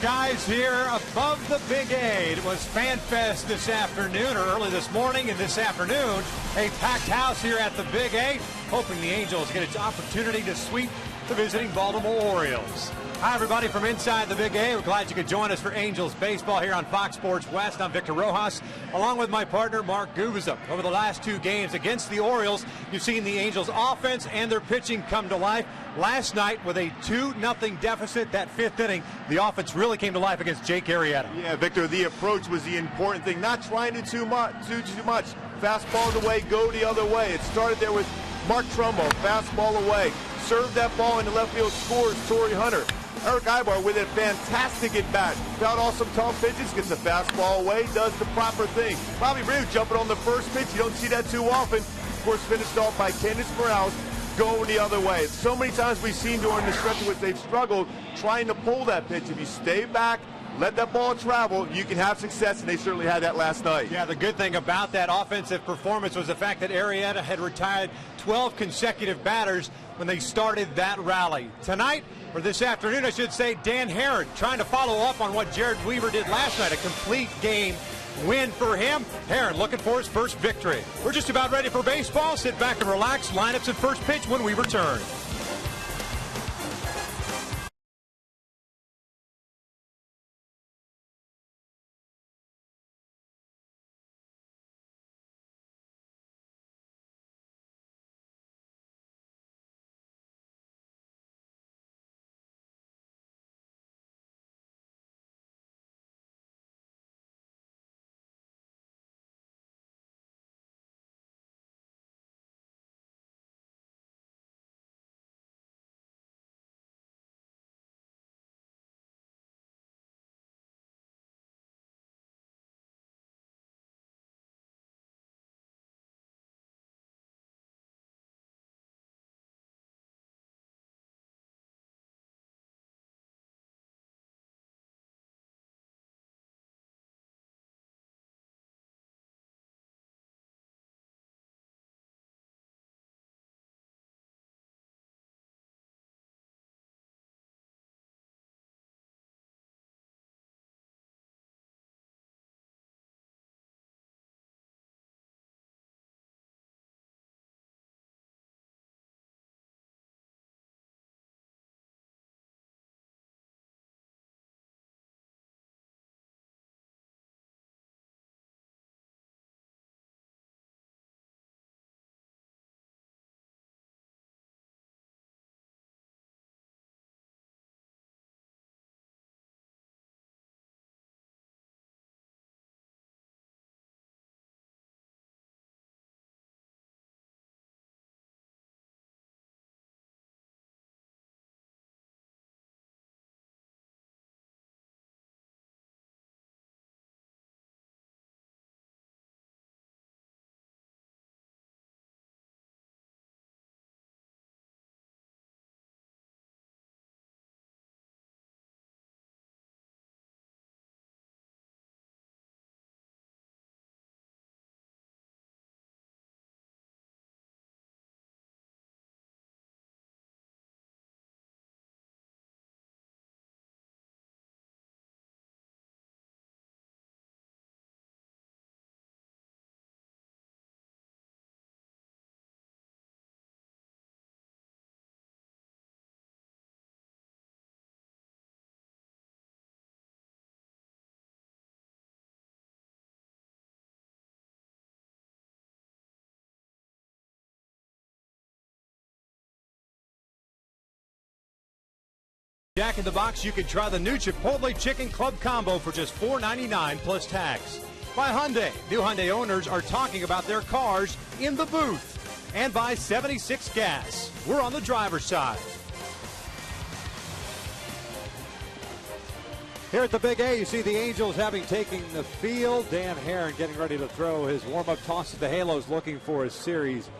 Guys here above the Big A. It was Fan Fest this afternoon, or early this morning and this afternoon. A packed house here at the Big A, hoping the Angels get its opportunity to sweep the visiting Baltimore Orioles. Hi, everybody from inside the Big A. We're glad you could join us for Angels baseball here on Fox Sports West. I'm Victor Rojas, along with my partner, Mark Gubiza. Over the last two games against the Orioles, you've seen the Angels' offense and their pitching come to life. Last night, with a 2-0 deficit, that fifth inning, the offense really came to life against Jake Arrieta. Yeah, Victor, the approach was the important thing. Not trying to do too much. Fastball away, go the other way. It started there with Mark Trumbo, fastball away. Served that ball into left field, scores Torrey Hunter. Eric Ibar with a fantastic at-bat. Found all some tough pitches, gets a fastball away, does the proper thing. Bobby Brady jumping on the first pitch. You don't see that too often. Of course, finished off by Candace Morales, going the other way. So many times we've seen during the stretch in which they've struggled trying to pull that pitch. If you stay back, let that ball travel, you can have success, and they certainly had that last night. Yeah, the good thing about that offensive performance was the fact that Arrieta had retired 12 consecutive batters when they started that rally. Tonight, or this afternoon, I should say, Dan Herron trying to follow up on what Jared Weaver did last night, a complete game win for him. Herron looking for his first victory. We're just about ready for baseball. Sit back and relax. Lineups at first pitch when we return. Jack in the Box, you can try the new Chipotle Chicken Club Combo for just $4.99 plus tax. By Hyundai, new Hyundai owners are talking about their cars in the booth. And by 76 Gas, we're on the driver's side. Here at the Big A, you see the Angels having taken the field. Dan Herron getting ready to throw his warm-up toss to the Halos, looking for a series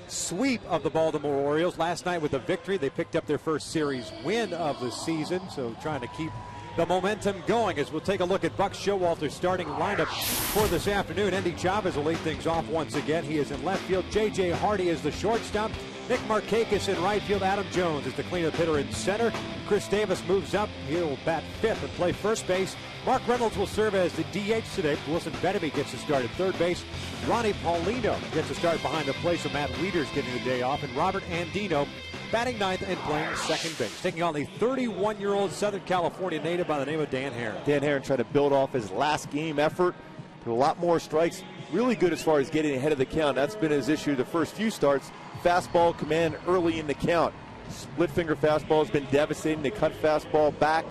sweep of the Baltimore Orioles. Last night with a victory, they picked up their first series win of the season, so trying to keep the momentum going as we'll take a look at Buck Showalter's starting lineup for this afternoon. Andy Chavez will lead things off once again. He is in left field. J.J. Hardy is the shortstop. Nick Markakis in right field. Adam Jones is the cleanup hitter in center. Chris Davis moves up. He'll bat fifth and play first base. Mark Reynolds will serve as the DH today. Wilson Benamy gets to start at third base. Ronnie Paulino gets to start behind the plate, so Matt Wieters getting the day off. And Robert Andino batting ninth and playing second base. Taking on the 31-year-old Southern California native by the name of Dan Herron. Dan Herron trying to build off his last game effort. Put a lot more strikes. Really good as far as getting ahead of the count. That's been his issue the first few starts. Fastball command early in the count. Split finger fastball has been devastating. They cut fastball back,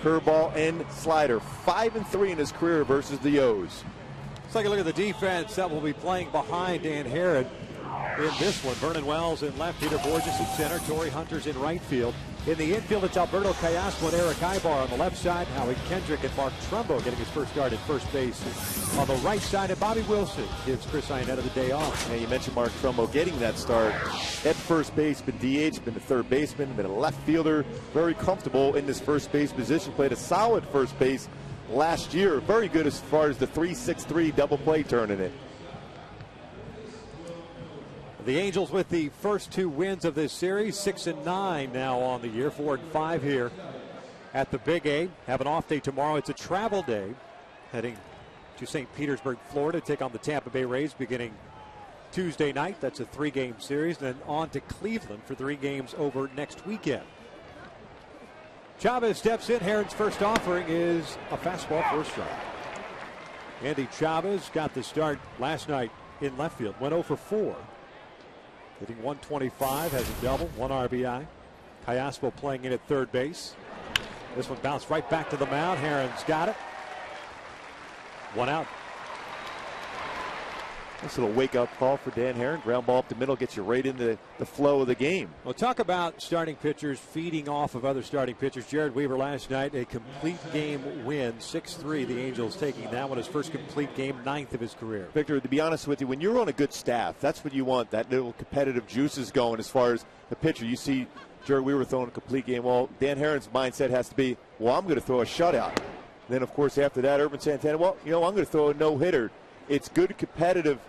curveball, and slider. 5-3 in his career versus the O's. Let's take a look at the defense that will be playing behind Dan Herron in this one. Vernon Wells in left, Peter Borges in center, Torrey Hunter's in right field. In the infield, it's Alberto Callasco and Eric Ibar on the left side. Howie Kendrick and Mark Trumbo getting his first start at first base. On the right side, and Bobby Wilson gives Chris Iannetta the day off. And you mentioned Mark Trumbo getting that start at first base, been DH, been a third baseman, been a left fielder, very comfortable in this first base position. Played a solid first base last year. Very good as far as the 3-6-3 double play turning it. The Angels with the first two wins of this series, 6-9 now on the year, 4-5 here at the Big A. Have an off day tomorrow. It's a travel day, heading to St. Petersburg, Florida, to take on the Tampa Bay Rays beginning Tuesday night. That's a 3-game series. Then on to Cleveland for 3 games over next weekend. Chavez steps in. Herron's first offering is a fastball for a strike. Andy Chavez got the start last night in left field. Went 0 for 4. Hitting 125, has a double, 1 RBI. Callasco playing in at third base. This one bounced right back to the mound. Herron's got it. 1 out. Nice little wake-up call for Dan Herron. Ground ball up the middle gets you right into the flow of the game. Well, talk about starting pitchers feeding off of other starting pitchers. Jared Weaver last night, a complete game win, 6-3. The Angels taking that one, his first complete game, 9th of his career. Victor, to be honest with you, when you're on a good staff, that's what you want. That little competitive juices going as far as the pitcher. You see Jared Weaver throwing a complete game. Well, Dan Herron's mindset has to be, well, I'm going to throw a shutout. Then, of course, after that, Urban Santana, well, I'm going to throw a no-hitter. It's good competitive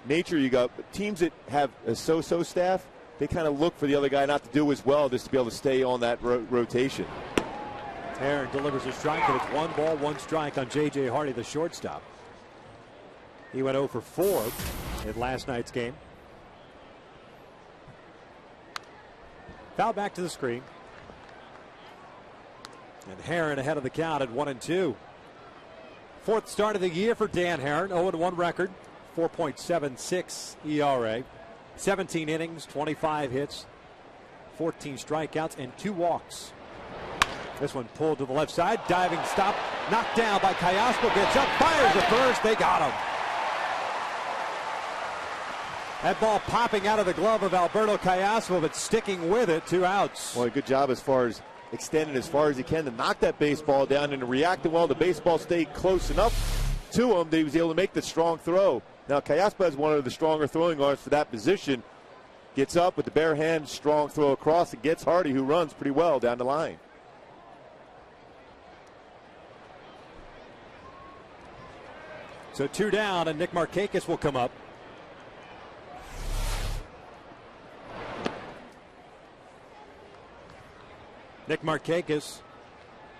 nature you got. But teams that have a so-so staff, they kind of look for the other guy not to do as well just to be able to stay on that rotation. Herron delivers a strike, and it's 1 ball, 1 strike on J.J. Hardy, the shortstop. He went 0 for 4 in last night's game. Foul back to the screen. And Herron ahead of the count at 1-2. 4th start of the year for Dan Herron. 0-1 record, 4.76 ERA. 17 innings, 25 hits, 14 strikeouts, and 2 walks. This one pulled to the left side. Diving stop. Knocked down by Callasco. Gets up, fires the first. They got him. That ball popping out of the glove of Alberto Callasco, but sticking with it. 2 outs. Well, a good job as far as extending as far as he can to knock that baseball down and reacting well. The baseball stayed close enough to him that he was able to make the strong throw. Now, Callasco has one of the stronger throwing arms for that position. Gets up with the bare hand, strong throw across, and gets Hardy, who runs pretty well down the line. So 2 down, and Nick Markakis will come up. Nick Markakis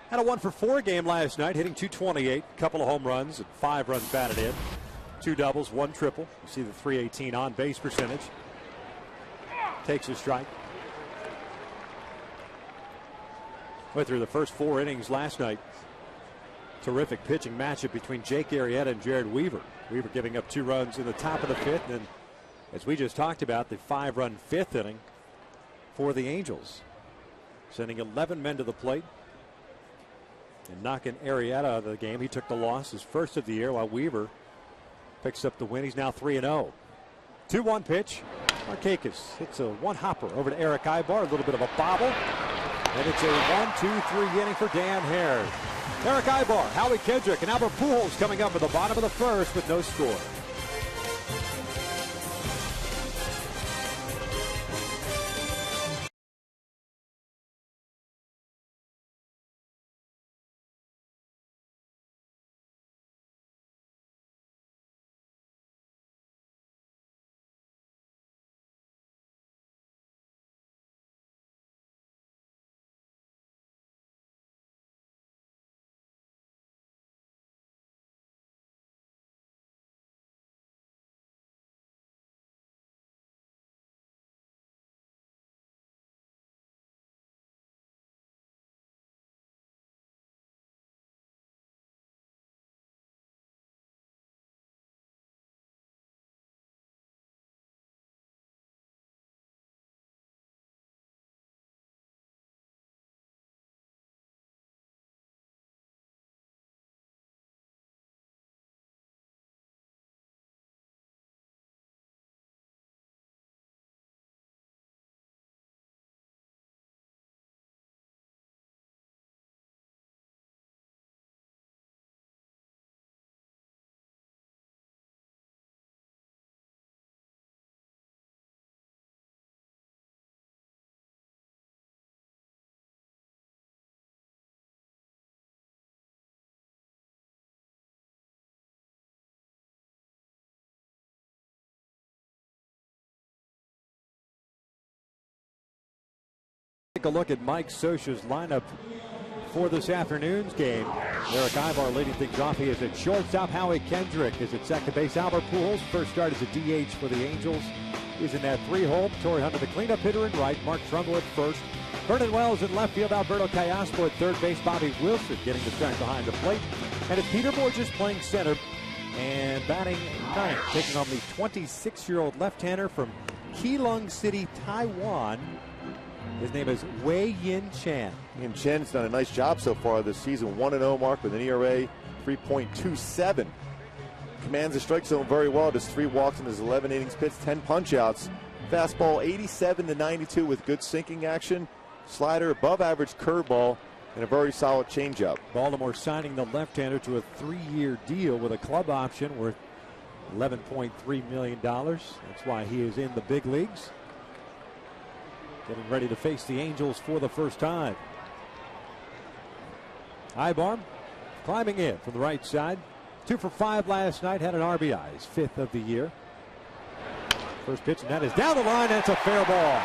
had a 1 for 4 game last night, hitting .228, a couple of home runs and 5 runs batted in. 2 doubles, 1 triple. You see the .318 on base percentage. Takes a strike. Went through the first 4 innings last night. Terrific pitching matchup between Jake Arrieta and Jared Weaver. Weaver giving up 2 runs in the top of the 5th, and as we just talked about, the 5-run 5th inning for the Angels, sending 11 men to the plate and knocking Arrieta out of the game. He took the loss, his first of the year, while Weaver picks up the win. He's now 3-0. 2-1 pitch. Markakis hits a 1-hopper over to Eric Ibar. A little bit of a bobble. And it's a 1-2-3 inning for Dan Herron. Eric Ibar, Howie Kendrick, and Albert Pujols coming up at the bottom of the first with no score. Take a look at Mike Scioscia's lineup for this afternoon's game. Eric Ivar leading things off. He is at shortstop. Howie Kendrick is at second base. Albert Pujols, first start as a DH for the Angels, is in that 3-hole. Torrey Hunter, the cleanup hitter, in right. Mark Trumbo at first. Vernon Wells in left field. Alberto Callaspo at third base. Bobby Wilson getting the start behind the plate. And it's Peter Borges playing center and batting ninth, taking on the 26-year-old left-hander from Keelung City, Taiwan. His name is Wei Yin Chan. And Chen's done a nice job so far this season. 1-0 mark with an ERA 3.27. Commands the strike zone very well. Does 3 walks in his 11 innings pitched, 10 punch-outs. Fastball 87 to 92 with good sinking action. Slider above average curveball and a very solid changeup. Baltimore signing the left-hander to a 3-year deal with a club option worth $11.3 million. That's why he is in the big leagues. Getting ready to face the Angels for the first time. Ibar climbing in from the right side. 2 for 5 last night. Had an RBI, his 5th of the year. First pitch, and that is down the line. That's a fair ball.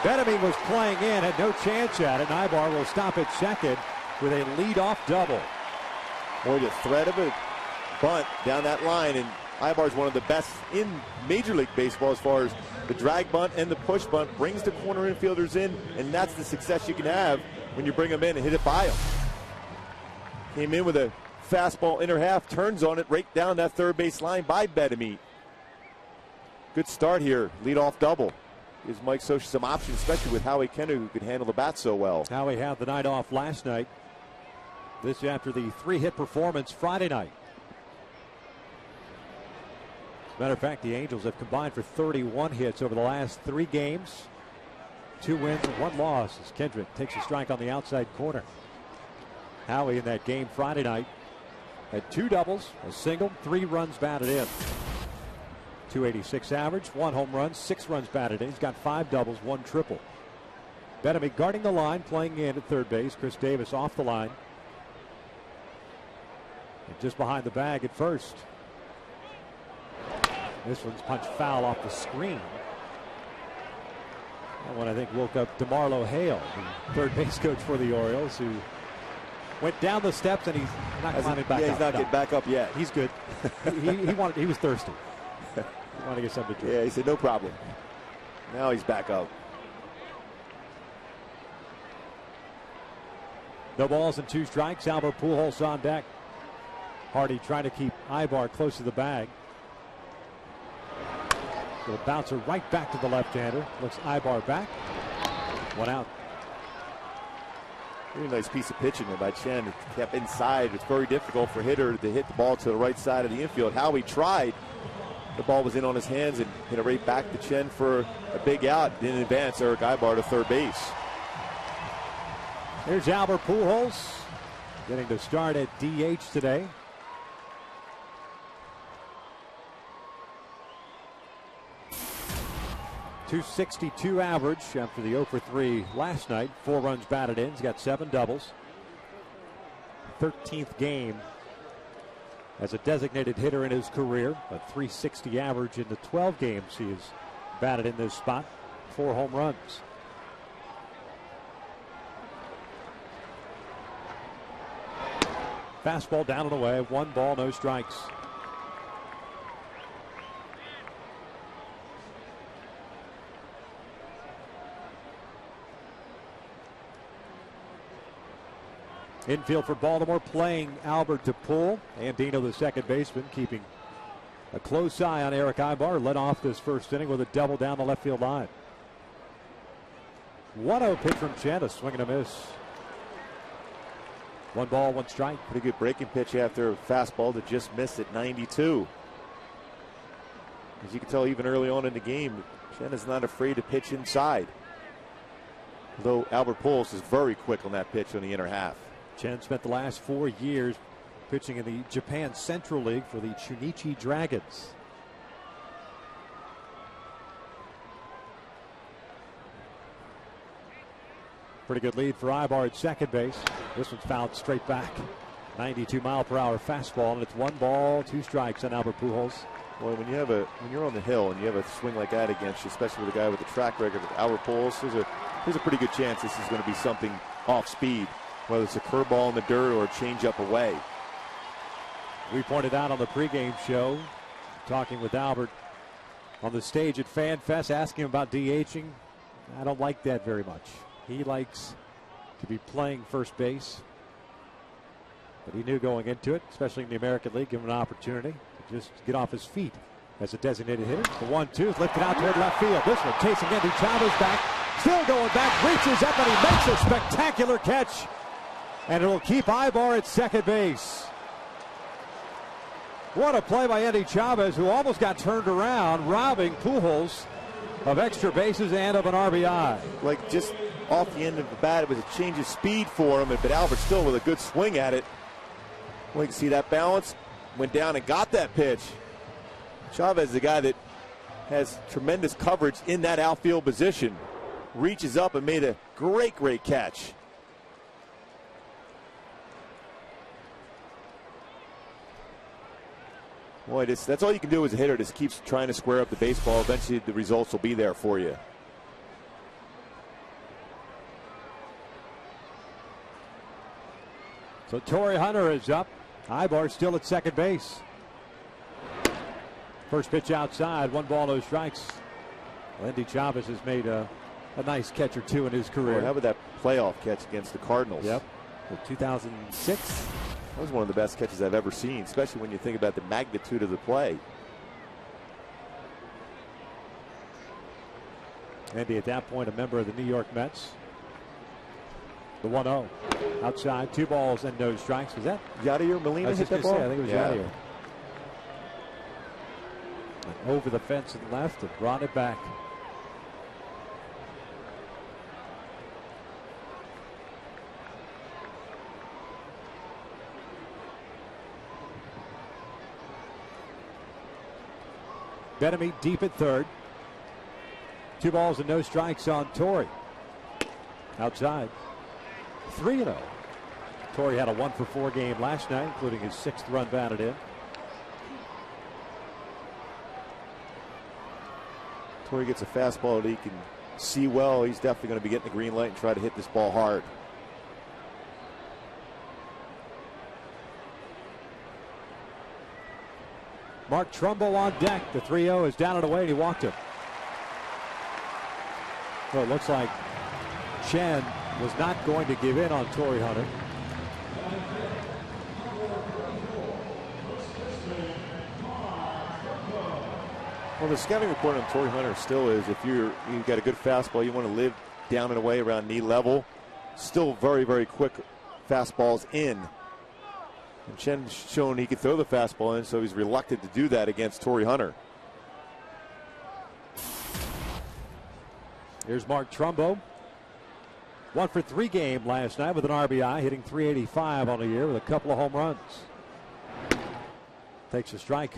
Bettamy was playing in, had no chance at it. And Ibar will stop at second with a leadoff double. Boy, the threat of a bunt down that line, and Ibar's one of the best in Major League Baseball as far as the drag bunt and the push bunt. Brings the corner infielders in, and that's the success you can have when you bring them in and hit it by them. Came in with a fastball inner half, turns on it right down that third base line by Bettamy. Good start here, leadoff double. Gives Mike Scioscia some options, especially with Howie Kendrick, who could handle the bat so well. Howie had the night off last night. This after the 3-hit performance Friday night. As a matter of fact, the Angels have combined for 31 hits over the last 3 games. 2 wins and 1 loss as Kendrick takes a strike on the outside corner. Howie in that game Friday night had 2 doubles, a single, 3 runs batted in. 286 average, 1 home run, 6 runs batted in. He's got 5 doubles, 1 triple. Bettamy guarding the line, playing in at third base. Chris Davis off the line. And just behind the bag at first. This one's punched foul off the screen. That one, I think, woke up DeMarlo Hale, the third base coach for the Orioles, who went down the steps and he's not climbing back up. Yeah, he's not getting back up yet. He's good. he was thirsty. He wanted to get something to drink. Yeah, he said no problem. Now he's back up. No balls and 2 strikes. Albert Pujols on deck. Hardy trying to keep Ibar close to the bag. Will bouncer right back to the left-hander. Looks Ibar back. 1 out. Really nice piece of pitching by Chen. It kept inside. It's very difficult for a hitter to hit the ball to the right side of the infield. Howie tried. The ball was in on his hands and hit it right back to Chen for a big out. Didn't advance Eric Ibar to third base. Here's Albert Pujols getting to start at DH today. .262 average after the 0 for 3 last night. 4 runs batted in. He's got 7 doubles. 13th game as a designated hitter in his career. A .360 average in the 12 games he has batted in this spot. 4 home runs. Fastball down and away. 1 ball, no strikes. Infield for Baltimore, playing Albert DePool. Andino, the second baseman, keeping a close eye on Eric Ibar. Led off this first inning with a double down the left field line. 1-0 pitch from Chen, a swing and a miss. 1 ball, 1 strike. Pretty good breaking pitch after a fastball that just missed at 92. As you can tell, even early on in the game, Chen is not afraid to pitch inside. Although Albert Pujols is very quick on that pitch on the inner half. Chen spent the last 4 years pitching in the Japan Central League for the Chunichi Dragons. Pretty good lead for Ibar at second base. This one's fouled straight back. 92-mile-per-hour fastball, and it's 1 ball, 2 strikes on Albert Pujols. Boy, when you're on the hill and you have a swing like that against you, especially with a guy with a track record of Albert Pujols, there's a there's a pretty good chance this is going to be something off speed, whether it's a curveball in the dirt or a changeup away. We pointed out on the pregame show, talking with Albert on the stage at Fan Fest, asking him about DHing. I don't like that very much. He likes to be playing first base. But he knew going into it, especially in the American League, give him an opportunity to just get off his feet as a designated hitter. The 1-2 is lifted out toward left field. This one chasing Andy Chavez back. Still going back, reaches up, and he makes a spectacular catch. And it'll keep Ibar at second base. What a play by Andy Chavez, who almost got turned around, robbing Pujols of extra bases and of an RBI. Like just off the end of the bat, it was a change of speed for him, but Albert still with a good swing at it. Well, you can see that balance, went down and got that pitch. Chavez is the guy that has tremendous coverage in that outfield position. Reaches up and made a great catch. Boy, that's all you can do as a hitter. Just keeps trying to square up the baseball. Eventually the results will be there for you. So Torrey Hunter is up. Ibar still at second base. First pitch outside, 1 ball, no strikes. Andy Chavez has made a nice catch or two in his career. Boy, how about that playoff catch against the Cardinals? Yep. In 2006. That was one of the best catches I've ever seen, especially when you think about the magnitude of the play. Andy at that point a member of the New York Mets. The 1-0. Outside, 2 balls and no strikes. Was that Yadier Molina hit that ball? I think it was Yadier. Over the fence and left and brought it back. Benamy deep at third. 2 balls and no strikes on Torrey. Outside. 3-0. Torrey had a 1-for-4 game last night, including his 6th run batted in. Torrey gets a fastball that he can see well. He's definitely going to be getting the green light and try to hit this ball hard. Mark Trumbo on deck. The 3-0 is down and away, and he walked him. Well, it looks like Chen was not going to give in on Torrey Hunter. Well, the scouting report on Torrey Hunter still is if you've got a good fastball, you want to live down and away around knee level. Still very quick fastballs in. And Chen's shown he could throw the fastball in, so he's reluctant to do that against Torrey Hunter. Here's Mark Trumbo. 1-for-3 game last night with an RBI, hitting .385 on the year with a couple of home runs. Takes a strike.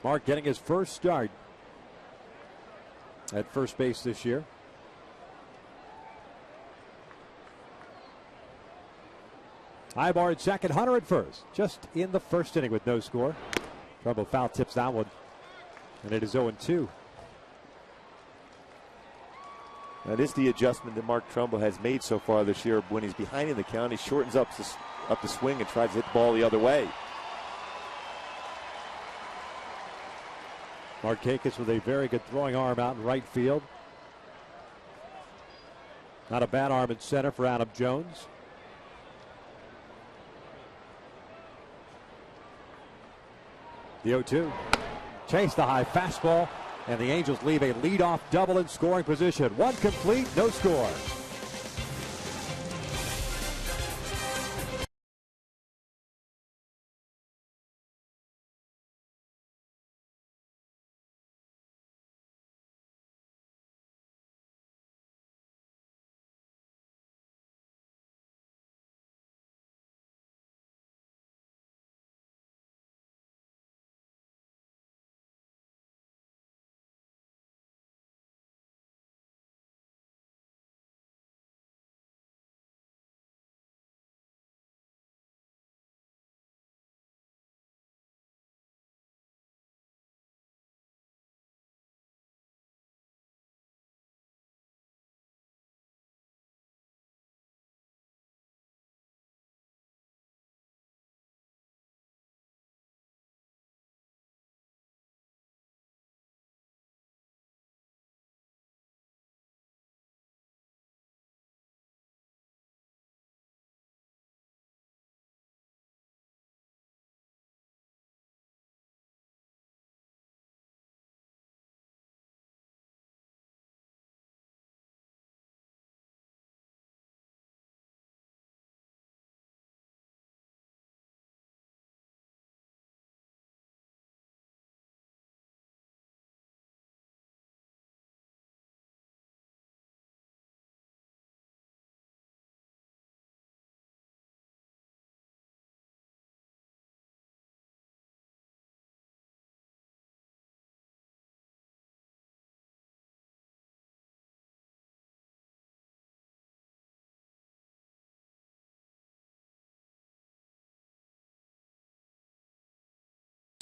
Mark getting his first start at first base this year. Ibar at second, Hunter at first. Just in the first inning with no score. Trumbo foul tips that one, and it is 0-2. That is the adjustment that Mark Trumbo has made so far this year. When he's behind in the count, he shortens up the swing and tries to hit the ball the other way. Markakis with a very good throwing arm out in right field. Not a bad arm in center for Adam Jones. The 0-2. Chase the high fastball, and the Angels leave a leadoff double in scoring position. 1 complete, no score.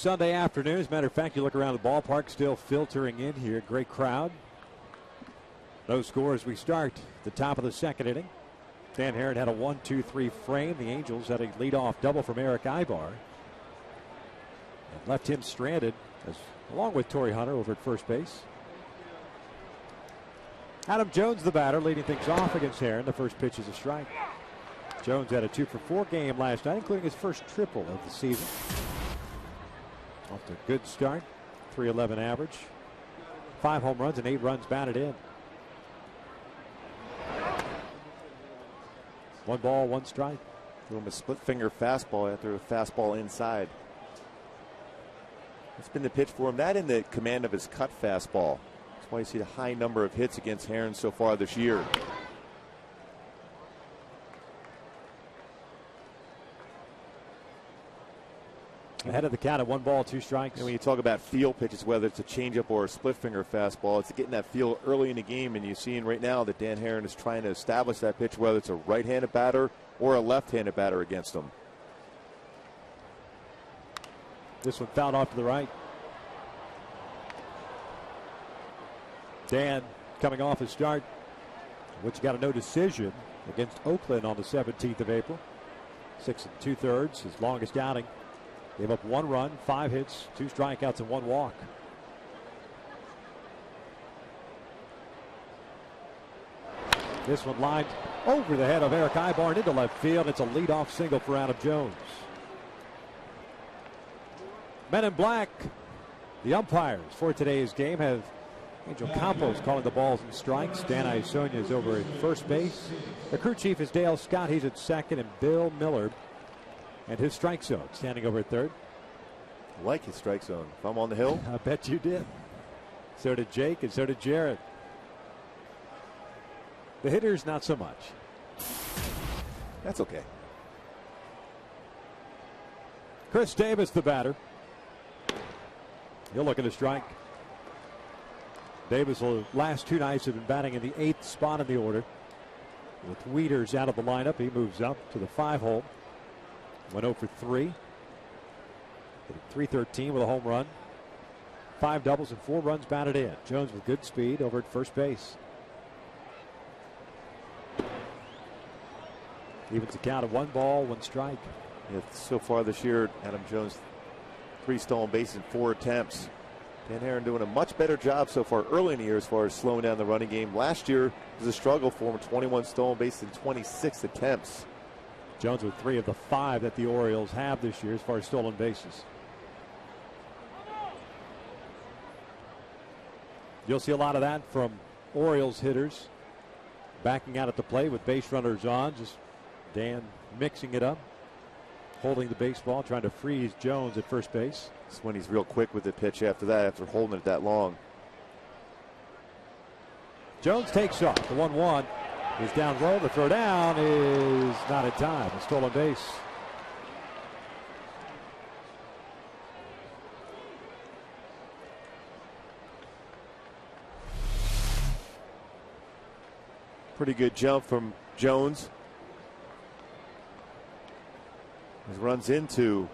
Sunday afternoon. As a matter of fact, you look around the ballpark, still filtering in here. Great crowd. No score as we start the top of the second inning. Dan Herron had a 1-2-3 frame. The Angels had a leadoff double from Eric Ibar and left him stranded along with Torrey Hunter over at first base. Adam Jones, the batter, leading things off against Herron. The first pitch is a strike. Jones had a 2-for-4 game last night, including his first triple of the season. Off to a good start. .311 average. 5 home runs and 8 runs batted in. 1 ball, 1 strike. Threw him a split finger fastball after a fastball inside. It's been the pitch for him. That in the command of his cut fastball. That's why you see the high number of hits against Herron so far this year. Ahead of the count at 1 ball, 2 strikes. And when you talk about feel pitches, whether it's a changeup or a split finger fastball, it's getting that feel early in the game. And you're seeing right now that Dan Herron is trying to establish that pitch, whether it's a right-handed batter or a left-handed batter against him. This one fouled off to the right. Dan coming off his start, which got a no decision against Oakland on the 17th of April. 6 2/3, his longest outing. Gave up 1 run, 5 hits, 2 strikeouts, and 1 walk. This one lined over the head of Eric Ibar and into left field. It's a leadoff single for Adam Jones. Men in black, the umpires for today's game, have Angel Campos calling the balls and strikes. Dan Iasonia is over at first base. The crew chief is Dale Scott. He's at second, and Bill Miller and his strike zone standing over at third. I like his strike zone. If I'm on the hill. I bet you did. So did Jake, and so did Jared. The hitters, not so much. That's okay. Chris Davis, the batter. He'll look at a strike. Davis, the last 2 nights, have been batting in the 8th spot in the order. With Wieters out of the lineup, he moves up to the 5 hole. Went 0 for 3. Hitting .313 with a home run. 5 doubles and 4 runs batted in. Jones with good speed over at first base. Evens the count of 1 ball, 1 strike. Yeah, so far this year, Adam Jones 3 stolen bases in 4 attempts. Dan Herron doing a much better job so far early in the year as far as slowing down the running game. Last year was a struggle for him. 21 stolen bases in 26 attempts. Jones with 3 of the 5 that the Orioles have this year as far as stolen bases. You'll see a lot of that from Orioles hitters backing out at the plate with base runners on. Just Dan mixing it up, holding the baseball, trying to freeze Jones at first base. It's when he's real quick with the pitch after that, after holding it that long. Jones takes off. The 1-1 is down low. The throw down is not in time. A stolen base. Pretty good jump from Jones. He runs into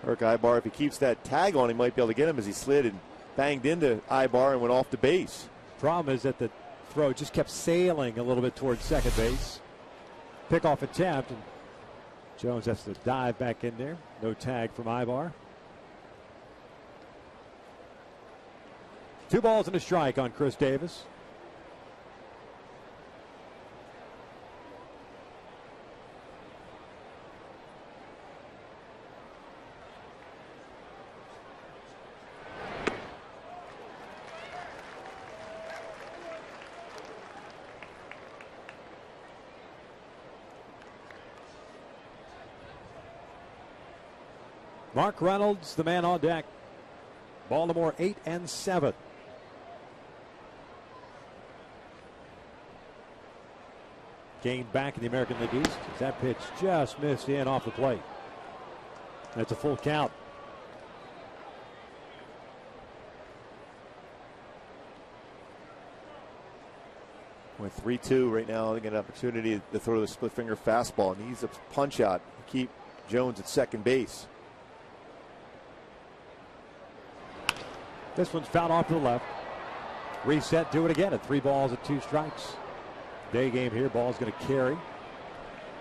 Eric Ibar. If he keeps that tag on, he might be able to get him as he slid and banged into Ibar and went off the base. Problem is that the throw just kept sailing a little bit towards second base. Pickoff attempt, and Jones has to dive back in there. No tag from Ibar. 2 balls and a strike on Chris Davis. Mark Reynolds, the man on deck. Baltimore 8-7. Gained back in the American League East as that pitch just missed in off the plate. That's a full count. With 3-2 right now, they get an opportunity to throw the split finger fastball. Needs a punch out to keep Jones at second base. This one's fouled off to the left. Reset, do it again at 3 balls and 2 strikes. Day game here. Ball's going to carry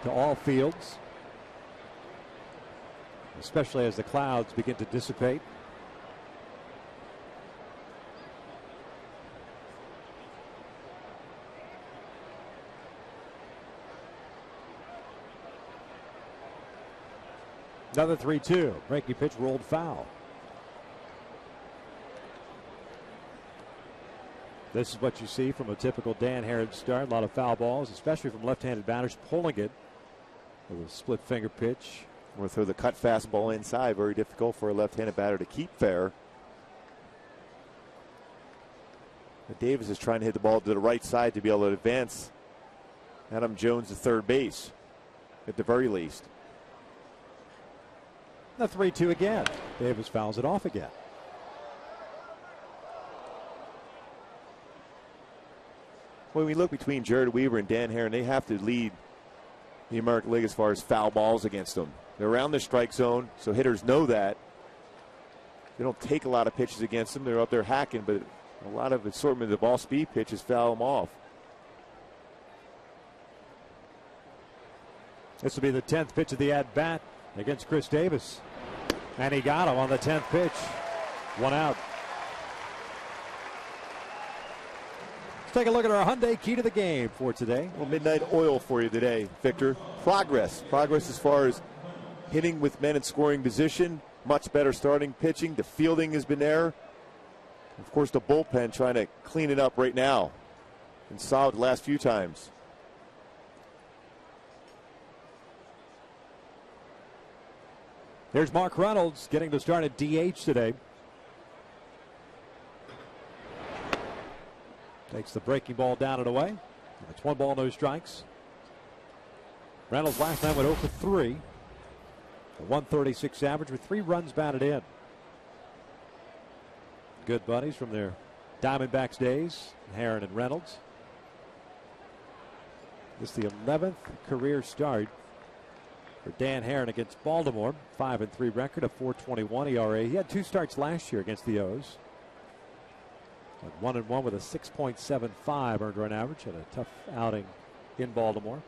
to all fields, especially as the clouds begin to dissipate. Another 3-2. Breaking pitch rolled foul. This is what you see from a typical Dan Herron start. A lot of foul balls, especially from left-handed batters, pulling it with a split finger pitch. Or throw the cut fastball inside. Very difficult for a left-handed batter to keep fair. But Davis is trying to hit the ball to the right side to be able to advance Adam Jones to third base, at the very least. The 3-2 again. Davis fouls it off again. When we look between Jared Weaver and Dan Herron, they have to lead the American League as far as foul balls against them. They're around the strike zone, so hitters know that. They don't take a lot of pitches against them. They're up there hacking, but a lot of assortment of ball speed pitches foul them off. This will be the 10th pitch of the at-bat against Chris Davis. And he got him on the 10th pitch. 1 out. Let's take a look at our Hyundai key to the game for today. Well, midnight oil for you today, Victor. Progress. Progress as far as hitting with men in scoring position. Much better starting pitching. The fielding has been there. Of course, the bullpen trying to clean it up right now. Been solid the last few times. Here's Mark Reynolds getting to start at DH today. Takes the breaking ball down and away. It's 1 ball, no strikes. Reynolds last night went 0 for 3. A 136 average with 3 runs batted in. Good buddies from their Diamondbacks days, Herron and Reynolds. This is the 11th career start for Dan Herron against Baltimore. 5-3 record, a 4.21 ERA. He had 2 starts last year against the O's. 1-1 with a 6.75 earned run average. Had a tough outing in Baltimore.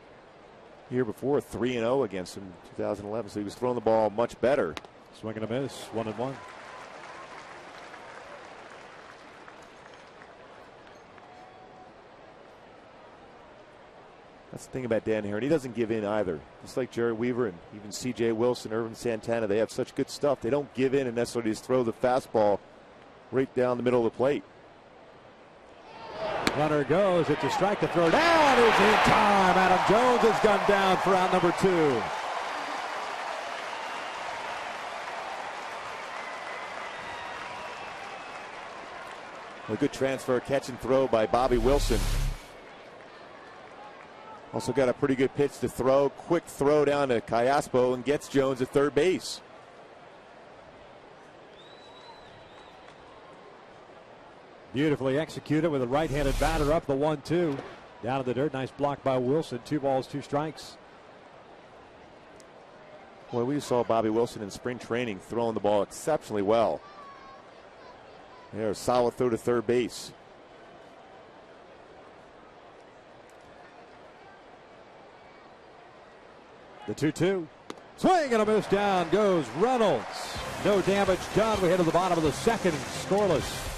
Year before, 3-0 against him in 2011, so he was throwing the ball much better. Swing and a miss, 1-1. That's the thing about Dan Herron. He doesn't give in either. Just like Jerry Weaver and even C.J. Wilson, Irvin Santana, they have such good stuff. They don't give in and necessarily just throw the fastball right down the middle of the plate. Runner goes. It's a strike to throw down. Is in time. Adam Jones is gunned down for out number 2. A good transfer, catch and throw by Bobby Wilson. Also got a pretty good pitch to throw. Quick throw down to Callaspo and gets Jones at third base. Beautifully executed with a right-handed batter up the 1-2. Down in the dirt. Nice block by Wilson. 2 balls, 2 strikes. Well, we saw Bobby Wilson in spring training throwing the ball exceptionally well. There's a solid throw to third base. The 2-2. Swing and a miss. Down goes Reynolds. No damage done. We head to the bottom of the second. Scoreless.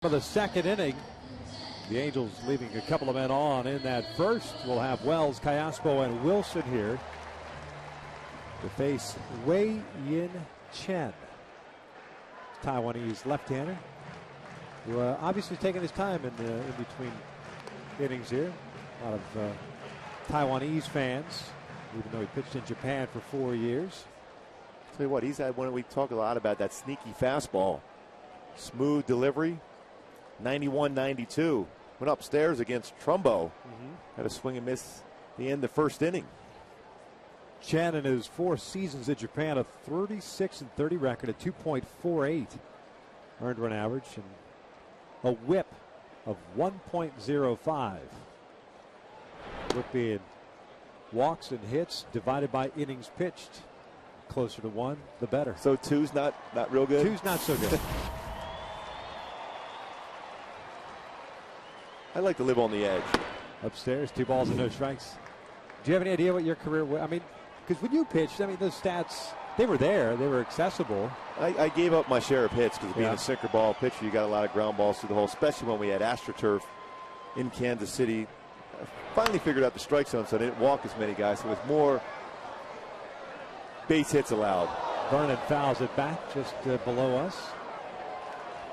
For the second inning, the Angels leaving a couple of men on in that first. We'll have Wells, Cayaspo, and Wilson here to face Wei Yin Chen, Taiwanese left-hander, who obviously taking his time in between innings here. A lot of Taiwanese fans, even though he pitched in Japan for 4 years. Tell you what, he's had one. We talk a lot about that sneaky fastball, smooth delivery. 91-92. Went upstairs against Trumbo. Had a swing and miss the end of the first inning. Chen in his 4 seasons in Japan, a 36-30 record, a 2.48 earned run average, and a whip of 1.05. Whip being walks and hits divided by innings pitched. Closer to 1, the better. So 2's not real good? 2's not so good. I like to live on the edge. Upstairs, 2 balls and no strikes. Do you have any idea what your career was? I mean, because when you pitched, I mean, those stats, they were there. They were accessible. I gave up my share of hits because being a sinker ball pitcher, you got a lot of ground balls through the hole, especially when we had AstroTurf in Kansas City. I finally figured out the strike zone, so I didn't walk as many guys. So it was more base hits allowed. Vernon fouls it back just below us.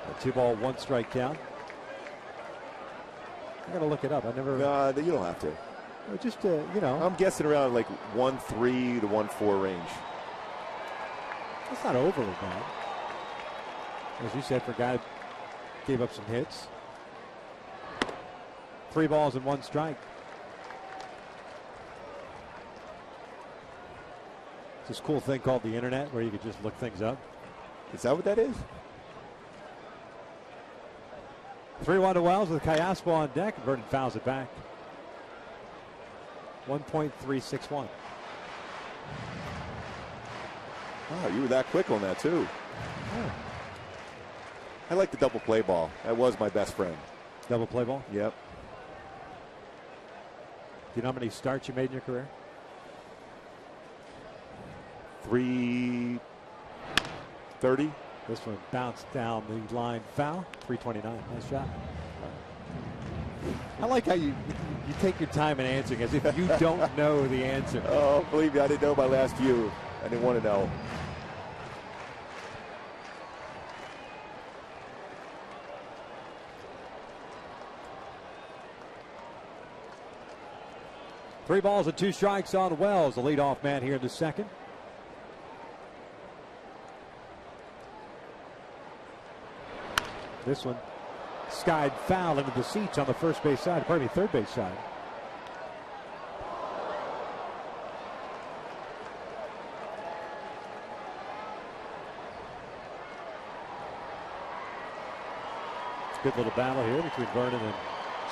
A 2-ball, 1-strike count. I gotta look it up. I never. You don't have to. Just you know. I'm guessing around like 1-3 to 1-4 range. That's not overly bad. As you said, for a guy who gave up some hits. 3 balls and 1 strike. It's this cool thing called the internet where you could just look things up. Is that what that is? 3-1 to Wells with Cayaspo on deck. Vernon fouls it back. 1.361. Wow, you were that quick on that too. Yeah. I like the double play ball. That was my best friend. Double play ball? Yep. Do you know how many starts you made in your career? 330. This one bounced down the line, foul. 329. Nice shot. I like how you take your time in answering as if you don't know the answer. Oh, believe me, I didn't know my last few. I didn't want to know. Three balls and 2 strikes on Wells, the leadoff man here in the second. This one skied foul into the seats on the first base side, pardon me, third base side. Good little battle here between Vernon and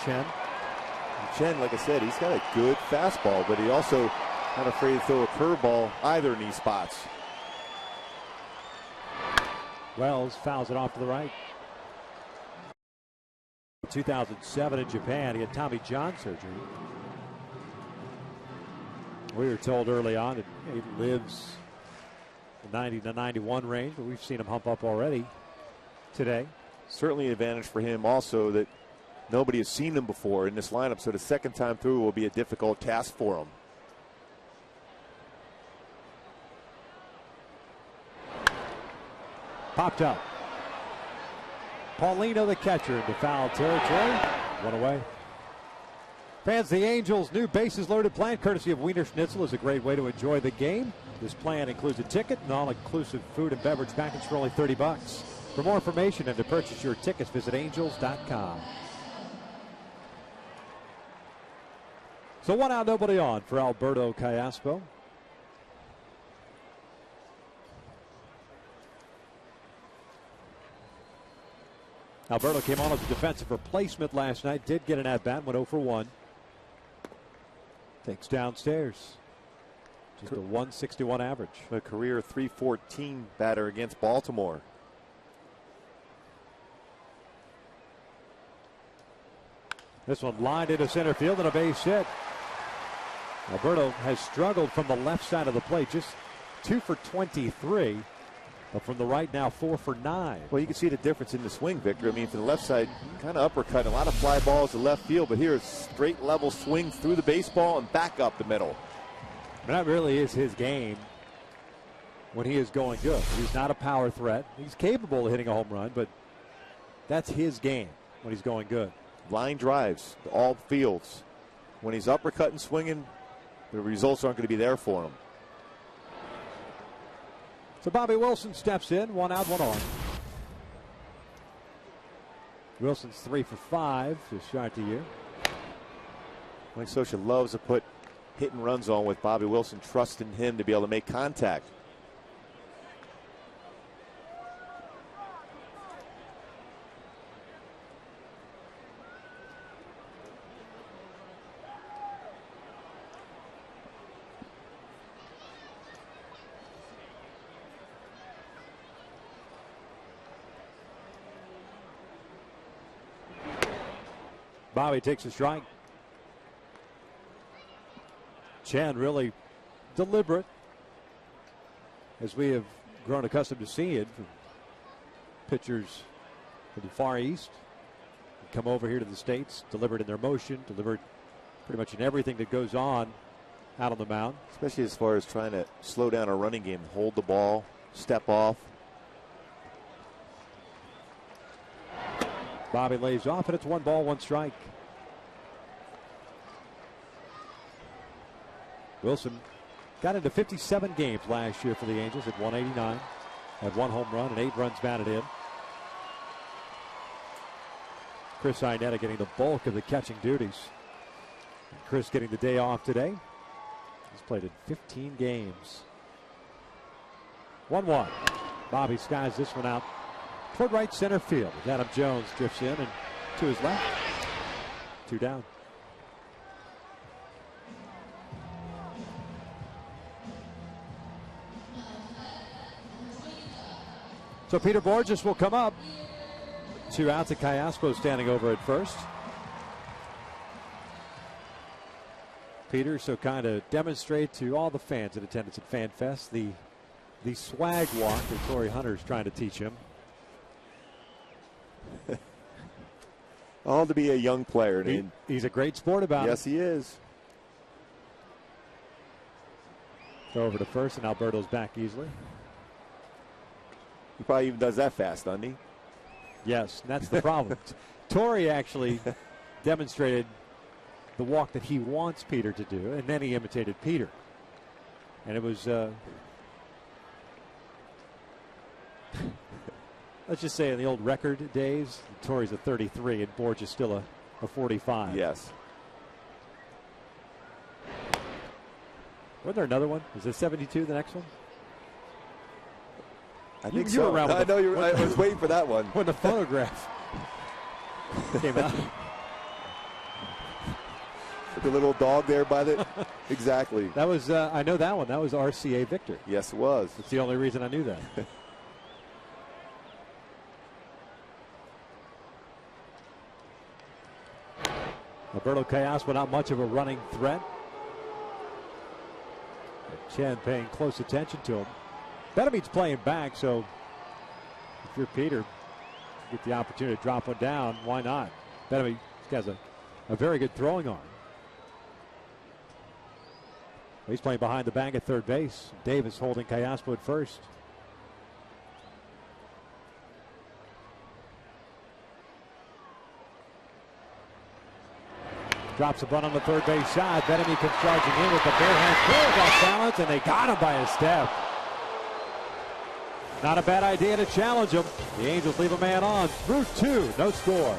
Chen. And Chen, like I said, he's got a good fastball, but he also not afraid to throw a curveball either in these spots. Wells fouls it off to the right. 2007 in Japan, he had Tommy John surgery. We were told early on that he lives in the 90 to 91 range, but we've seen him hump up already today. Certainly an advantage for him also that nobody has seen him before in this lineup, so the second time through will be a difficult task for him. Popped up. Paulino, the catcher, into foul territory. One away. Fans, the Angels' new bases loaded plan, courtesy of Wiener Schnitzel, is a great way to enjoy the game. This plan includes a ticket and all-inclusive food and beverage package for only $30. For more information and to purchase your tickets, visit angels.com. So 1 out, nobody on for Alberto Cayaspo. Alberto came on as a defensive replacement last night. Did get an at-bat, went 0 for 1. Takes downstairs. Just a 161 average. A career .314 batter against Baltimore. This one lined into center field and a base hit. Alberto has struggled from the left side of the plate. Just 2 for 23. But from the right now, 4 for 9. Well, you can see the difference in the swing, Victor. I mean, from the left side, kind of uppercut, a lot of fly balls to left field, but here is straight level swing through the baseball and back up the middle. And that really is his game when he is going good. He's not a power threat. He's capable of hitting a home run, but that's his game when he's going good. Line drives to all fields. When he's uppercutting, swinging, the results aren't going to be there for him. So Bobby Wilson steps in, 1 out, 1 on. Wilson's 3 for 5 to start the year. Mike Scioscia loves to put hit and runs on with Bobby Wilson, trusting him to be able to make contact. Bobby takes a strike. Chen really deliberate, as we have grown accustomed to seeing it from pitchers from the Far East. Come over here to the States, deliberate in their motion, deliberate pretty much in everything that goes on out on the mound. Especially as far as trying to slow down a running game, hold the ball, step off. Bobby lays off, and it's 1 ball, 1 strike. Wilson got into 57 games last year for the Angels at 189. Had 1 home run and 8 runs batted in. Chris Iannetta getting the bulk of the catching duties. And Chris getting the day off today. He's played in 15 games. 1-1. Bobby skies this one out toward right center field. Adam Jones drifts in and to his left. 2 down. So Peter Borges will come up. 2 outs. Callaspo standing over at first. Peter so kind of demonstrate to all the fans in attendance at Fan Fest the swag walk that Torrey Hunter's trying to teach him. All to be a young player. He's a great sport about it. Yes, he is. Throw over to first, and Alberto's back easily. He probably even does that fast, doesn't he? Yes, that's the problem. Torrey actually demonstrated the walk that he wants Peter to do, and then he imitated Peter. And it was, let's just say in the old record days, Torrey's a 33 and Borges still a 45. Yes. Wasn't there another one? Is it 72 the next one? I think you so. Were around I know you. I was waiting for that one. When the phonograph came out. The little dog there by the. Exactly. That was, I know that one. That was RCA Victor. Yes, it was. That's the only reason I knew that. Alberto Callaspo, not much of a running threat. Chen paying close attention to him. Benamede's playing back, so if you're Peter, get the opportunity to drop one down, why not? Benamede has a very good throwing arm. He's playing behind the bag at third base. Davis holding Callaspo at first. Drops a bunt on the third base side. Benamede comes charging in with the bare hand throw off balance, and they got him by a step. Not a bad idea to challenge him. The Angels leave a man on through 2, no score.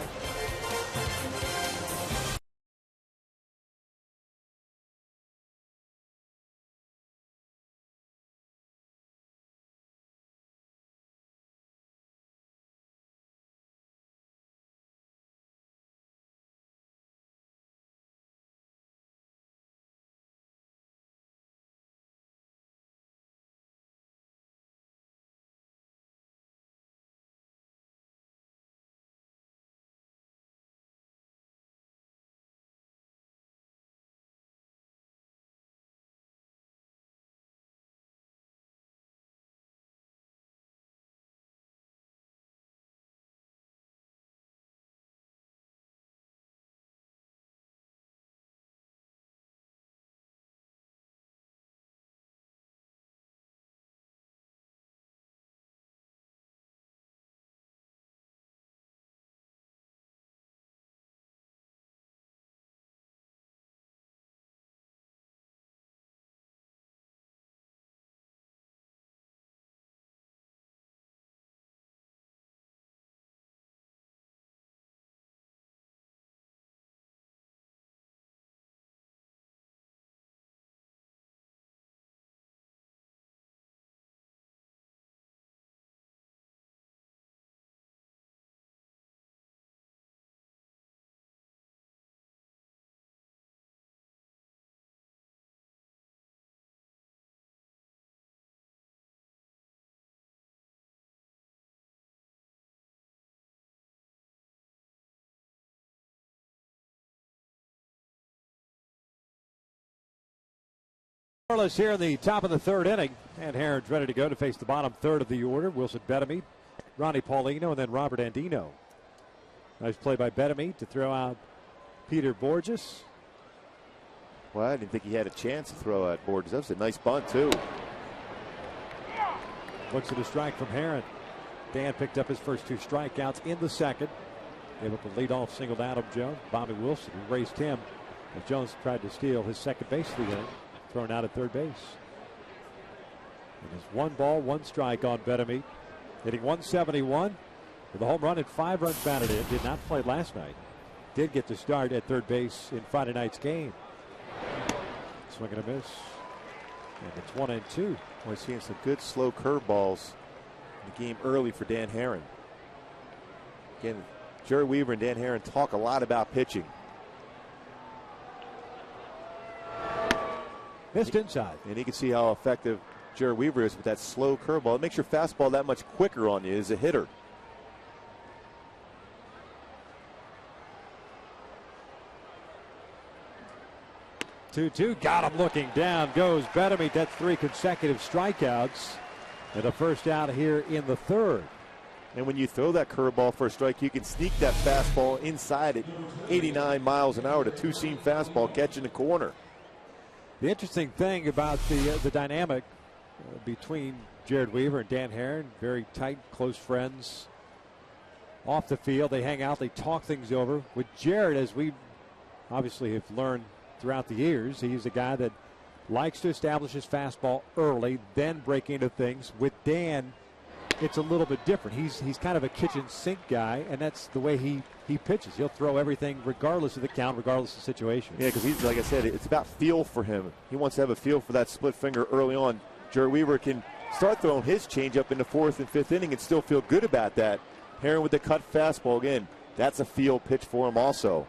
Scoreless here in the top of the third inning. And Herron's ready to go to face the bottom third of the order. Wilson Bettamy, Ronnie Paulino, and then Robert Andino. Nice play by Bettamy to throw out Peter Borges. Well, I didn't think he had a chance to throw at Borges. That was a nice bunt, too. Looks at a strike from Herron. Dan picked up his first 2 strikeouts in the second. Gave up a leadoff single to Adam Jones. Bobby Wilson, who raced him as Jones tried to steal his second base of the inning, thrown out at third base. And it's 1 ball, 1 strike on Bettamy. Hitting 171 with a home run and 5 runs batted in. Did not play last night. Did get to start at third base in Friday night's game. Swing and a miss. And it's 1-2. We're seeing some good slow curveballs in the game early for Dan Herron. Again, Jerry Weaver and Dan Herron talk a lot about pitching. Missed inside. And you can see how effective Jerry Weaver is with that slow curveball. It makes your fastball that much quicker on you as a hitter. Two, got him looking down. Goes Bettamy. That's 3 consecutive strikeouts. And a first out here in the third. And when you throw that curveball for a strike, you can sneak that fastball inside at 89 miles an hour to 2-seam fastball, catching the corner. The interesting thing about the dynamic between Jared Weaver and Dan Herron, very tight, close friends. Off the field, they hang out, they talk things over. With Jared, as we obviously have learned throughout the years, he's a guy that likes to establish his fastball early, then break into things. With Dan, it's a little bit different. He's kind of a kitchen sink guy, and that's the way he pitches. He'll throw everything regardless of the count, regardless of the situation. Yeah, because he's, like I said, it's about feel for him. He wants to have a feel for that split finger early on. Jerry Weaver can start throwing his changeup in the 4th and 5th inning and still feel good about that. Herron with the cut fastball, again, that's a feel pitch for him also.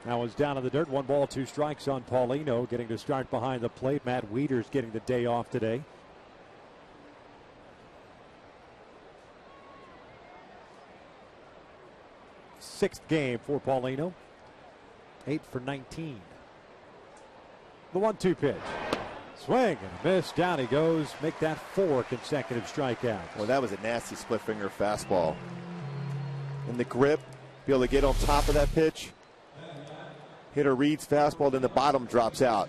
That one's down in the dirt. 1 ball, 2 strikes on Paulino, getting to start behind the plate. Matt Wieters getting the day off today. Sixth game for Paulino. 8 for 19. The 1-2 pitch. Swing and a miss. Down he goes. Make that 4 consecutive strikeouts. Well, that was a nasty split finger fastball. And the grip, be able to get on top of that pitch. Hitter reads fastball, then the bottom drops out.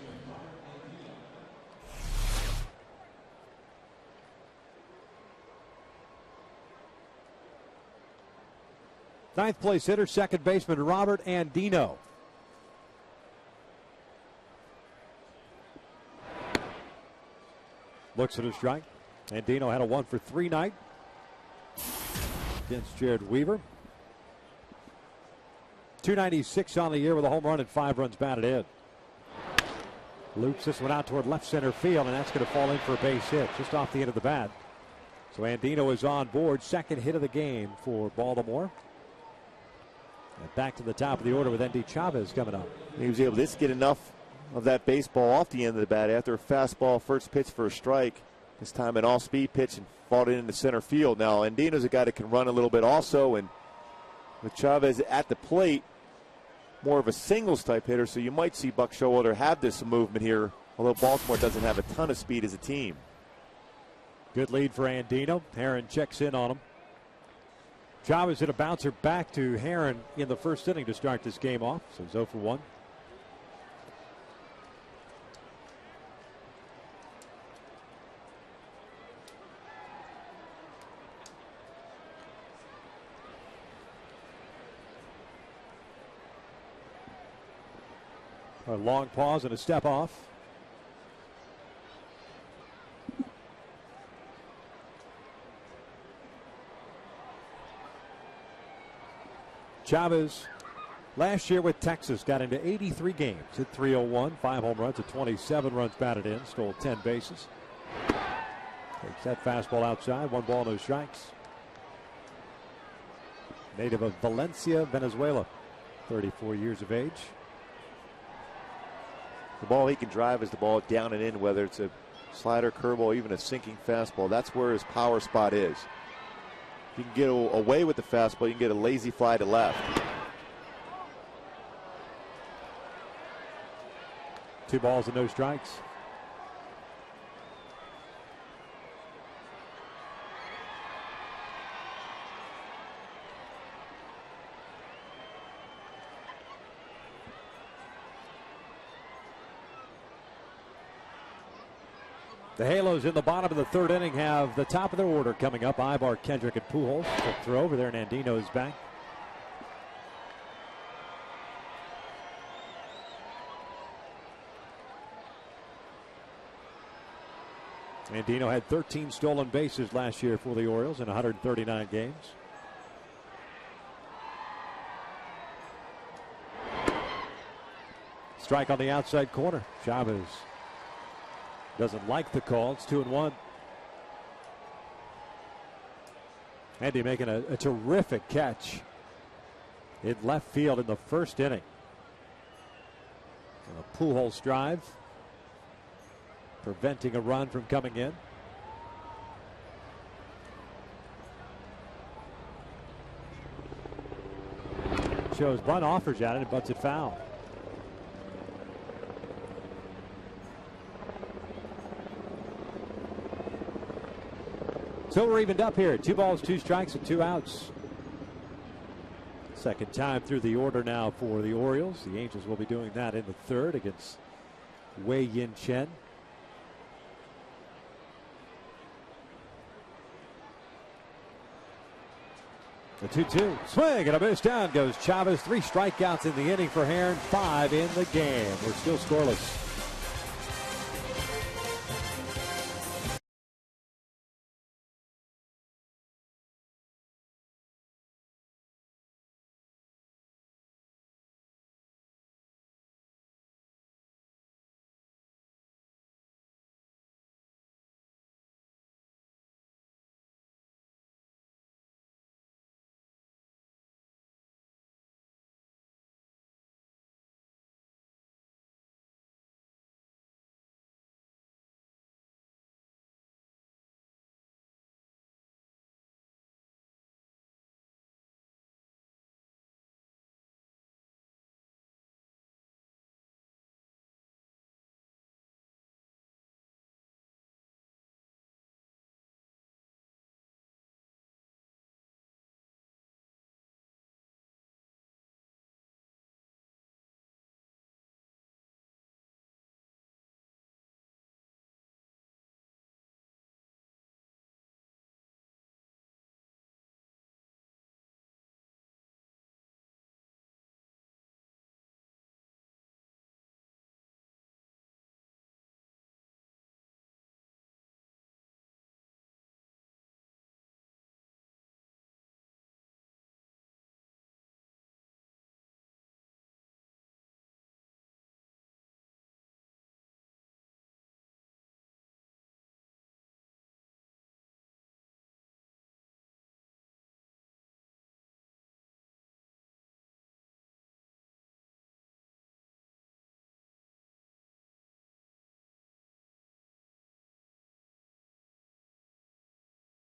Ninth place hitter, second baseman Robert Andino. Looks at a strike. Andino had a 1 for 3 night against Jared Weaver. 296 on the year with a home run and 5 runs batted in. Loops this one out toward left center field, and that's going to fall in for a base hit just off the end of the bat. So Andino is on board. Second hit of the game for Baltimore. And back to the top of the order with Endy Chavez coming up. He was able to just get enough of that baseball off the end of the bat after a fastball, first pitch for a strike. This time an all-speed pitch and fought it into center field. Now Andino's a guy that can run a little bit also, and with Chavez at the plate, more of a singles type hitter, so you might see Buck Showalter have this movement here, although Baltimore doesn't have a ton of speed as a team. Good lead for Andino. Herron checks in on him. Chavez hit a bouncer back to Herron in the first inning to start this game off, so 0 for 1. A long pause and a step off. Chavez last year with Texas got into 83 games, hit .301, 5 home runs, 27 runs batted in, stole 10 bases. Takes that fastball outside, 1 ball, no strikes. Native of Valencia, Venezuela, 34 years of age. The ball he can drive is the ball down and in, whether it's a slider, curveball, even a sinking fastball. That's where his power spot is. If you can get away with the fastball, you can get a lazy fly to left. 2 balls and no strikes. The Halos in the bottom of the 3rd inning have the top of their order coming up. Ibar, Kendrick, and Pujols. Quick throw over there, and Andino's back. Andino had 13 stolen bases last year for the Orioles in 139 games. Strike on the outside corner. Chavez doesn't like the call. It's 2-1. Andy making a terrific catch in left field in the 1st inning. A Pujols drive, preventing a run from coming in. Shows bunt, offers at it, and butts it foul. So we're evened up here. 2 balls, 2 strikes, and 2 outs. Second time through the order now for the Orioles. The Angels will be doing that in the 3rd against Wei Yin Chen. The 2-2. Swing and a miss. Down goes Chavez. 3 strikeouts in the inning for Heron. 5 in the game. We're still scoreless.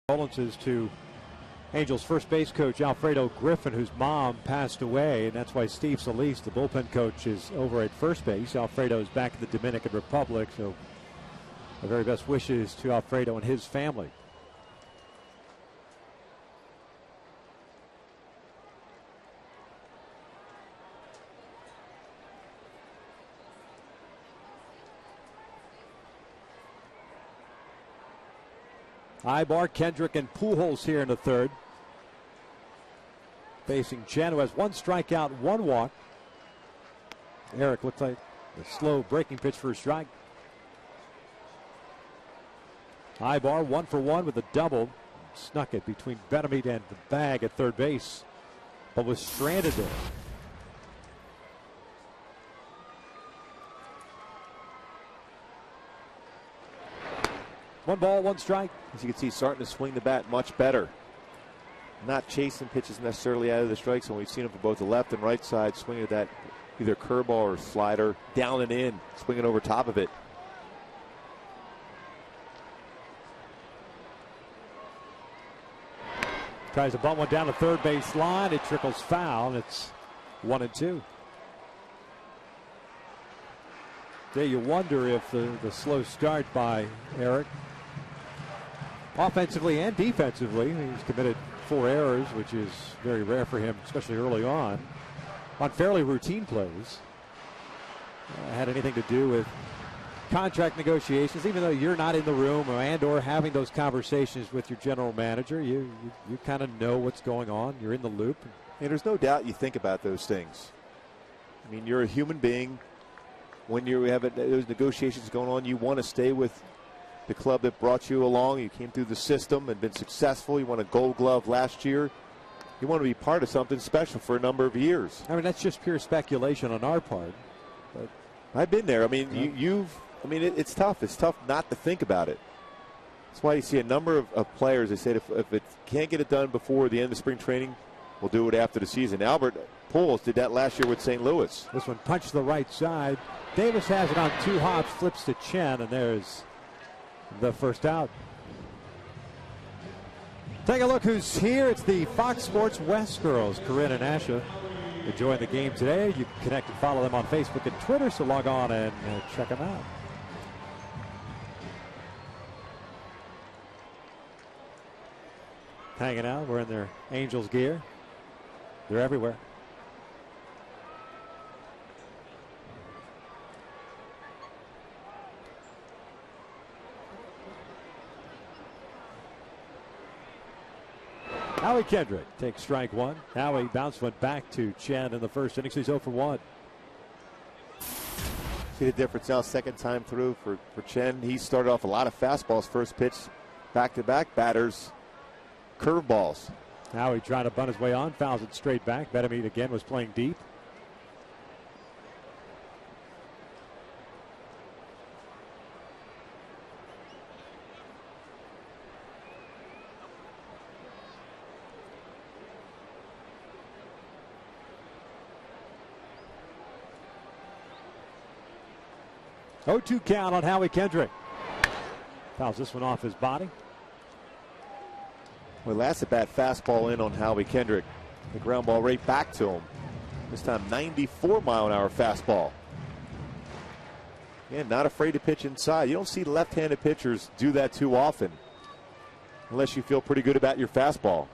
Condolences to Angels first base coach Alfredo Griffin, whose mom passed away, and that's why Steve Solis, the bullpen coach, is over at first base. Alfredo's back in the Dominican Republic, so our very best wishes to Alfredo and his family. Ibar, Kendrick, and Pujols here in the 3rd. Facing Chen, who has 1 strikeout, 1 walk. Eric looks like a slow breaking pitch for a strike. Ibar 1 for 1 with a double. Snuck it between Benamed and the bag at 3rd base, but was stranded there. One ball, 1 strike. As you can see, starting to swing the bat much better. Not chasing pitches necessarily out of the strike zone. We've seen him from both the left and right side, swinging at that either curveball or slider, down and in, swinging over top of it. Tries to bunt one down the 3rd base line. It trickles foul, and it's 1-2. You wonder if the slow start by Eric, offensively and defensively, he's committed 4 errors, which is very rare for him, especially early on fairly routine plays. Had anything to do with contract negotiations, even though you're not in the room or having those conversations with your general manager, you kind of know what's going on. You're in the loop. And there's no doubt you think about those things. I mean, you're a human being. When you have those negotiations going on, you want to stay with the club that brought you along. You came through the system and been successful. You won a Gold Glove last year. You want to be part of something special for a number of years. I mean, that's just pure speculation on our part. But I've been there. I mean, it's tough. It's tough not to think about it. That's why you see a number of players. They said if it can't get it done before the end of spring training, we'll do it after the season. Albert Pujols did that last year with St. Louis. This one punched the right side. Davis has it on 2 hops, flips to Chen, and there's the first out. Take a look who's here. It's the Fox Sports West girls, Corinne and Asha, enjoying the game today. You can connect and follow them on Facebook and Twitter, so log on and check them out. Hanging out, wearing their Angels gear. They're everywhere. Howie Kendrick takes strike 1. Howie bounce went back to Chen in the first inning. So he's 0 for 1. See the difference now, second time through for Chen. He started off a lot of fastballs first pitch. Back-to-back batters, curveballs. Howie trying to bunt his way on, fouls it straight back. Betemit again was playing deep. Oh, 0-2 count on Howie Kendrick. Fouls this one off his body. Well, last at bat, fastball in on Howie Kendrick. The ground ball right back to him. This time 94-mile-an-hour fastball. Again, not afraid to pitch inside. You don't see left-handed pitchers do that too often, unless you feel pretty good about your fastball.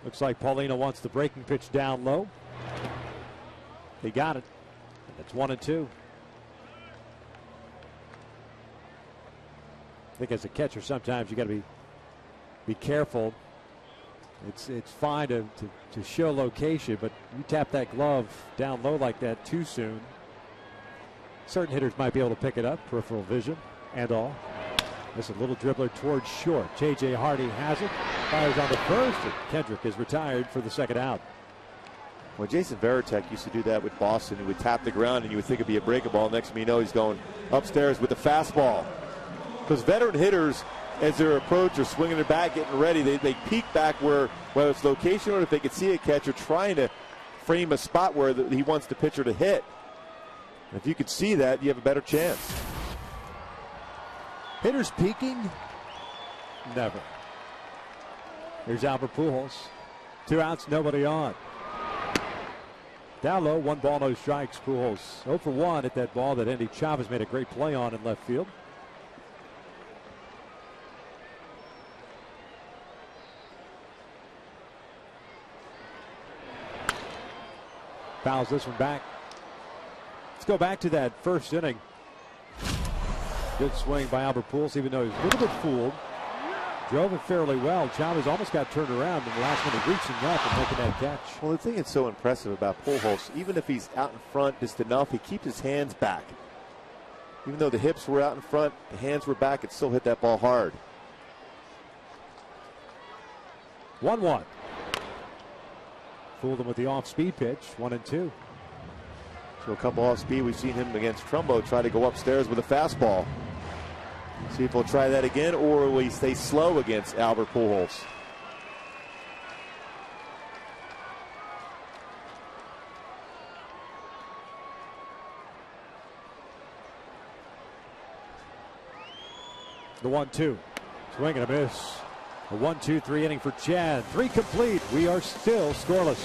Looks like Paulino wants the breaking pitch down low. He got it. It's 1-2. I think as a catcher, sometimes you got to be careful. It's fine to show location, but you tap that glove down low like that too soon. Certain hitters might be able to pick it up, peripheral vision and all. This is a little dribbler towards short. J.J. Hardy has it, fires on the first, and Kendrick is retired for the second out. Well, Jason Varitek used to do that with Boston. He would tap the ground, and you would think it'd be a breaking ball. Next thing you know, he's going upstairs with the fastball. Because veteran hitters, as their approach or swinging their bat, getting ready, they peek back whether it's location or if they can see a catcher trying to frame a spot where he wants the pitcher to hit. And if you could see that, you have a better chance. Hitters peeking? Never. Here's Albert Pujols. 2 outs, nobody on. Down low, 1 ball, no strikes. Pujols 0 for 1 at that ball that Andy Chavez made a great play on in left field. Fouls this one back. Let's go back to that first inning. Good swing by Albert Pujols, even though he was a little bit fooled. Drove it fairly well. Chavez almost got turned around in the last minute, reaching up and making that catch. Well, the thing that's so impressive about Pujols, even if he's out in front just enough, he keeps his hands back. Even though the hips were out in front, the hands were back, it still hit that ball hard. 1-1. Fooled him with the off-speed pitch, 1-2. So a couple off-speed. We've seen him against Trumbo try to go upstairs with a fastball. See if he'll try that again, or will he stay slow against Albert Pujols? The 1-2. Swing and a miss. A 1-2-3 inning for Chad. 3 complete. We are still scoreless.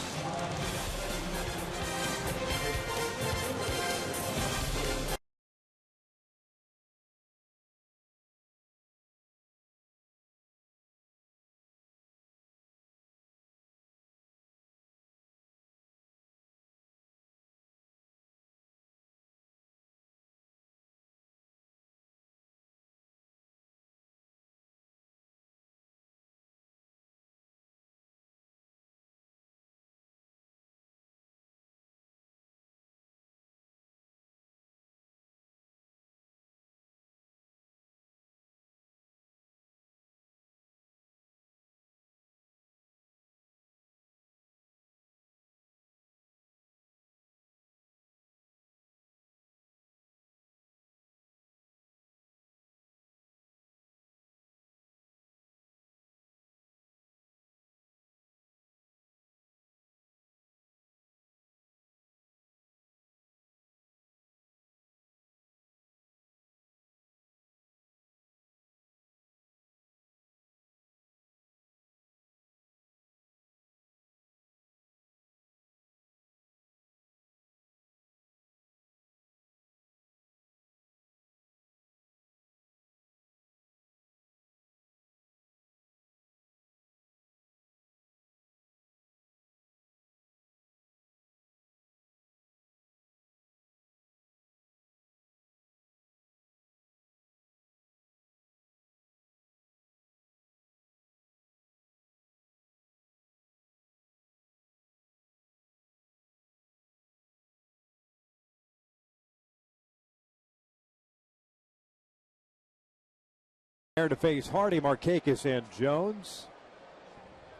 There to face Hardy, Markakis, and Jones.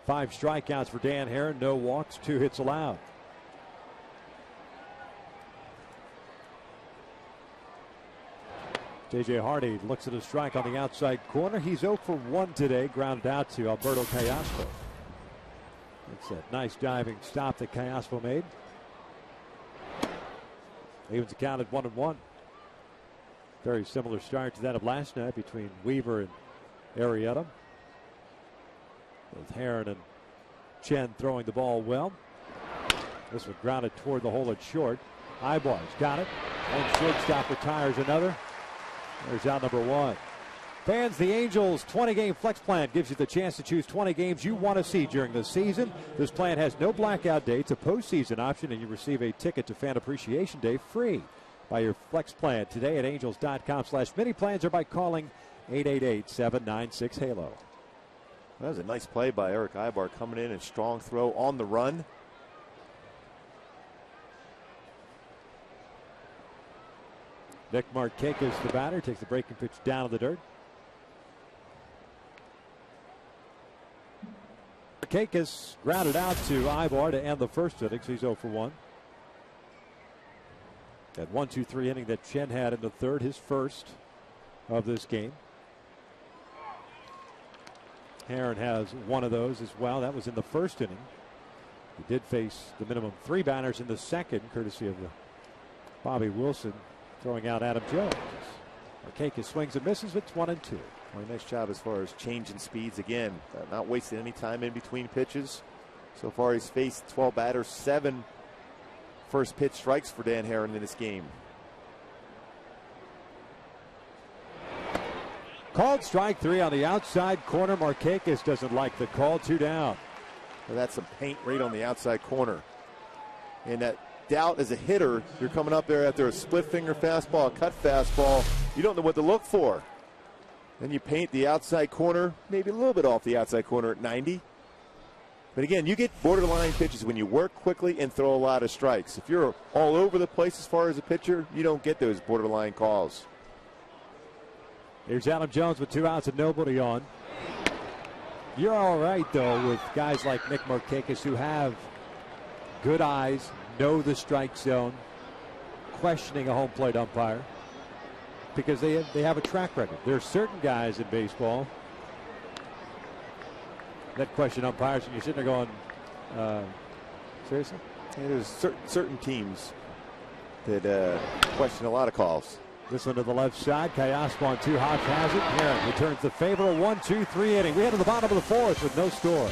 5 strikeouts for Dan Herron, no walks, 2 hits allowed. J.J. Hardy looks at a strike on the outside corner. He's 0 for 1 today, grounded out to Alberto Callaspo. It's a nice diving stop that Callaspo made. Evens the count at 1-1. Very similar start to that of last night between Weaver and Arrieta. Both Herron and Chen throwing the ball well. This one grounded toward the hole at short. Ibar's got it. One shortstop retires another. There's out number 1. Fans, the Angels 20-game flex plan gives you the chance to choose 20 games you want to see during the season. This plan has no blackout date. It's a postseason option, and you receive a ticket to Fan Appreciation Day free. Buy your flex plan today at angels.com/mini plans or by calling 888-796-HALO. That was a nice play by Eric Ibar, coming in and strong throw on the run. Nick Markakis, the batter, takes the breaking pitch down to the dirt. Markakis grounded out to Ibar to end the first inning, so he's 0 for 1. That 1-2-3 inning that Chen had in the third, his first of this game. Herron has one of those as well. That was in the first inning. He did face the minimum 3 batters in the second, courtesy of Bobby Wilson throwing out Adam Jones. Markakis swings and misses. It's 1-2. Well, nice job as far as changing speeds again. Not wasting any time in between pitches. So far he's faced 12 batters, 7 first pitch strikes for Dan Herron in this game. Called strike 3 on the outside corner. Markakis doesn't like the call. 2 down. Well, that's some paint right on the outside corner. And that doubt as a hitter, you're coming up there after a split finger fastball, a cut fastball. You don't know what to look for. Then you paint the outside corner, maybe a little bit off the outside corner at 90. But again, you get borderline pitches when you work quickly and throw a lot of strikes. If you're all over the place as far as a pitcher, you don't get those borderline calls. Here's Adam Jones with 2 outs and nobody on. You're all right, though, with guys like Nick Markakis who have good eyes, know the strike zone, questioning a home plate umpire because they have a track record. There are certain guys in baseball that question umpires, and you're sitting there going, seriously? Yeah, there's certain teams that question a lot of calls. This one to the left side. Callaspo on 2 hops has it. Herron returns the favor. A 1-2-3 inning. We head to the bottom of the 4th with no score.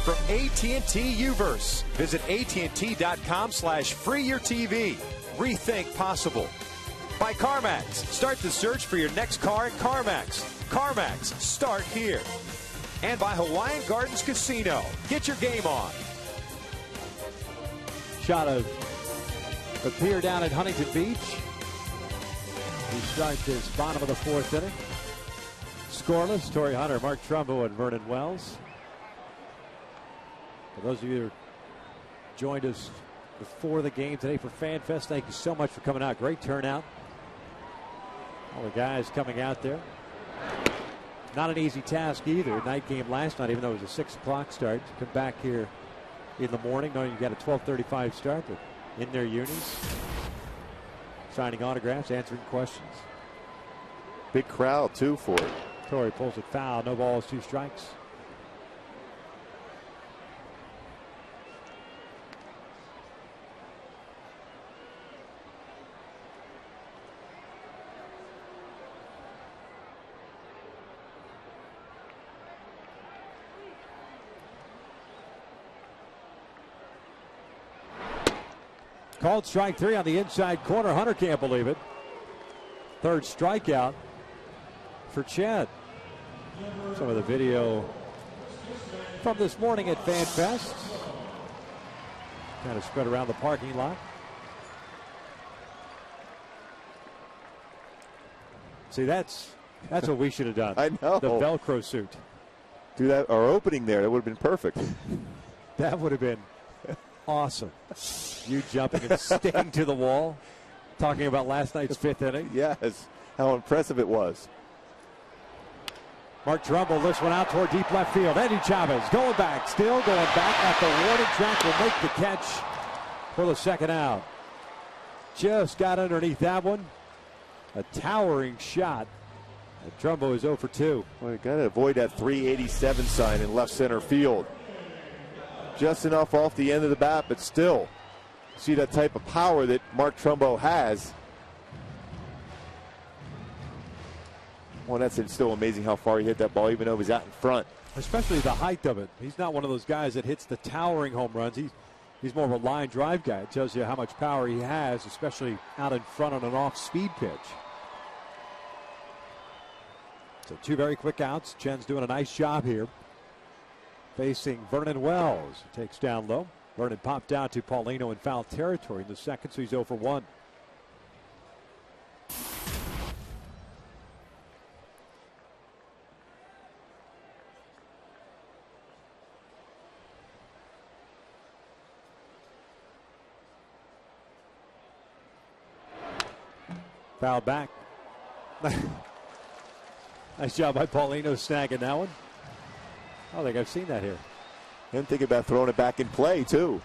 From AT&T Uverse. Visit AT&T.com/freeyourtv. Rethink possible. By CarMax. Start the search for your next car at CarMax. CarMax. Start here. And by Hawaiian Gardens Casino. Get your game on. shot of the pier down at Huntington Beach. We start this bottom of the fourth inning. Scoreless, Torrey Hunter, Mark Trumbo, and Vernon Wells. For those of you who joined us before the game today for FanFest, thank you so much for coming out. Great turnout. All the guys coming out there. Not an easy task either. Night game last night, even though it was a 6 o'clock start. Come back here in the morning knowing you got a 12:35 start, but in their unis, signing autographs, answering questions. Big crowd, too, for it. Torrey pulls it foul. No balls, 2 strikes. Called strike 3 on the inside corner. Hunter can't believe it. Third strikeout for Chad. Some of the video from this morning at FanFest. Kind of spread around the parking lot. See, that's what we should have done. I know. The Velcro suit. Do that, our opening there, that would have been perfect. That would have been awesome. You jumping and sticking to the wall, talking about last night's 5th inning. Yes, how impressive it was. Mark Trumbo lifts one out toward deep left field. Eddie Chavez going back, still going back at the warning track, will make the catch for the second out. Just got underneath that one. A towering shot. And Trumbo is 0 for 2. Well, you got to avoid that 387 sign in left center field. Just enough off the end of the bat, but still see that type of power that Mark Trumbo has. Well, that's still amazing how far he hit that ball, even though he's out in front. Especially the height of it. He's not one of those guys that hits the towering home runs. He's more of a line drive guy. It tells you how much power he has, especially out in front on an off-speed pitch. So 2 very quick outs. Chen's doing a nice job here. Facing Vernon Wells. Takes down low. Vernon popped out to Paulino in foul territory in the second, so he's 0 for 1. Foul back. Nice job by Paulino snagging that one. I don't think I've seen that here. And thinking about throwing it back in play, too.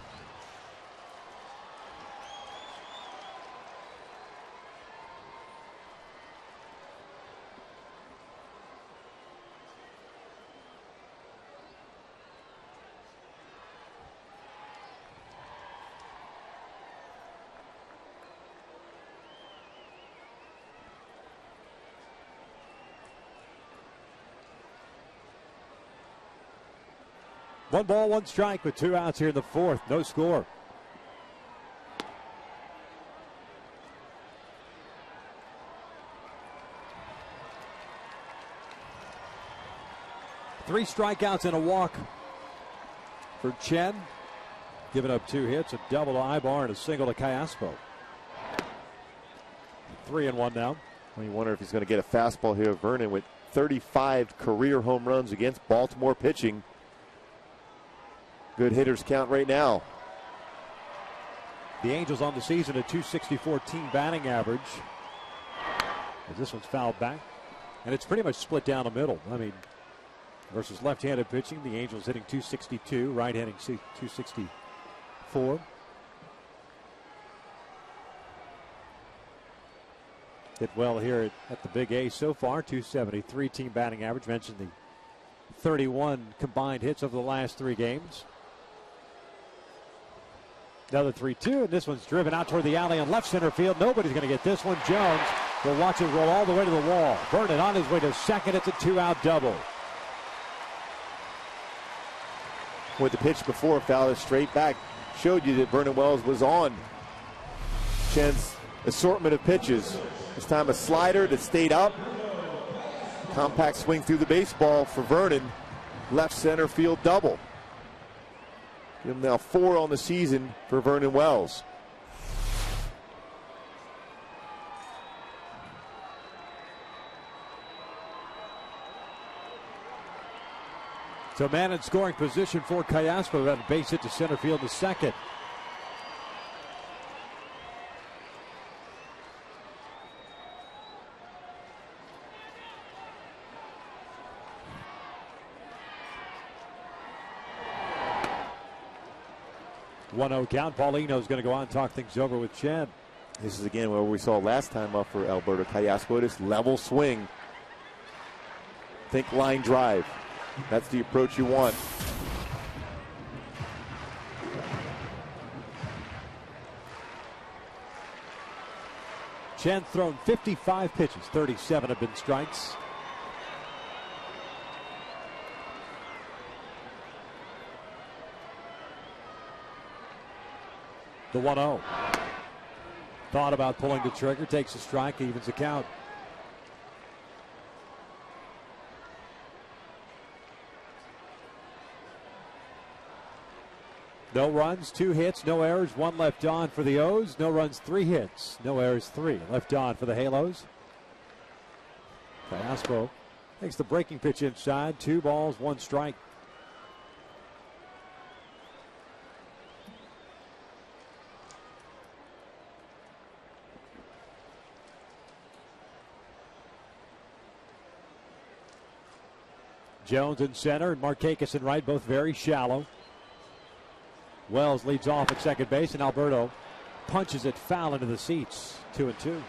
One ball, 1 strike with 2 outs here in the fourth. No score. Three strikeouts and a walk for Chen. Giving up 2 hits, a double to Ibar and a single to Callaspo. 3-1 now. Well, you wonder if he's going to get a fastball here. Vernon with 35 career home runs against Baltimore pitching. Good hitters count right now. The Angels on the season a .264 team batting average. As this one's fouled back. And it's pretty much split down the middle. I mean, versus left-handed pitching, the Angels hitting .262, right-handed .264. Hit well here at the Big A so far, .273 team batting average. Mentioned the 31 combined hits over the last 3 games. Another 3-2, and this one's driven out toward the alley in left center field. Nobody's going to get this one. Jones will watch it roll all the way to the wall. Vernon on his way to second. It's a 2-out double. With the pitch before, fouled it straight back. Showed you that Vernon Wells was on Chen's assortment of pitches. This time a slider that stayed up. Compact swing through the baseball for Vernon. Left center field double. Give him now 4 on the season for Vernon Wells. So man in scoring position for Cayaspo. Had a base hit to center field in the second. One-zero count. Paulino's going to go on and talk things over with Chen. This is again what we saw last time up for Alberto Cayaspo. This level swing. Think line drive. That's the approach you want. Chen thrown 55 pitches. 37 have been strikes. The 1-0. Thought about pulling the trigger. Takes a strike. Evens the count. No runs, 2 hits, no errors, 1 left on for the O's. No runs, 3 hits, no errors, 3 left on for the Halos. Cayaspo takes the breaking pitch inside. 2 balls, 1 strike. Jones in center and Markakis in right, both very shallow. Wells leads off at second base, and Alberto punches it foul into the seats. 2-2.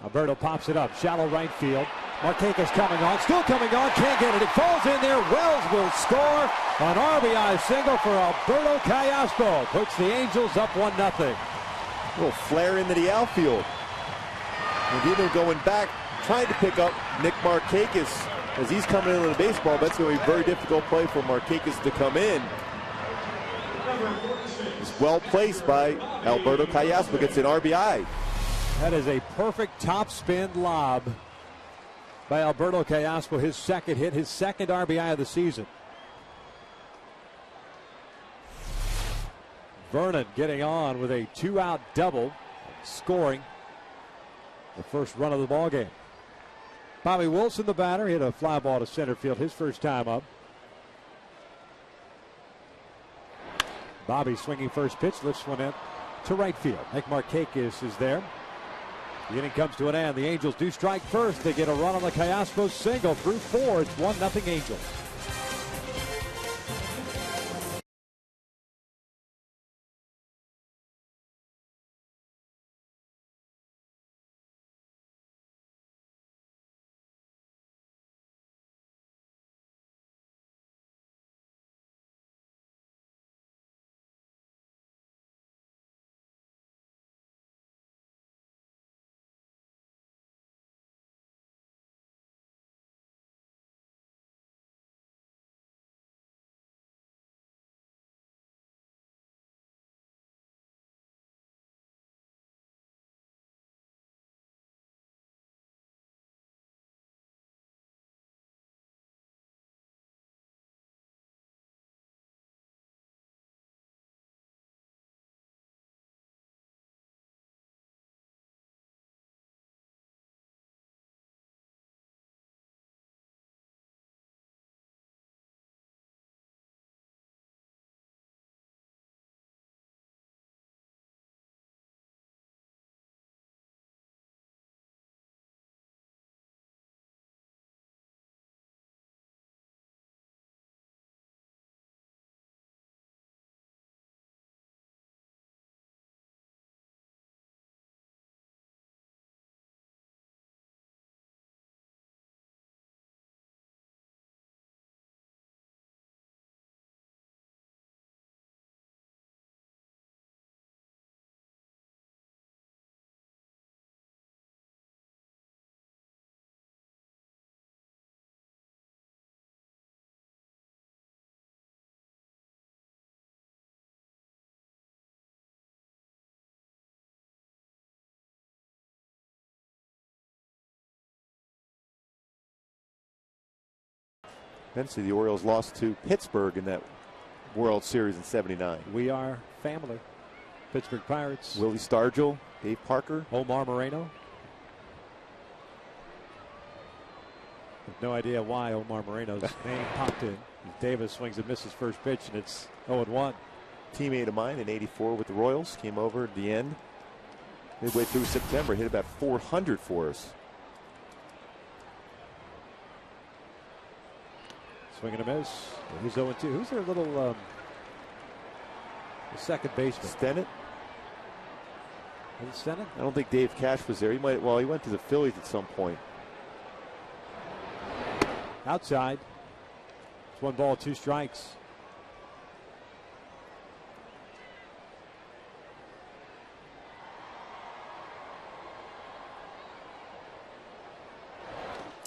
Alberto pops it up. Shallow right field. Markakis coming on. Still coming on. Can't get it. It falls in there. Wells will score. An RBI single for Alberto Cayaspo. Puts the Angels up 1-0. A little flare into the outfield. Medina going back, trying to pick up Nick Markakis as he's coming into the baseball. That's going to be a very difficult play for Markakis to come in. It's well placed by Alberto Cayaspo. Gets an RBI. That is a perfect top spin lob by Alberto Cayaspo. His second hit, his second RBI of the season. Vernon getting on with a 2-out double, scoring the first run of the ball game. Bobby Wilson, the batter, hit a fly ball to center field his first time up. Bobby swinging first pitch, lifts one in to right field. Nick Markakis is there. The inning comes to an end. The Angels do strike first. They get a run on the Cayaspo single through 4. It's 1-0 Angels. Eventually, the Orioles lost to Pittsburgh in that World Series in '79. We are family. Pittsburgh Pirates. Willie Stargell, Dave Parker. Omar Moreno. Have no idea why Omar Moreno's name popped in. Davis swings and misses first pitch, and it's 0-1. Teammate of mine in '84 with the Royals came over at the end. Midway through September, hit about 400 for us. Swing and a miss. He's 0-2. Who's their little the second baseman? Stennett? Is it Stennett? I don't think Dave Cash was there. He might. Well, he went to the Phillies at some point. Outside. It's 1 ball, 2 strikes.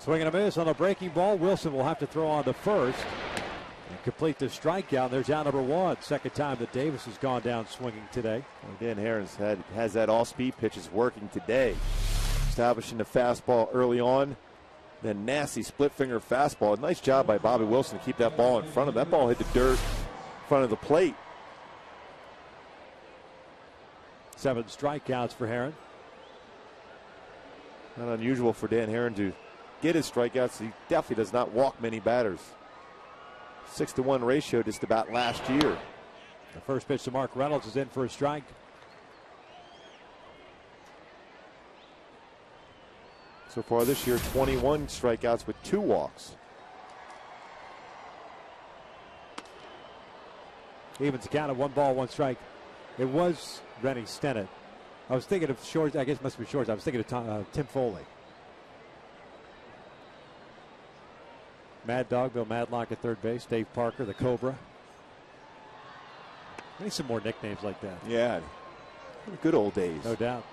Swing and a miss on a breaking ball. Wilson will have to throw on the first and complete the strikeout. There's out number 1. Second time that Davis has gone down swinging today. Well, Dan Herron's has that all-speed pitches working today. Establishing the fastball early on. Then nasty split-finger fastball. Nice job by Bobby Wilson to keep that ball in front of him. That ball hit the dirt in front of the plate. 7 strikeouts for Herron. Not unusual for Dan Herron to get his strikeouts. He definitely does not walk many batters. 6-to-1 ratio just about last year. The first pitch to Mark Reynolds is in for a strike. So far this year, 21 strikeouts with 2 walks. Evens the count of 1 ball, 1 strike. It was Rennie Stennett. I was thinking of Shores. I guess it must be Shores. I was thinking of Tim Foley. Mad Dog, Bill Madlock at third base. Dave Parker, the Cobra. I need some more nicknames like that. Yeah, good old days. No doubt.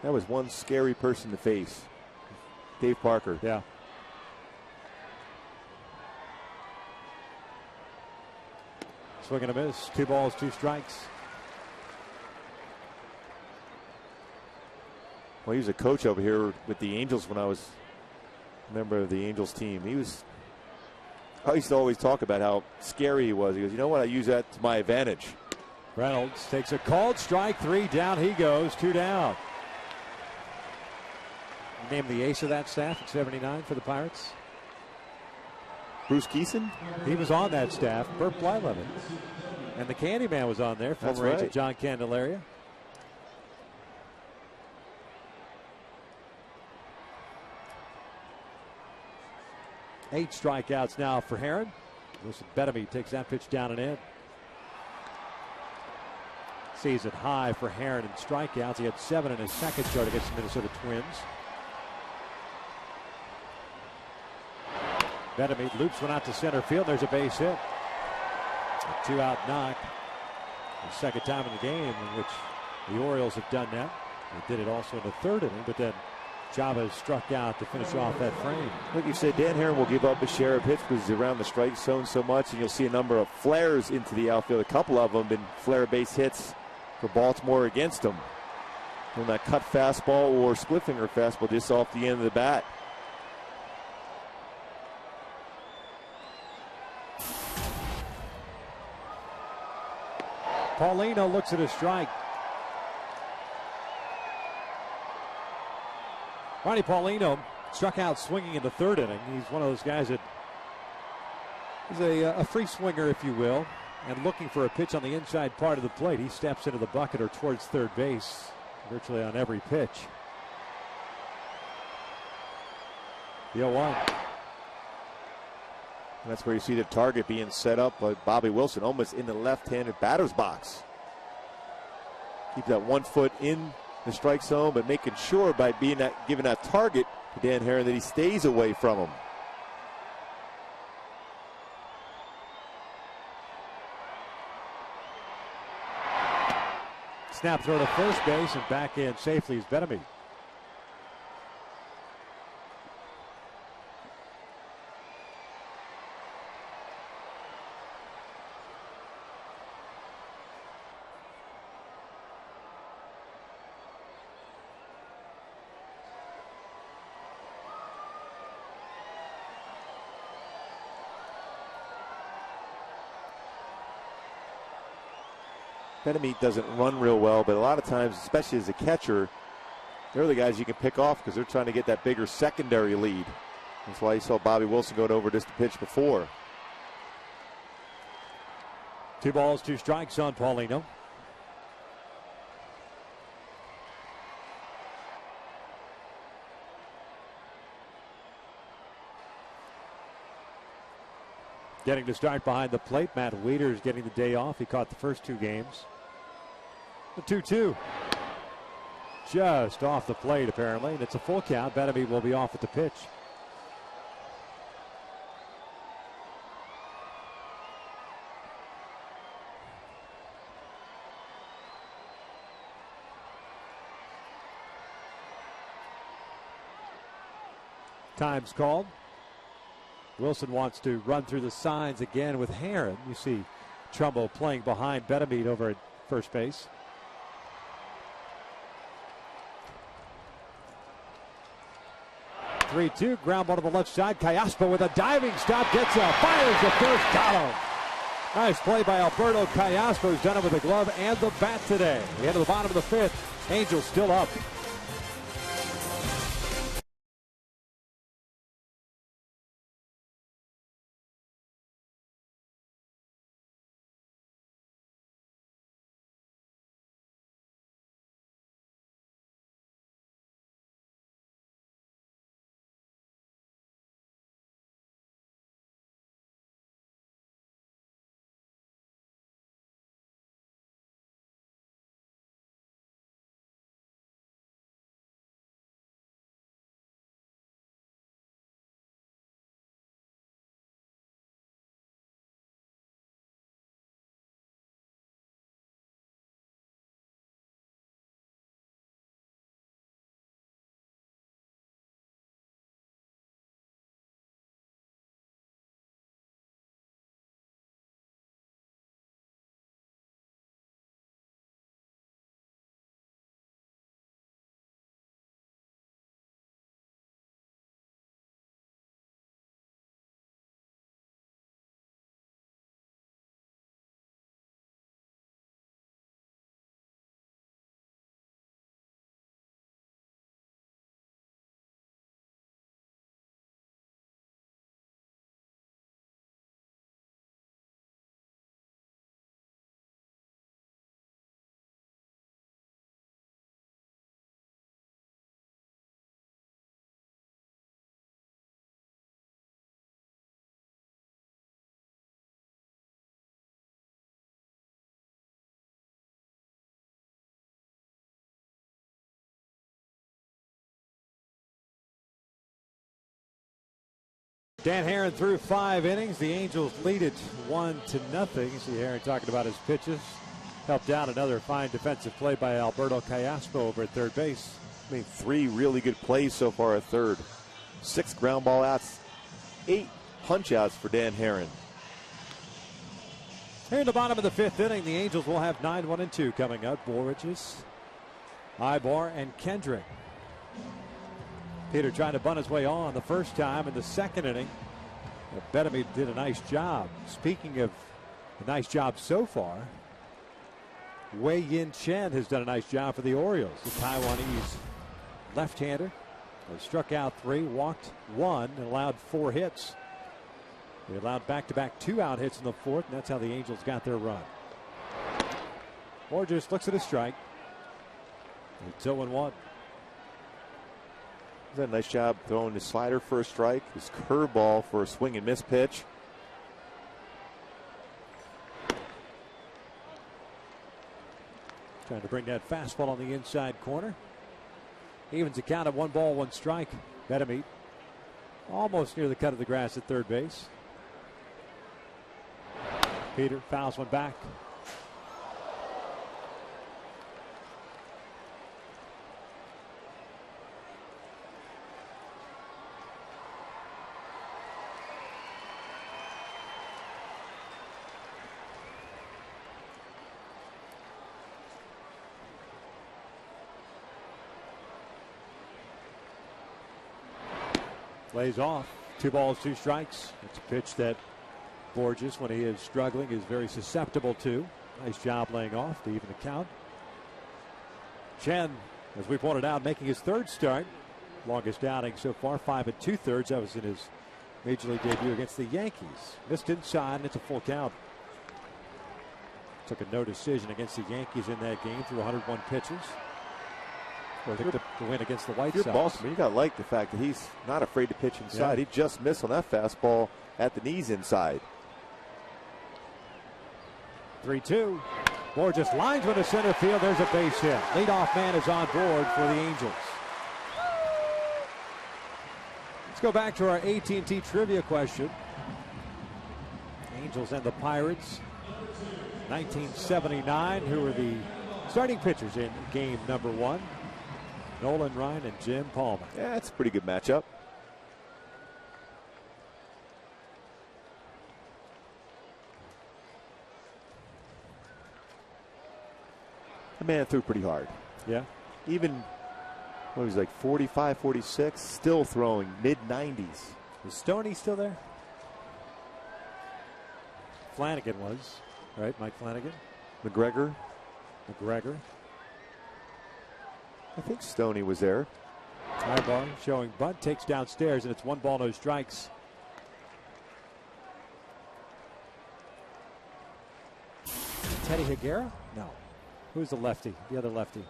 That was one scary person to face. Dave Parker. Yeah. Swing and a miss. 2 balls, 2 strikes. Well, he was a coach over here with the Angels when I was a member of the Angels team. I used to always talk about how scary he was. He goes, you know what? I use that to my advantage. Reynolds takes a called strike. 3 down. He goes. 2 down. Named the ace of that staff at 79 for the Pirates. Bruce Keeson? He was on that staff. Burt Blyleven. And the Candyman was on there. That's Former agent right. John Candelaria. Eight strikeouts now for Herron. Wilson Bettamy takes that pitch down and in. Sees it high for Herron in strikeouts. He had 7 in his second start against the Minnesota Twins. Bettamy loops one out to center field. There's a base hit. A 2-out knock. The second time in the game in which the Orioles have done that. They did it also in the 3rd inning, but then Chavez struck out to finish off that frame. Like you said, Dan Herron will give up a share of hits because he's around the strike zone so much, and you'll see a number of flares into the outfield. A couple of them been flare base hits for Baltimore against him. On that cut fastball or split finger fastball just off the end of the bat. Paulino looks at a strike. Ronnie Paulino struck out swinging in the 3rd inning. He's one of those guys that is a free swinger, if you will, and looking for a pitch on the inside part of the plate. He steps into the bucket or towards third base virtually on every pitch. The 0-1. And that's where you see the target being set up by Bobby Wilson, almost in the left-handed batter's box. Keep that 1 foot in the strike zone, but making sure by giving that target to Dan Herron that he stays away from him. Snap throw to first base and back in safely is Bettamy. Benamite doesn't run real well, but a lot of times, especially as a catcher, they're the guys you can pick off because they're trying to get that bigger secondary lead. That's why you saw Bobby Wilson going over just a pitch before. 2 balls, 2 strikes on Paulino. Getting to start behind the plate. Matt Wieters getting the day off. He caught the first 2 games. The 2-2. Just off the plate, apparently. And it's a full count. Benamite will be off at the pitch. Time's called. Wilson wants to run through the signs again with Herron. You see Trumbo playing behind Benamite over at first base. Three-two, ground ball to the left side. Callaspo with a diving stop, gets up, fires the first, got him. Nice play by Alberto Callaspo, who's done it with the glove and the bat today. We head to the bottom of the 5th. Angels still up. Dan Herron threw 5 innings. The Angels lead it 1-0. You see Herron talking about his pitches. Helped out another fine defensive play by Alberto Callaspo over at third base. I mean, 3 really good plays so far at third. 6 ground ball outs, 8 punch outs for Dan Herron. Here in the bottom of the 5th inning, the Angels will have 9-1-2 coming up. Borges, Ibar, and Kendrick. Peter trying to bunt his way on the first time in the 2nd inning. Benamite did a nice job. Speaking of a nice job so far, Wei Yin Chen has done a nice job for the Orioles. The Taiwanese left-hander has struck out 3, walked 1, and allowed 4 hits. They allowed back-to-back 2-out hits in the 4th, and that's how the Angels got their run. Borges looks at a strike. It's 0-1. He's done a nice job throwing his slider for a strike, his curveball for a swing and miss pitch. Trying to bring that fastball on the inside corner. Evens the count at 1 ball, 1 strike. Benamite almost near the cut of the grass at third base. Peter fouls one back. Lays off. 2 balls, 2 strikes. It's a pitch that Borges, when he is struggling, is very susceptible to. Nice job laying off to even the count. Chen, as we pointed out, making his third start. Longest outing so far, 5 2/3. That was in his Major League debut against the Yankees. Missed inside, and it's a full count. Took a no decision against the Yankees in that game through 101 pitches. Well, the win against the White Sox. Baltimore, you got to like the fact that he's not afraid to pitch inside. Yeah. He just missed on that fastball at the knees inside. 3-2. Borges lines one to center field. There's a base hit. Leadoff man is on board for the Angels. Let's go back to our AT&T trivia question. Angels and the Pirates, 1979. Who were the starting pitchers in game number 1? Nolan Ryan and Jim Palmer. Yeah, that's a pretty good matchup. The man threw pretty hard. Yeah. Even when he was like 45, 46, still throwing mid-90s. Is Stoney still there? Flanagan was, right? Mike Flanagan. McGregor. I think Stoney was there. Ibar showing bunt, takes downstairs, and it's 1 ball, no strikes. Teddy Higuera? No. Who's the lefty? The other lefty.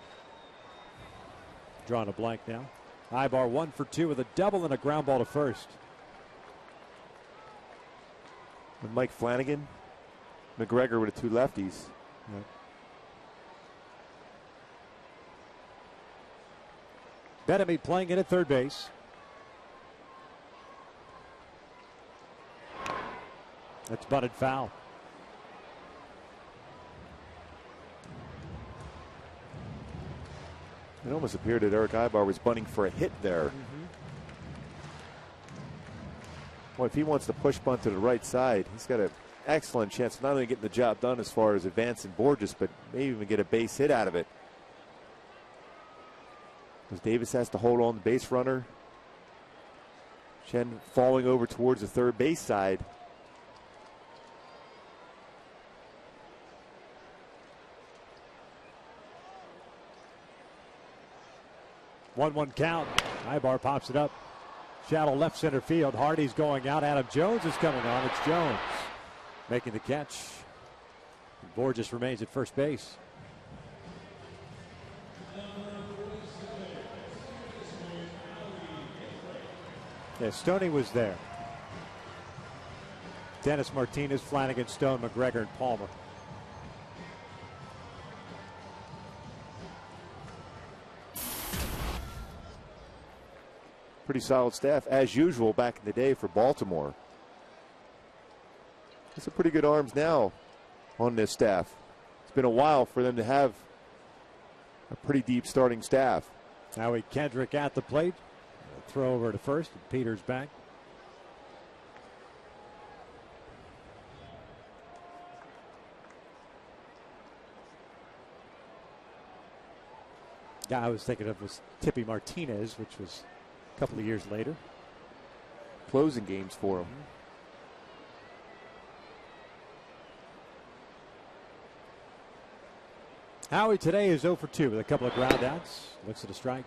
Drawing a blank now. Ibar 1 for 2 with a double and a ground ball to first. With Mike Flanagan, McGregor with the 2 lefties. Right. Bettamy playing in at third base. That's butted foul. It almost appeared that Eric Ibar was bunting for a hit there. Well, if he wants to push bunt to the right side, he's got an excellent chance of not only getting the job done as far as advancing Borges, but maybe even get a base hit out of it. Because Davis has to hold on the base runner. Chen falling over towards the third base side. One count. Ibar pops it up. Shallow left center field. Hardy's going out. Adam Jones is coming on. It's Jones making the catch. Borges remains at first base. Yeah, Stoney was there. Dennis Martinez, Flanagan, Stone, McGregor, and Palmer. Pretty solid staff, as usual, back in the day for Baltimore. There's some pretty good arms now on this staff. It's been a while for them to have a pretty deep starting staff. Howie Kendrick at the plate. Throw over to first, and Peters back. Guy I was thinking of was Tippy Martinez, which was a couple of years later. Closing games for him. Howie today is 0 for 2 with a couple of ground outs. Looks at a strike.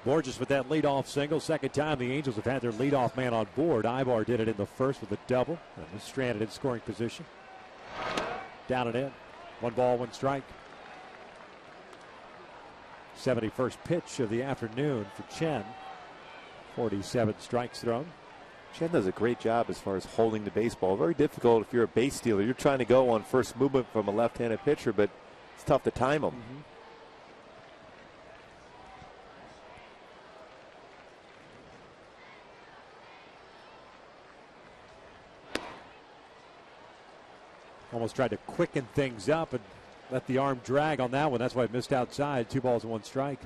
Borges with that leadoff single. Second time the Angels have had their leadoff man on board. Ibar did it in the first with a double and was stranded in scoring position. Down and in. 1 ball, 1 strike. 71st pitch of the afternoon for Chen. 47 strikes thrown. Chen does a great job as far as holding the baseball. Very difficult if you're a base stealer. You're trying to go on first movement from a left-handed pitcher, but it's tough to time him. Almost tried to quicken things up and let the arm drag on that one. That's why it missed outside. 2 balls and 1 strike.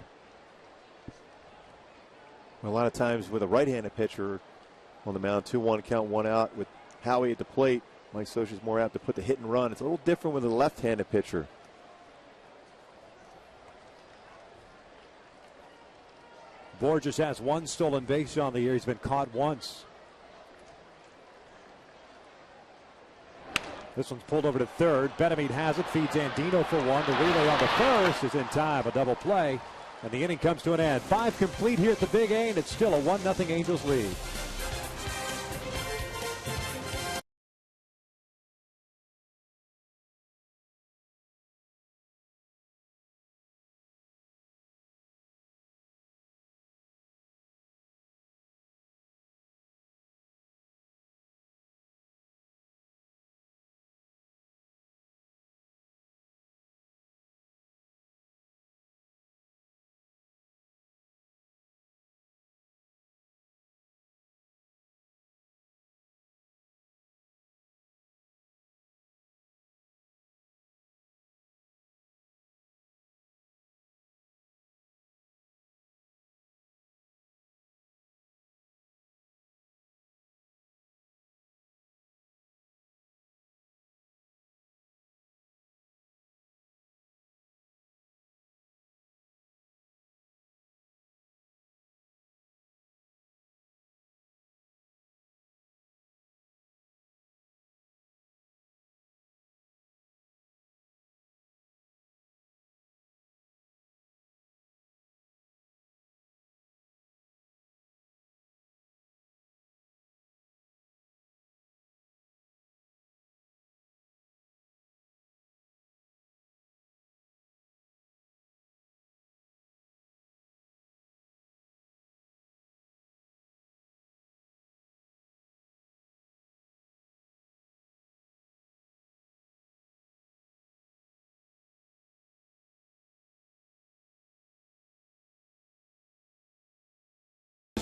A lot of times with a right-handed pitcher on the mound, 2-1 count, 1 out with Howie at the plate, Mike Scioscia's more apt to put the hit and run. It's a little different with a left-handed pitcher. Borges has one stolen base on the year. He's been caught once. This one's pulled over to third. Benamed has it, feeds Andino for one. The relay on the first is in time, a double play, and the inning comes to an end. 5 complete here at the Big A, and it's still a 1-0 Angels lead.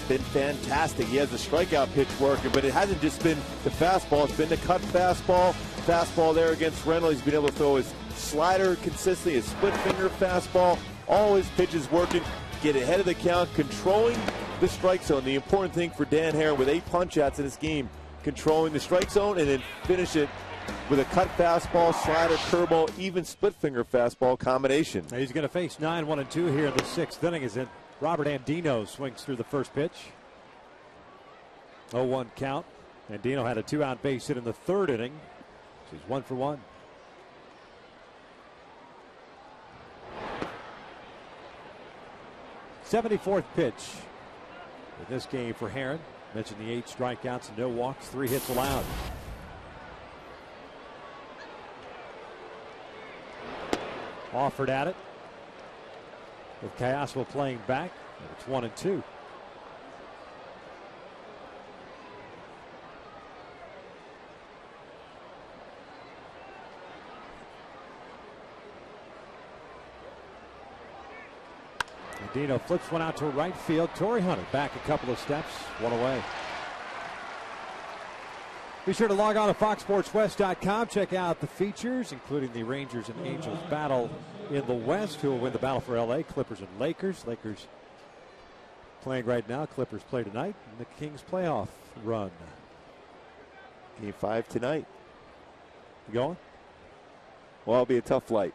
Been fantastic. He has the strikeout pitch working, but it hasn't just been the fastball. It's been the cut fastball there against Reynolds. He's been able to throw his slider consistently, his split finger fastball, all his pitches working, get ahead of the count, controlling the strike zone. The important thing for Dan Haren with 8 punch outs in this game, controlling the strike zone and then finish it with a cut fastball, slider, curveball, even split finger fastball combination. Now he's going to face 9-1-2 here in the 6th inning as Robert Andino swings through the first pitch. 0-1 count. Andino had a 2-out base hit in the 3rd inning. So he's 1 for 1. '74th pitch in this game for Haren. Mentioned the 8 strikeouts and no walks, 3 hits allowed. Offered at it, with Cayaspo playing back. It's 1-2. Andino flips one out to right field. Torrey Hunter back a couple of steps, 1 away. Be sure to log on to FoxSportsWest.com. Check out the features, including the Rangers and Angels battle in the West. Who will win the battle for LA? Clippers and Lakers. Lakers playing right now. Clippers play tonight. And the Kings playoff run. Game 5 tonight. You going? Well, it'll be a tough flight.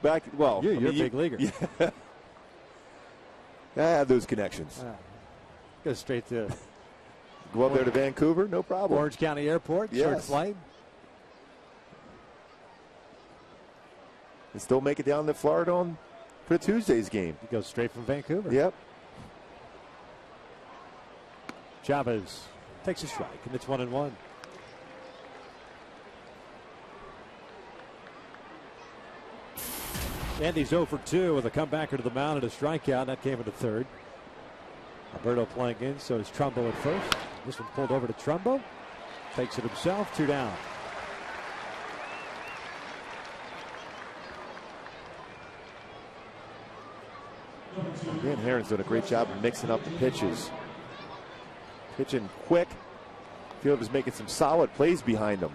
You're a big leaguer. Yeah. I have those connections. Go straight to... Go up there to Vancouver, no problem. Orange County Airport, yes. Short flight. And still make it down to Florida for Tuesday's game. He goes straight from Vancouver. Yep. Chavez takes a strike, and it's 1-1. Andy's 0 for 2 with a comebacker to the mound and a strikeout. That came in the 3rd. Alberto playing in, so is Trumbo at first. This one pulled over to Trumbo. Takes it himself, 2 down. Dan Haren's done a great job of mixing up the pitches. Pitching quick. Field is making some solid plays behind him.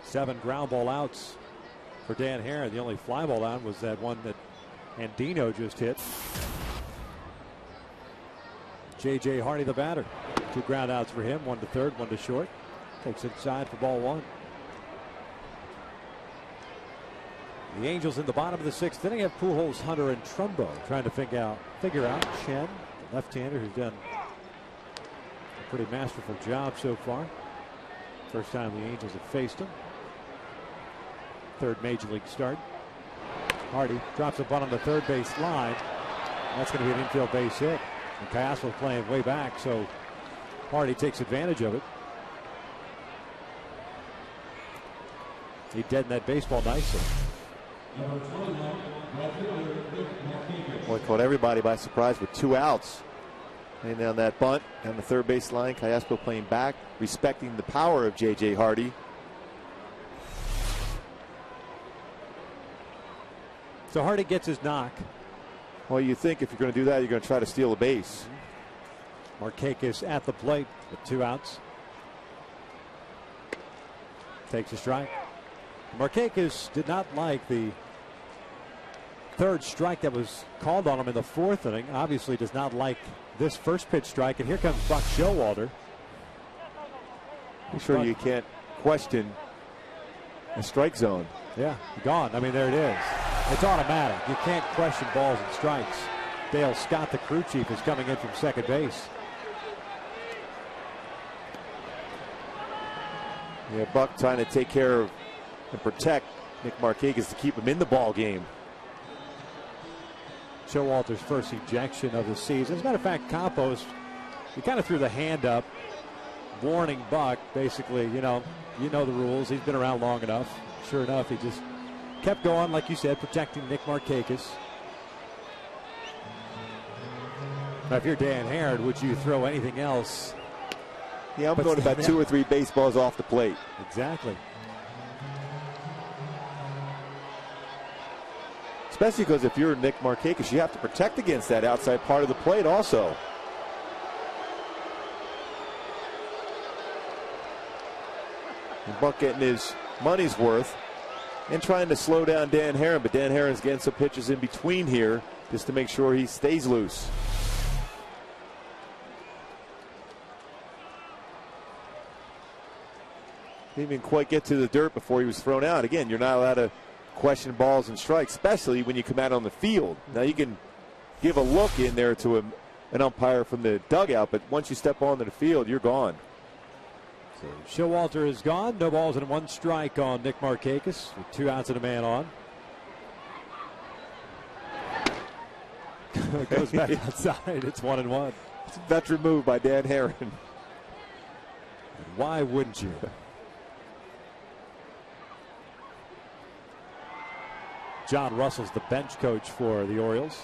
7 ground ball outs for Dan Haren. The only fly ball out was that one that Andino just hit. J.J. Hardy, the batter. 2 ground outs for him, 1 to third, 1 to short. Takes inside for ball one. The Angels in the bottom of the sixth inning have Pujols, Hunter, and Trumbo trying to figure out Chen, the left-hander who's done a pretty masterful job so far. First time the Angels have faced him. Third major league start. Hardy drops a bunt on the third base line. That's going to be an infield base hit. And Castle's playing way back, so Hardy takes advantage of it. He deadened that baseball nicely. Boy, caught everybody by surprise with 2 outs. And down that bunt down the third base line. Castro playing back, respecting the power of J.J. Hardy. So Hardy gets his knock. Well, you think if you're going to do that, you're going to try to steal a base. Markakis at the plate with 2 outs. Takes a strike. Markakis did not like the third strike that was called on him in the fourth inning. Obviously does not like this first pitch strike. And here comes Buck Showalter. I'm sure you can't question a strike zone. Yeah, gone. I mean, there it is. It's automatic. You can't question balls and strikes. Dale Scott, the crew chief, is coming in from second base. Yeah, Buck trying to take care of and protect Nick Markakis to keep him in the ball game. Showalter's first ejection of the season. As a matter of fact, Campos, he kind of threw the hand up, warning Buck, basically, you know the rules. He's been around long enough. Sure enough, he just kept going, like you said, protecting Nick Markakis. Now, if you're Dan Herron, would you throw anything else? Yeah, I'm going about 2 or 3 baseballs off the plate. Exactly. Especially because if you're Nick Markakis, you have to protect against that outside part of the plate also. And Buck getting his money's worth and trying to slow down Dan Herron, but Dan Herron's getting some pitches in between here just to make sure he stays loose. Didn't even quite get to the dirt before he was thrown out. Again, you're not allowed to question balls and strikes, especially when you come out on the field. Now you can give a look in there to an umpire from the dugout, but once you step onto the field, you're gone. So Showalter is gone. No balls and 1 strike on Nick Markakis with 2 outs and a man on. It goes back outside. It's 1-1. It's a veteran move by Dan Herron. And why wouldn't you? John Russell's the bench coach for the Orioles.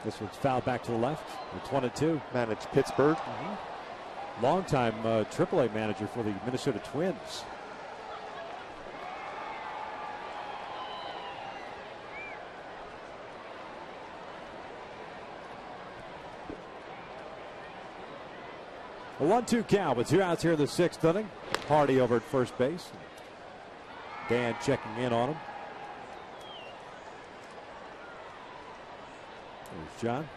This one's fouled back to the left. It's 1-2. Managed Pittsburgh. Longtime AAA manager for the Minnesota Twins. A 1-2 count with 2 outs here in the 6th inning. Hardy over at first base. Dan checking in on him. There's John.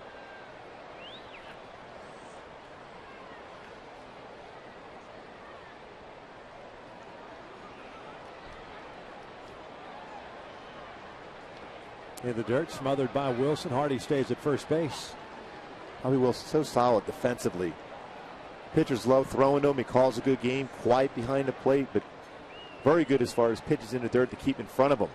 In the dirt, smothered by Wilson. Hardy stays at first base. Bobby Wilson so solid defensively. Pitchers love throwing to him. He calls a good game, quiet behind the plate, but very good as far as pitches in the dirt to keep in front of him.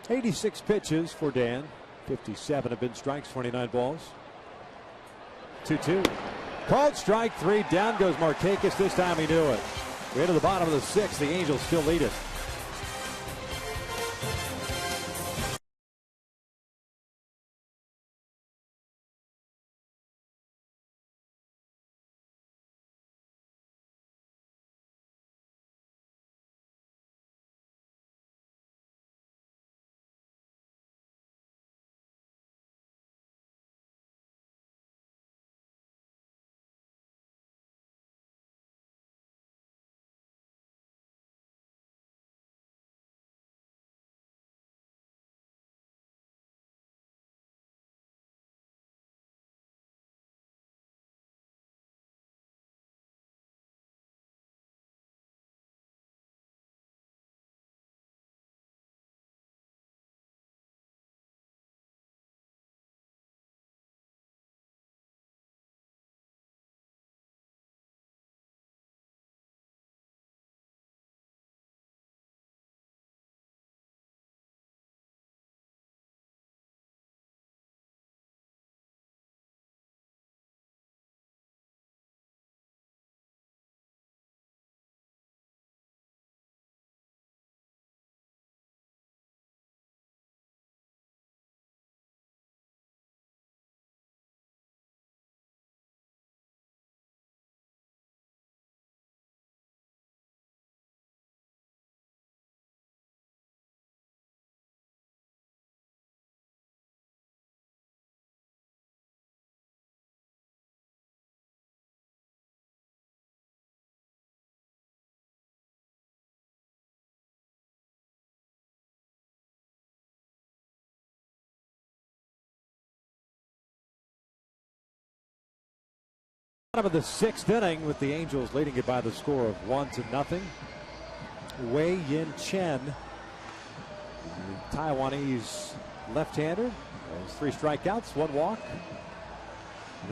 '86 pitches for Dan. 57 have been strikes, 29 balls. 2-2. Called strike 3. Down goes Markakis. This time he knew it. We're into the bottom of the 6th. The Angels still lead it. Bottom of the 6th inning with the Angels leading it by the score of 1-0. Wei Yin Chen, the Taiwanese left-hander, has 3 strikeouts, 1 walk.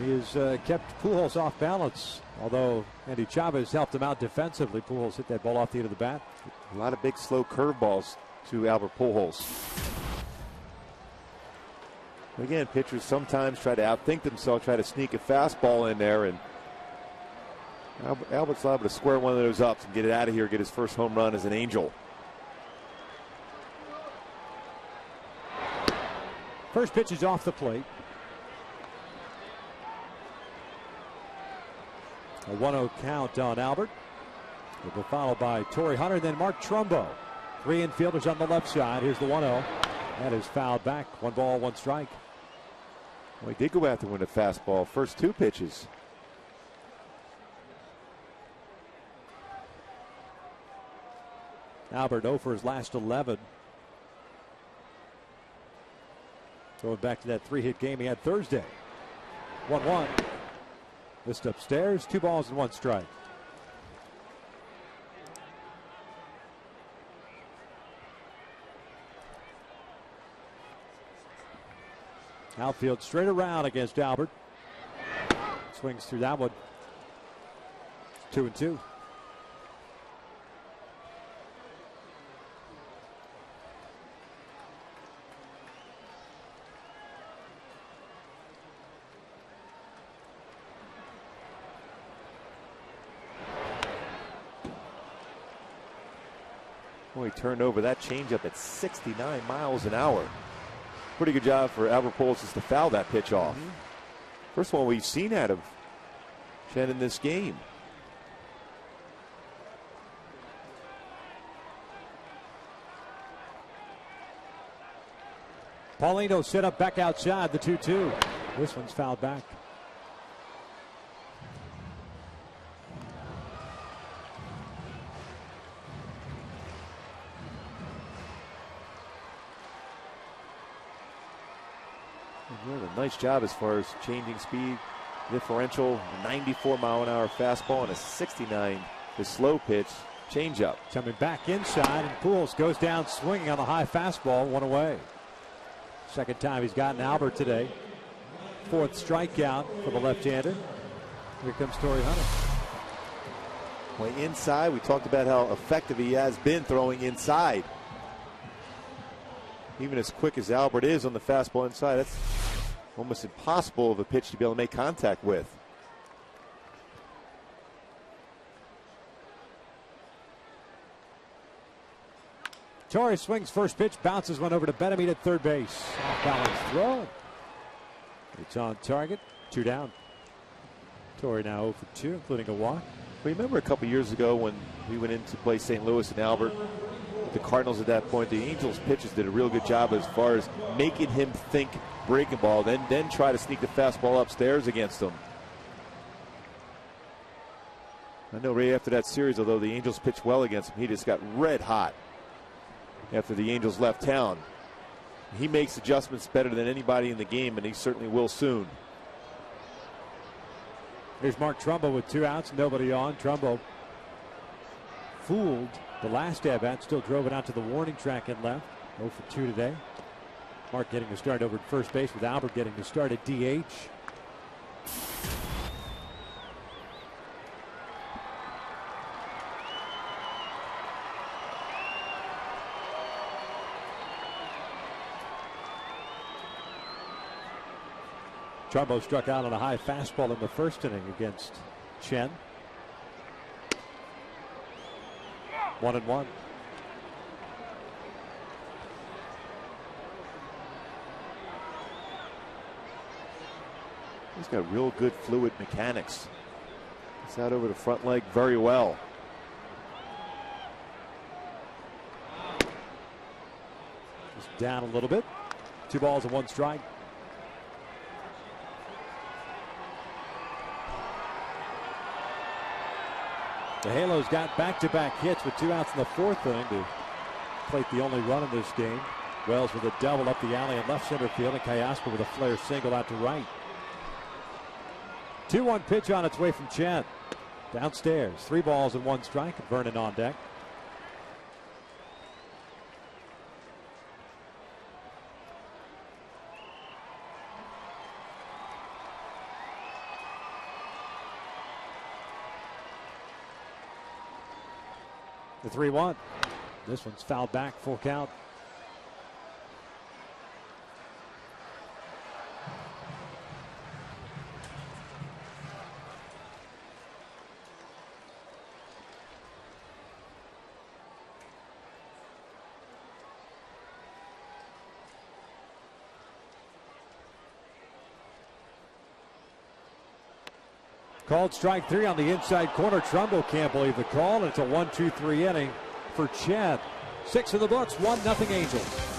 He has kept Pujols off balance, although Andy Chavez helped him out defensively. Pujols hit that ball off the end of the bat. A lot of big, slow curveballs to Albert Pujols. Again, pitchers sometimes try to outthink themselves, try to sneak a fastball in there, and Albert's liable to square one of those up and get it out of here, get his first home run as an Angel. First pitch is off the plate. A 1-0 count on Albert. It will be followed by Torrey Hunter and then Mark Trumbo. 3 infielders on the left side. Here's the 1-0. That is fouled back. 1 ball, 1 strike. Well, he did go after with a fastball. First 2 pitches. Albert 0 for his last 11. Going back to that 3-hit game he had Thursday. 1-1. Missed upstairs. 2 balls and 1 strike. Outfield straight around against Albert. Swings through that one. 2-2. Well, he turned over that changeup at 69 miles an hour. Pretty good job for Albert Pujols just to foul that pitch off. First one we've seen out of Chen in this game. Paulino set up back outside, the 2-2. This one's fouled back. A nice job as far as changing speed, differential, 94-mile-an-hour fastball and a 69, the slow pitch, changeup. Coming back inside, and Pujols goes down swinging on the high fastball, 1 away. Second time he's gotten Albert today. 4th strikeout for the left-hander. Here comes Torrey Hunter. Well, inside, we talked about how effective he has been throwing inside. Even as quick as Albert is on the fastball inside, that's almost impossible of a pitch to be able to make contact with. Torrey swings first pitch, bounces one over to Benamin at third base. Off balance throw. It's on target. 2 down. Torrey now 0 for 2, including a walk. Remember a couple years ago when we went in to play St. Louis and Albert, the Cardinals at that point, the Angels pitchers did a real good job as far as making him think breaking ball, then try to sneak the fastball upstairs against him. I know right after that series, although the Angels pitched well against him, he just got red hot after the Angels left town. He makes adjustments better than anybody in the game, and he certainly will soon. Here's Mark Trumbo with 2 outs, nobody on. Trumbo fooled the last at-bat, still drove it out to the warning track and left. 0 for 2 today. Mark getting the start over at first base with Albert getting the start at DH. Trumbo struck out on a high fastball in the first inning against Chen. 1-1. He's got real good fluid mechanics. It's out over the front leg very well. Just down a little bit. 2 balls and 1 strike. The Halos got back-to-back hits with 2 outs in the 4th inning to plate the only run in this game. Wells with a double up the alley in left center field, and Kayasper with a flare single out to right. 2-1 pitch on its way from Chen. Downstairs, 3 balls and 1 strike. Vernon on deck. The 3-1. This one's fouled back, full count. Called strike 3 on the inside corner. Trumbo can't believe the call, and it's a 1-2-3 inning for Chad. 6 in the books, 1-0 Angels.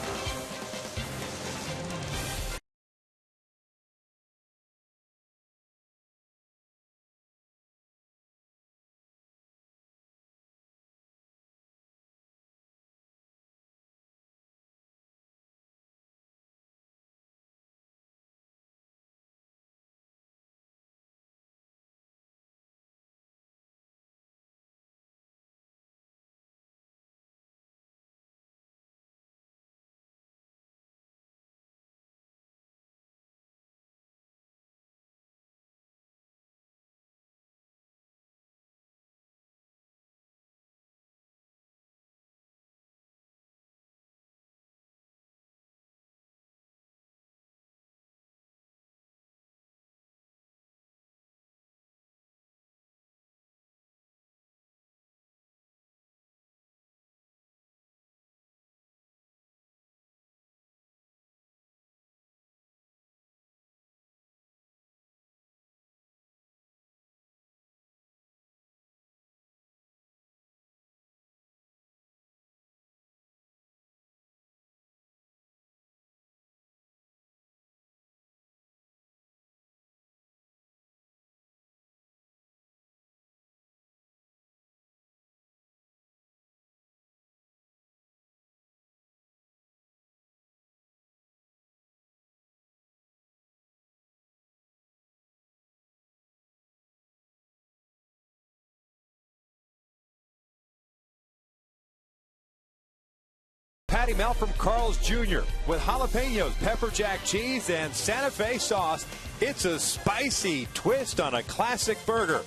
Patty melt from Carl's Jr. with jalapenos, pepper jack cheese, and Santa Fe sauce. It's a spicy twist on a classic burger.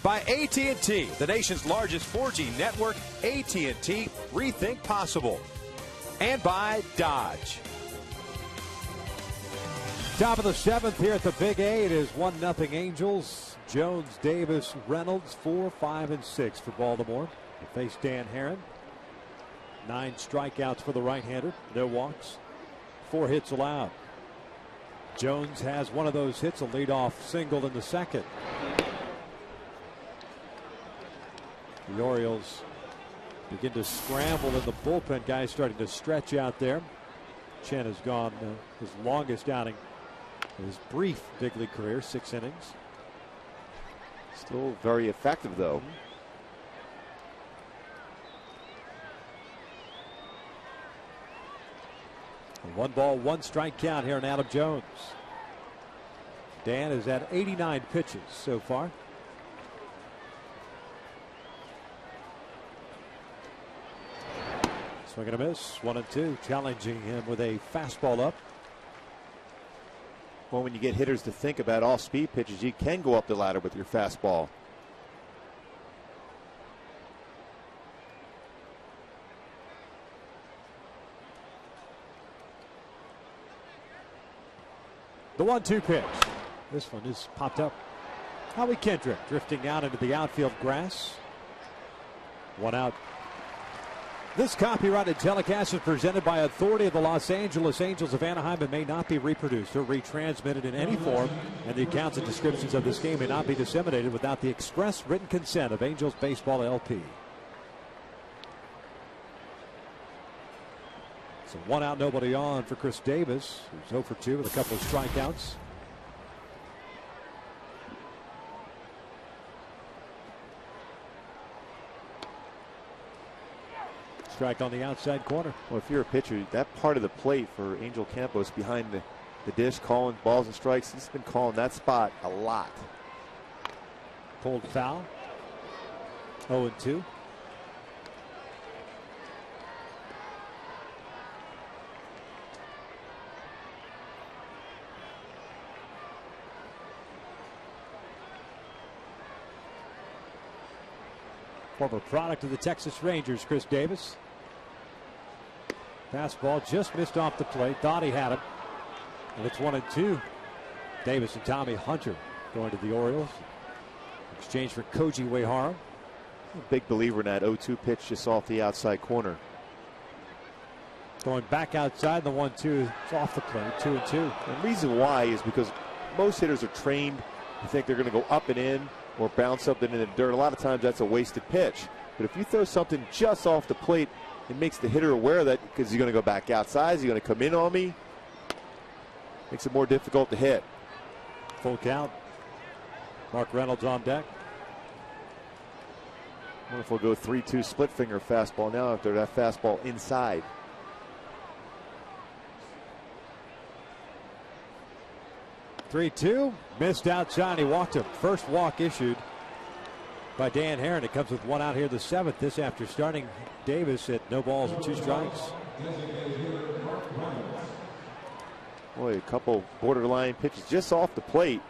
By AT&T, the nation's largest 4G network. AT&T, rethink possible. And by Dodge. Top of the 7th here at the Big A. It is 1-0 Angels. Jones, Davis, Reynolds, 4, 5, and 6 for Baltimore. They face Dan Herron. 9 strikeouts for the right-hander. No walks. 4 hits allowed. Jones has one of those hits, a leadoff single in the second. The Orioles begin to scramble in the bullpen. Guys starting to stretch out there. Chen has gone his longest outing in his brief big league career, 6 innings. Still very effective, though. A 1-1 strike count here on Adam Jones. Dan is at 89 pitches so far. Swing and a miss. 1-2. Challenging him with a fastball up. Well, when you get hitters to think about off-speed pitches, you can go up the ladder with your fastball. The 1-2 pitch. This one is popped up. Howie Kendrick drifting out into the outfield grass. 1 out. This copyrighted telecast is presented by authority of the Los Angeles Angels of Anaheim and may not be reproduced or retransmitted in any form, and the accounts and descriptions of this game may not be disseminated without the express written consent of Angels Baseball LP. So 1 out, nobody on for Chris Davis, who's 0 for 2 with a couple of strikeouts. Strike on the outside corner. Well, if you're a pitcher, that part of the plate for Angel Campos behind the dish, calling balls and strikes, he's been calling that spot a lot. pulled foul. 0-2. Former product of the Texas Rangers, Chris Davis. Fastball just missed off the plate. Thought he had him. And it's 1-2. Davis and Tommy Hunter going to the Orioles. Exchange for Koji Uehara. Big believer in that 0-2 pitch just off the outside corner. Going back outside, the 1-2 is off the plate, 2-2. And the reason why is because most hitters are trained to think they're going to go up and in or bounce something in the dirt. A lot of times that's a wasted pitch. But if you throw something just off the plate, it makes the hitter aware of that because he's going to go back outside. He's going to come in on me. Makes it more difficult to hit. Full count. Mark Reynolds on deck. I wonder if we'll go 3-2 split finger fastball now after that fastball inside. (3-2) missed outside. He walked him. First walk issued by Dan Herron. It comes with one out here, the seventh. This after starting Davis at no balls and 2 strikes. Boy, a couple borderline pitches just off the plate.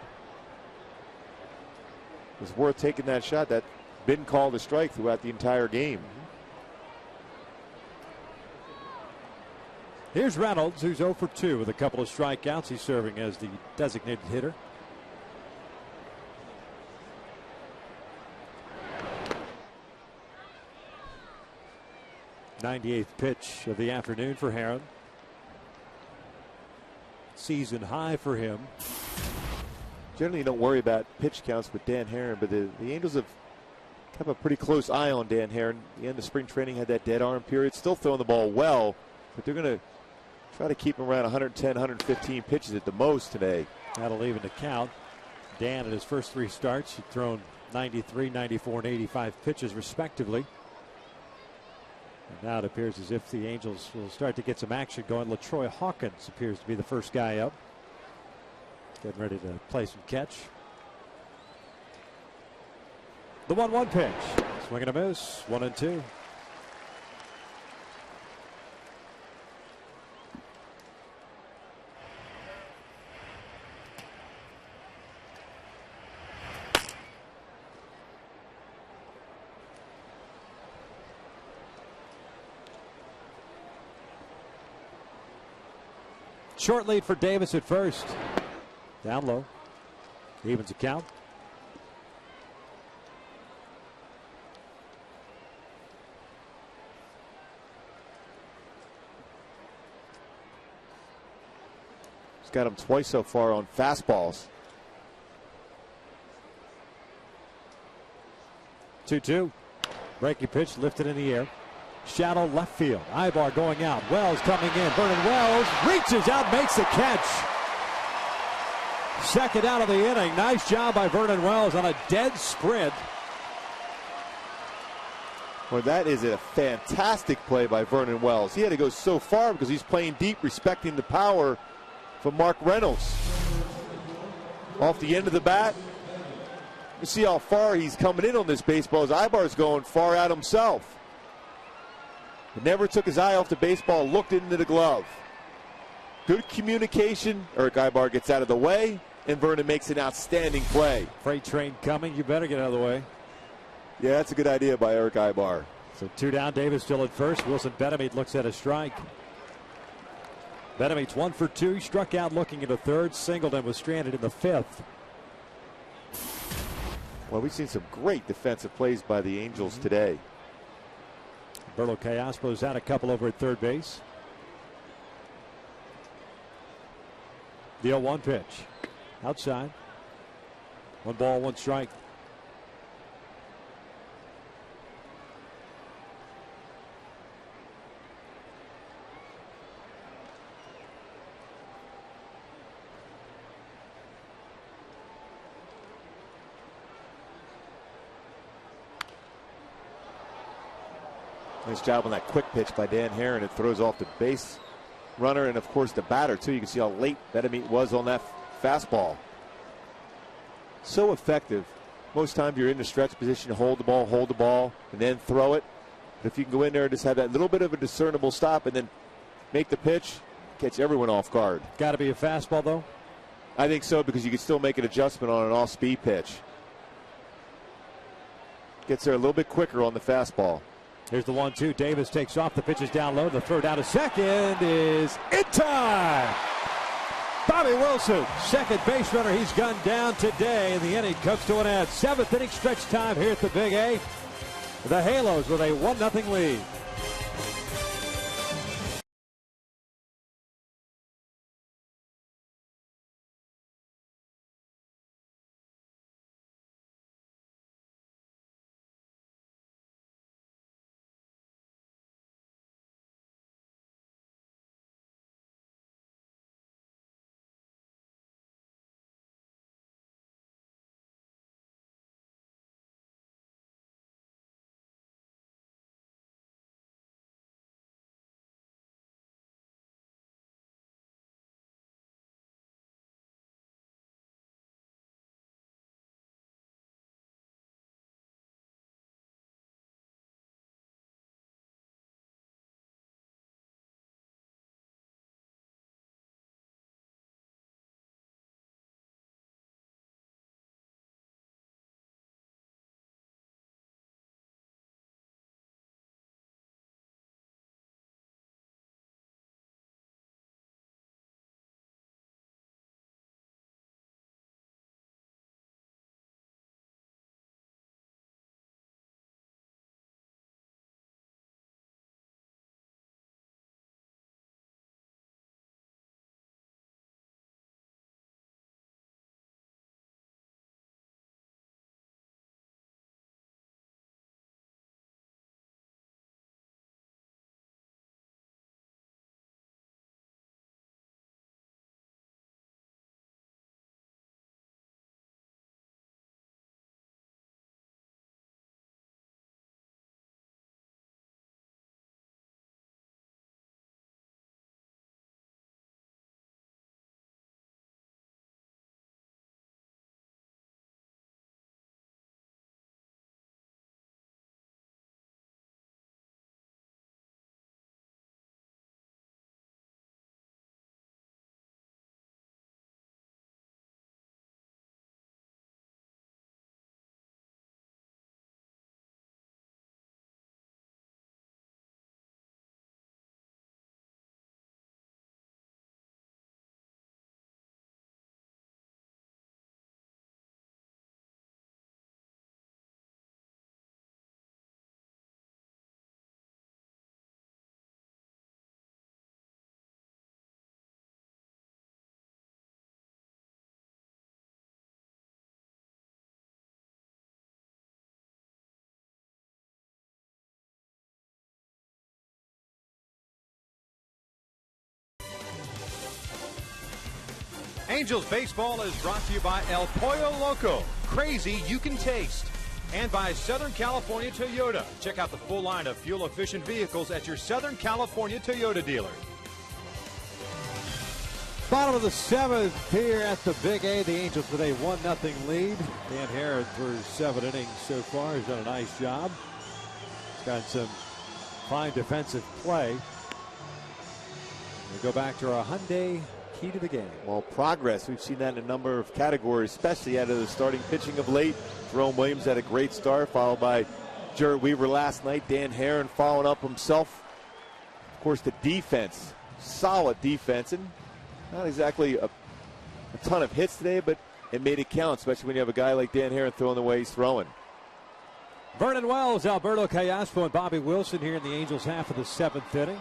It was worth taking that shot. That been called a strike throughout the entire game. Here's Reynolds, who's 0 for 2 with a couple of strikeouts. He's serving as the designated hitter. '98th pitch of the afternoon for Herron. Season high for him. Generally, you don't worry about pitch counts with Dan Herron, but the Angels have kept a pretty close eye on Dan Herron. The end of spring training had that dead arm period. Still throwing the ball well, but they're going to try to keep him around 110, 115 pitches at the most today. That'll even the count. Dan, in his first 3 starts, he'd thrown 93, 94, and 85 pitches respectively. And now it appears as if the Angels will start to get some action going. LaTroy Hawkins appears to be the first guy up. Getting ready to play some catch. The 1-1 pitch. Swing and a miss. 1-2. Short lead for Davis at first. Down low. Evens the count. He's got him twice so far on fastballs. 2-2. Breaking pitch lifted in the air. Shallow left field. Ibar going out. Wells coming in. Vernon Wells reaches out, makes the catch. Second out of the inning. Nice job by Vernon Wells on a dead sprint. Well, that is a fantastic play by Vernon Wells. He had to go so far because he's playing deep, respecting the power from Mark Reynolds. Off the end of the bat. You see how far he's coming in on this baseball as Ibar's going far out himself. He never took his eye off the baseball, looked into the glove. Good communication. Eric Ibar gets out of the way, and Vernon makes an outstanding play. Freight train coming. You better get out of the way. Yeah, that's a good idea by Eric Ibar. So 2 down. Davis still at first. Wilson Betemit looks at a strike. Betemit's 1 for 2. He struck out looking at a third. Singled and was stranded in the 5th. Well, we've seen some great defensive plays by the Angels today. Berlo Callaspo's had a couple over at third base. The 0-1 pitch. Outside. 1 ball, 1 strike. Nice job on that quick pitch by Dan Herron. It throws off the base runner and, of course, the batter, too. You can see how late Betemit was on that fastball. So effective Most times you're in the stretch position to hold the ball, and then throw it. But if you can go in there and just have that little bit of a discernible stop and then make the pitch, catch everyone off guard. Got to be a fastball, though? I think so, because you can still make an adjustment on an off-speed pitch. Gets there a little bit quicker on the fastball. Here's the 1-2. Davis takes off. The pitch is down low. The throw down to second is in time. Bobby Wilson, second base runner. He's gunned down today. And the inning comes to an end. 7th inning stretch time here at the Big A. The Halos with a 1-0 lead. Angels baseball is brought to you by El Pollo Loco. Crazy you can taste. And by Southern California Toyota. Check out the full line of fuel-efficient vehicles at your Southern California Toyota dealer. Bottom of the 7th here at the Big A. The Angels with a 1-0 lead. Dan Herron through 7 innings so far has done a nice job. He's got some fine defensive play. We go back to our Hyundai key to the game. Well, progress. We've seen that in a number of categories, especially out of the starting pitching of late. Jerome Williams had a great start, followed by Jared Weaver last night. Dan Herron following up himself. Of course, the defense, solid defense, and not exactly a ton of hits today, but it made it count, especially when you have a guy like Dan Herron throwing the way he's throwing. Vernon Wells, Alberto Callaspo, and Bobby Wilson here in the Angels' half of the 7th inning.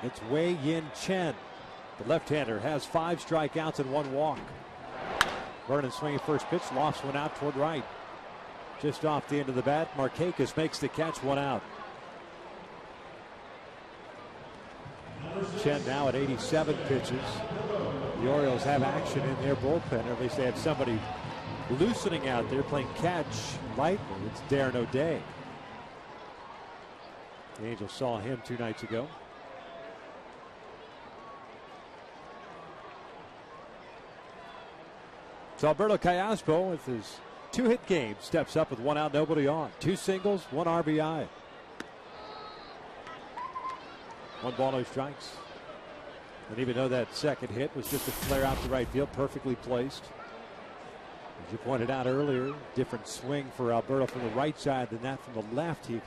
It's Wei Yin Chen. The left-hander has 5 strikeouts and 1 walk. Vernon swinging first pitch, lofts one out toward right. Just off the end of the bat, Markakis makes the catch, 1 out. Chen now at 87 pitches. The Orioles have action in their bullpen, or at least they have somebody loosening out there playing catch lightly. It's Darren O'Day. The Angels saw him 2 nights ago. So Alberto Callaspo with his 2-hit game. Steps up with 1 out, nobody on. 2 singles, 1 RBI. 1 ball, no strikes. And even though that second hit was just a flare out to right field, perfectly placed. As you pointed out earlier, different swing for Alberto from the right side than that from the left. He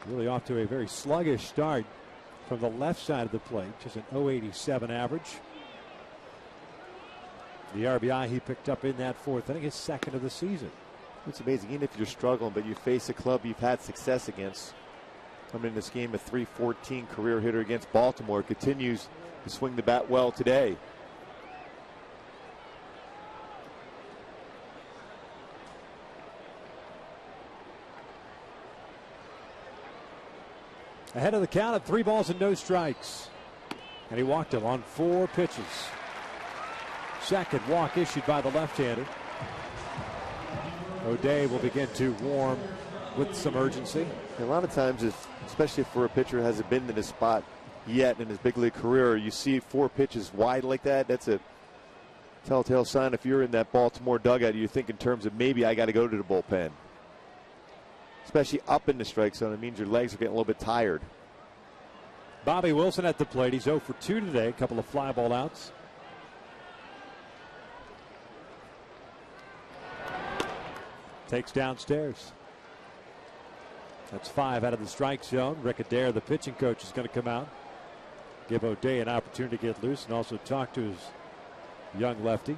really off to a very sluggish start from the left side of the plate, just an .087 average. The RBI he picked up in that 4th inning, his 2nd of the season. It's amazing, even if you're struggling, but you face a club you've had success against. Coming in this game, a .314 career hitter against Baltimore, continues to swing the bat well today. Ahead of the count at 3 balls and no strikes. And he walked him on 4 pitches. Second walk issued by the left-hander. O'Day will begin to warm with some urgency. A lot of times, especially for a pitcher who hasn't been in this spot yet in his big league career, you see 4 pitches wide like that. That's a telltale sign. If you're in that Baltimore dugout, you think in terms of maybe I got to go to the bullpen. Especially up in the strike zone, it means your legs are getting a little bit tired. Bobby Wilson at the plate. He's 0 for 2 today. A couple of fly ball outs. Takes downstairs. That's 5 out of the strike zone. Rick Adair, the pitching coach, is going to come out, give O'Day an opportunity to get loose and also talk to his young lefty.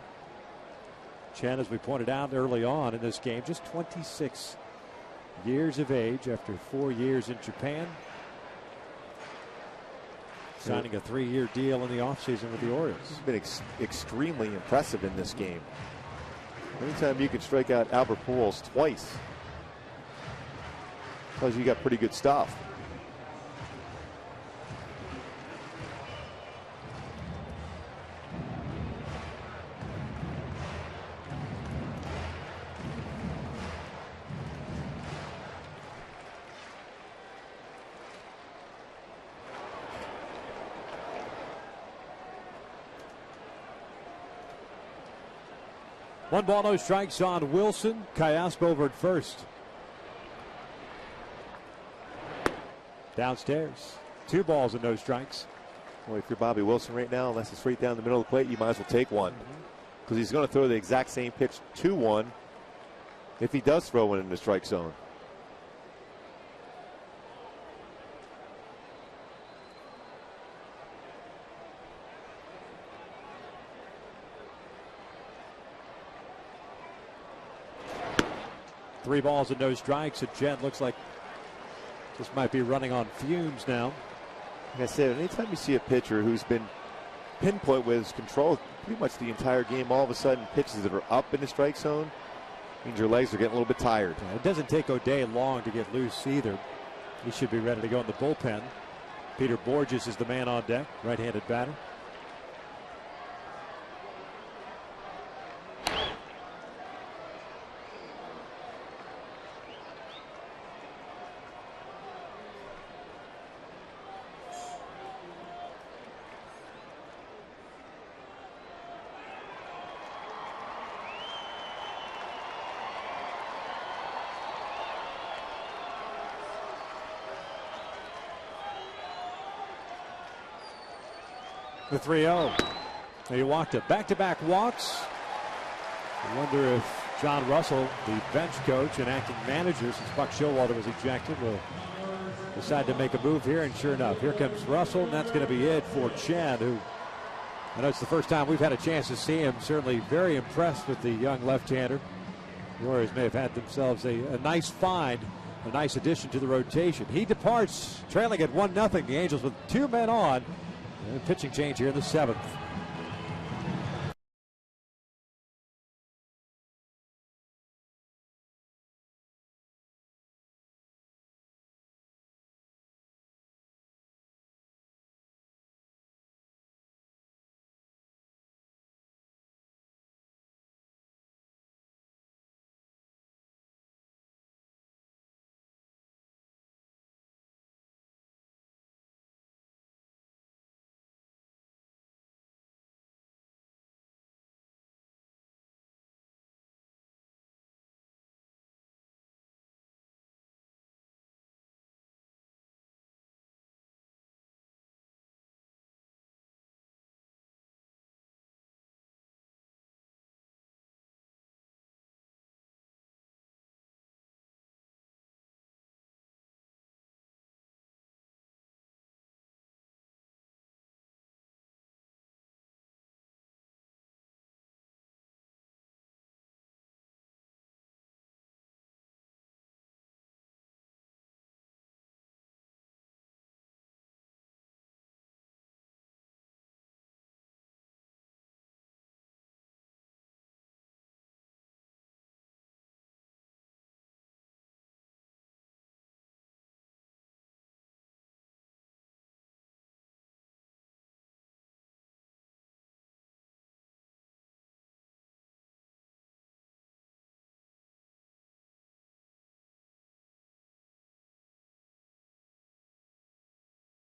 Chen, as we pointed out early on in this game, just 26 years of age after 4 years in Japan. Signing a 3-year deal in the offseason with the Orioles. He's been extremely impressive in this game. Anytime you can strike out Albert Pujols twice, tells you got pretty good stuff. One ball, no strikes on Wilson. Kayasp over at first. Downstairs. 2 balls and no strikes. Well, if you're Bobby Wilson right now, unless it's right down the middle of the plate, you might as well take one. Because he's going to throw the exact same pitch 2-1 if he does throw one in the strike zone. Three balls and no strikes. And Jen looks like this might be running on fumes now. Like I said, anytime you see a pitcher who's been pinpoint with his control pretty much the entire game, all of a sudden pitches that are up in the strike zone, means your legs are getting a little bit tired. It doesn't take O'Day long to get loose either. He should be ready to go in the bullpen. Peter Borges is the man on deck, right-handed batter. The 3-0. He walked it. Back-to-back walks. I wonder if John Russell, the bench coach and acting manager since Buck Showalter was ejected, will decide to make a move here. And sure enough, here comes Russell, and that's going to be it for Chen, who I know it's the first time we've had a chance to see him. Certainly very impressed with the young left-hander. The Warriors may have had themselves a nice find, a nice addition to the rotation. He departs trailing at 1-0. The Angels with 2 men on. And pitching change here in the 7th.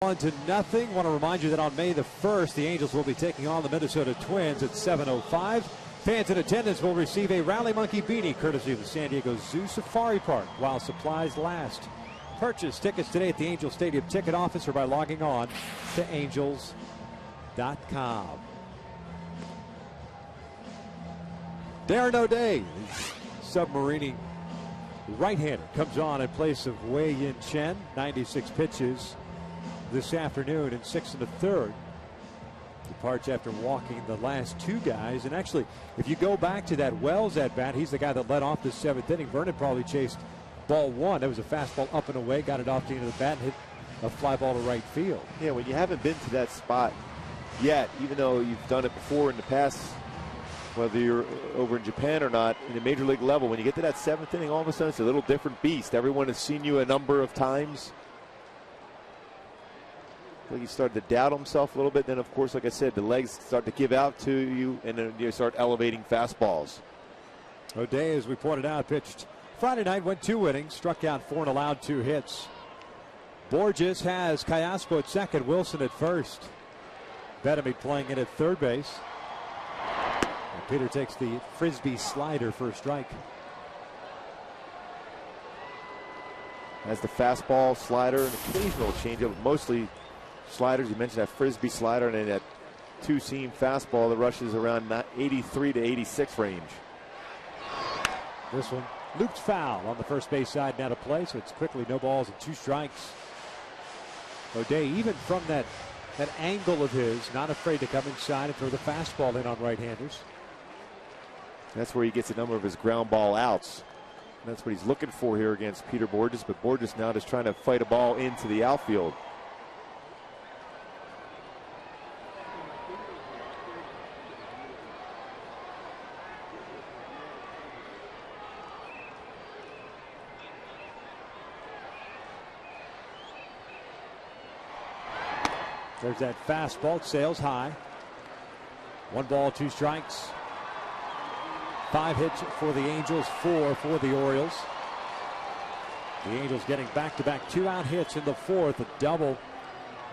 1-0. Want to remind you that on May the 1st, the Angels will be taking on the Minnesota Twins at 7:05. Fans in attendance will receive a Rally Monkey beanie courtesy of the San Diego Zoo Safari Park while supplies last. Purchase tickets today at the Angels Stadium ticket office or by logging on to angels.com. Darren O'Day, submarining right-hander, comes on in place of Wei-Yin Chen. 96 pitches this afternoon in 6 1/3. Departs after walking the last two guys. And actually, if you go back to that Wells at bat, he's the guy that led off the 7th inning. Vernon probably chased ball one. It was a fastball up and away, got it off the end of the bat and hit a fly ball to right field. Yeah, when you haven't been to that spot yet, even though you've done it before in the past, whether you're over in Japan or not, in the major league level, when you get to that 7th inning, all of a sudden it's a little different beast. Everyone has seen you a number of times. Like he started to doubt himself a little bit. Then, of course, like I said, the legs start to give out to you, and then you start elevating fastballs. O'Day, as we pointed out, pitched Friday night, went 2 innings, struck out 4 and allowed 2 hits. Borges has Callaspo at second, Wilson at first. Bettamy playing in at third base. And Peter takes the frisbee slider for a strike. Has the fastball, slider, and occasional changeup, mostly sliders. You mentioned that frisbee slider and then that two-seam fastball that rushes around 83 to 86 range. This one looped foul on the first base side, now to play, so it's quickly no balls and 2 strikes. O'Day, even from that angle of his, not afraid to come inside and throw the fastball in on right-handers. That's where he gets a number of his ground ball outs. And that's what he's looking for here against Peter Borges, but Borges now just trying to fight a ball into the outfield. There's that fastball. It sails high. 1 ball, 2 strikes. 5 hits for the Angels, 4 for the Orioles. The Angels getting back-to-back 2-out hits in the 4th. A double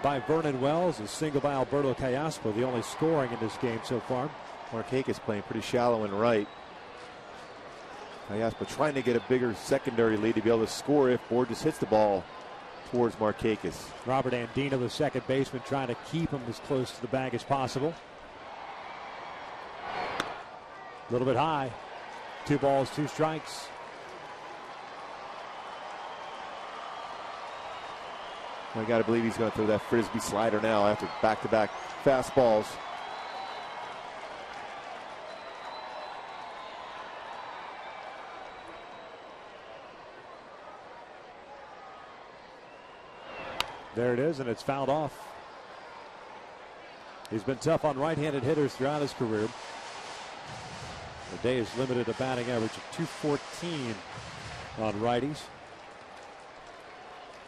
by Vernon Wells, a single by Alberto Callaspo, the only scoring in this game so far. Markakis playing pretty shallow and right. Callaspo trying to get a bigger secondary lead to be able to score if Borges hits the ball towards Markakis. Robert Andino, the second baseman, trying to keep him as close to the bag as possible. A little bit high. 2 balls, 2 strikes. I got to believe he's going to throw that frisbee slider now after back-to-back fastballs. There it is, and it's fouled off. He's been tough on right-handed hitters throughout his career. O'Day is limited a batting average of .214 on righties.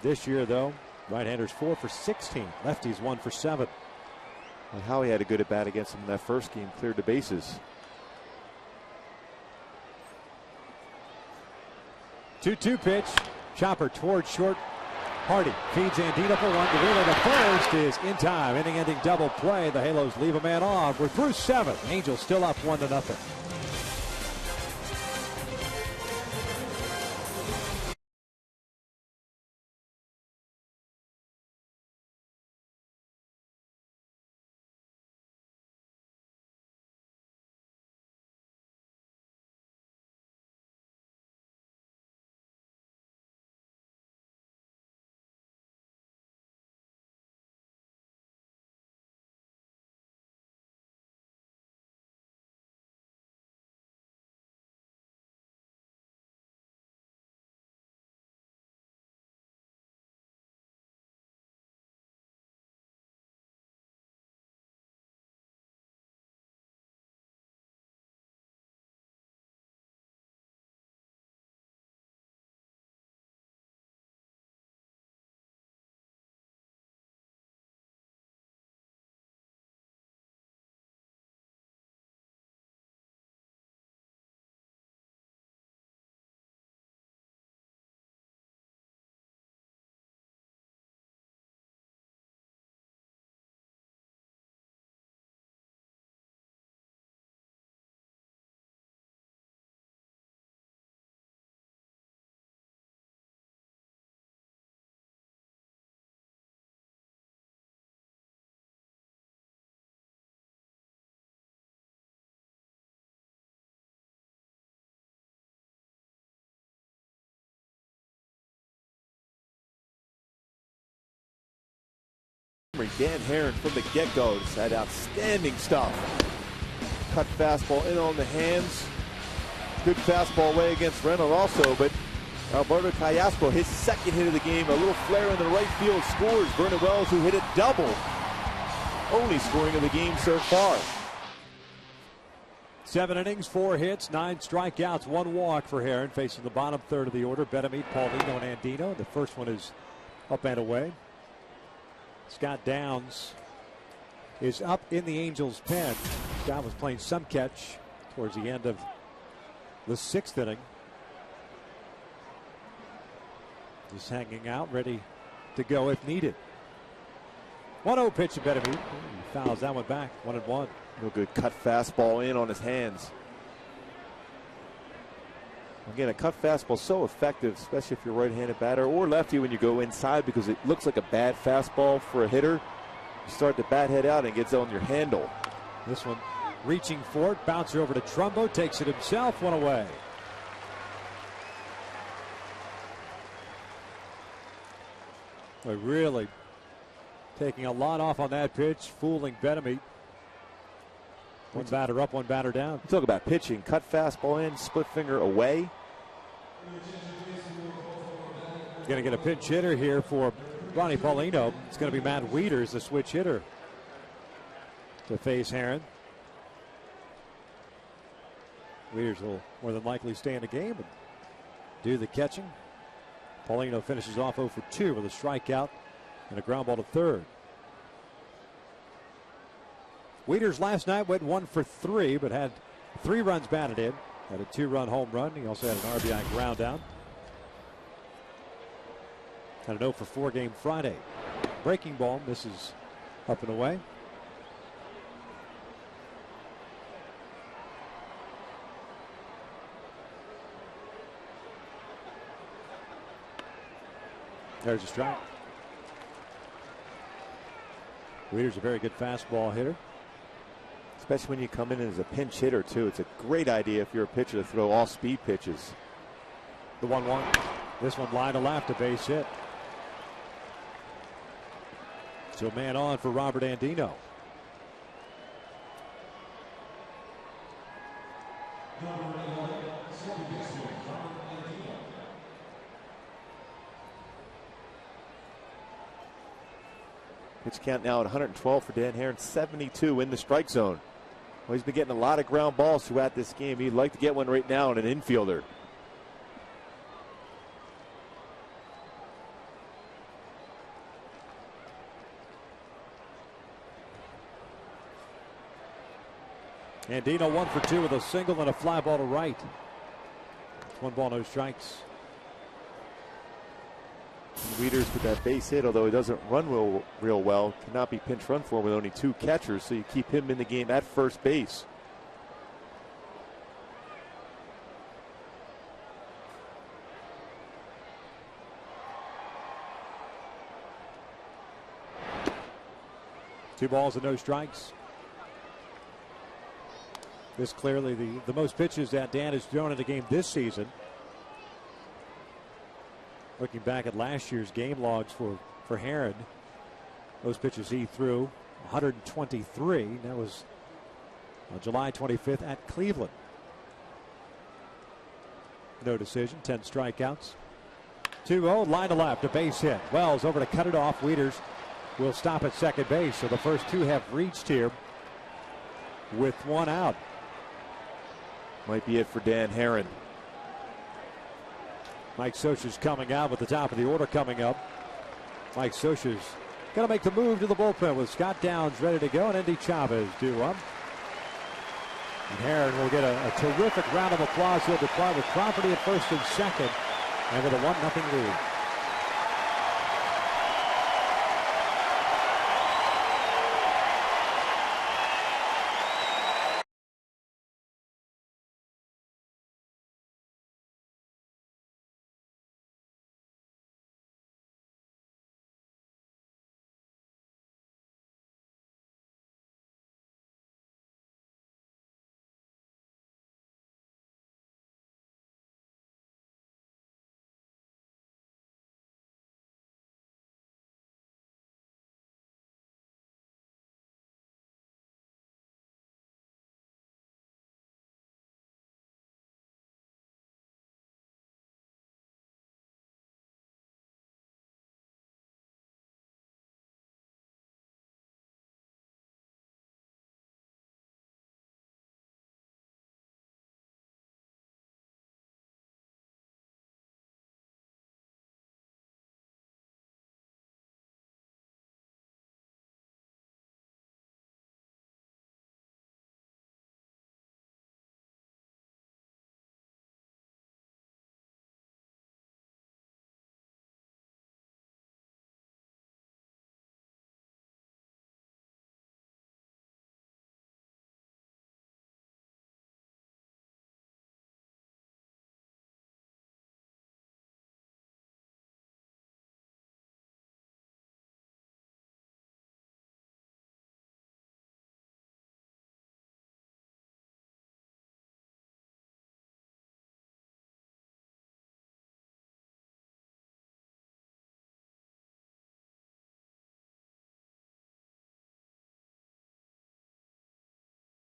This year, though, right-handers 4 for 16, lefties 1 for 7. And Howie had a good at bat against him in that first game, cleared the bases. 2-2 pitch, chopper towards short. Hardy feeds Andino for 1. The relay to first is in time. Inning-ending double play. The Halos leave a man off. We're through 7. Angels still up 1-0. Dan Herron from the get-go just had outstanding stuff. Cut fastball in on the hands. Good fastball away against Reynolds also, but Alberto Callaspo, his second hit of the game, a little flare in the right field, scores. Vernon Wells, who hit a double, only scoring of the game so far. 7 innings, 4 hits, 9 strikeouts, 1 walk for Herron, facing the bottom third of the order. Benameat, Paulino, and Andino. The first one is up and away. Scott Downs is up in the Angels' pen. Scott was playing some catch towards the end of the 6th inning. Just hanging out, ready to go if needed. 1-0 pitch to Benameat. He fouls that one back. 1-1. No good cut fastball in on his hands. Again, a cut fastball so effective, especially if you're a right-handed batter or lefty when you go inside, because it looks like a bad fastball for a hitter. You start the bat head out and gets on your handle. This one reaching for it, bouncer over to Trumbo, takes it himself, 1 away. Boy, really taking a lot off on that pitch, fooling Benameat. One batter up, one batter down. Talk about pitching. Cut fastball in, split finger away. Going to get a pinch hitter here for Ronnie Paulino. It's going to be Matt Wieters, the switch hitter, to face Herron. Wieters will more than likely stay in the game and do the catching. Paulino finishes off 0 for 2 with a strikeout and a ground ball to third. Wieters last night went 1 for 3, but had 3 runs batted in. Had a 2-run home run. He also had an RBI ground down. Had an 0 for 4 game Friday. Breaking ball misses up and away. There's a strike. Wieters a very good fastball hitter. Especially when you come in as a pinch hitter, too. It's a great idea if you're a pitcher to throw all speed pitches. The 1-1. This one line to left, a base hit. So a man on for Robert Andino. Pitch count now at 112 for Dan Herron, 72 in the strike zone. Well, he's been getting a lot of ground balls throughout this game. He'd like to get one right now on an infielder. Andino 1 for 2 with a single and a fly ball to right. It's 1 ball, no strikes. Wieters with that base hit, although he doesn't run real well, cannot be pinch run for him with only 2 catchers, so you keep him in the game at first base. Two balls and no strikes. This clearly the most pitches that Dan has thrown in a game this season. Looking back at last year's game logs for Herron, those pitches he threw 123. That was on July 25th at Cleveland. No decision, 10 strikeouts. 2-0, line to left, a base hit. Wells over to cut it off. Wieters will stop at second base. So the first 2 have reached here with 1 out. Might be it for Dan Herron. Mike Scioscia's coming out with the top of the order coming up. Mike Scioscia's going to make the move to the bullpen with Scott Downs ready to go and Andy Chavez due up. And Herron will get a terrific round of applause. He'll depart with property at first and second, and with a 1-0 lead.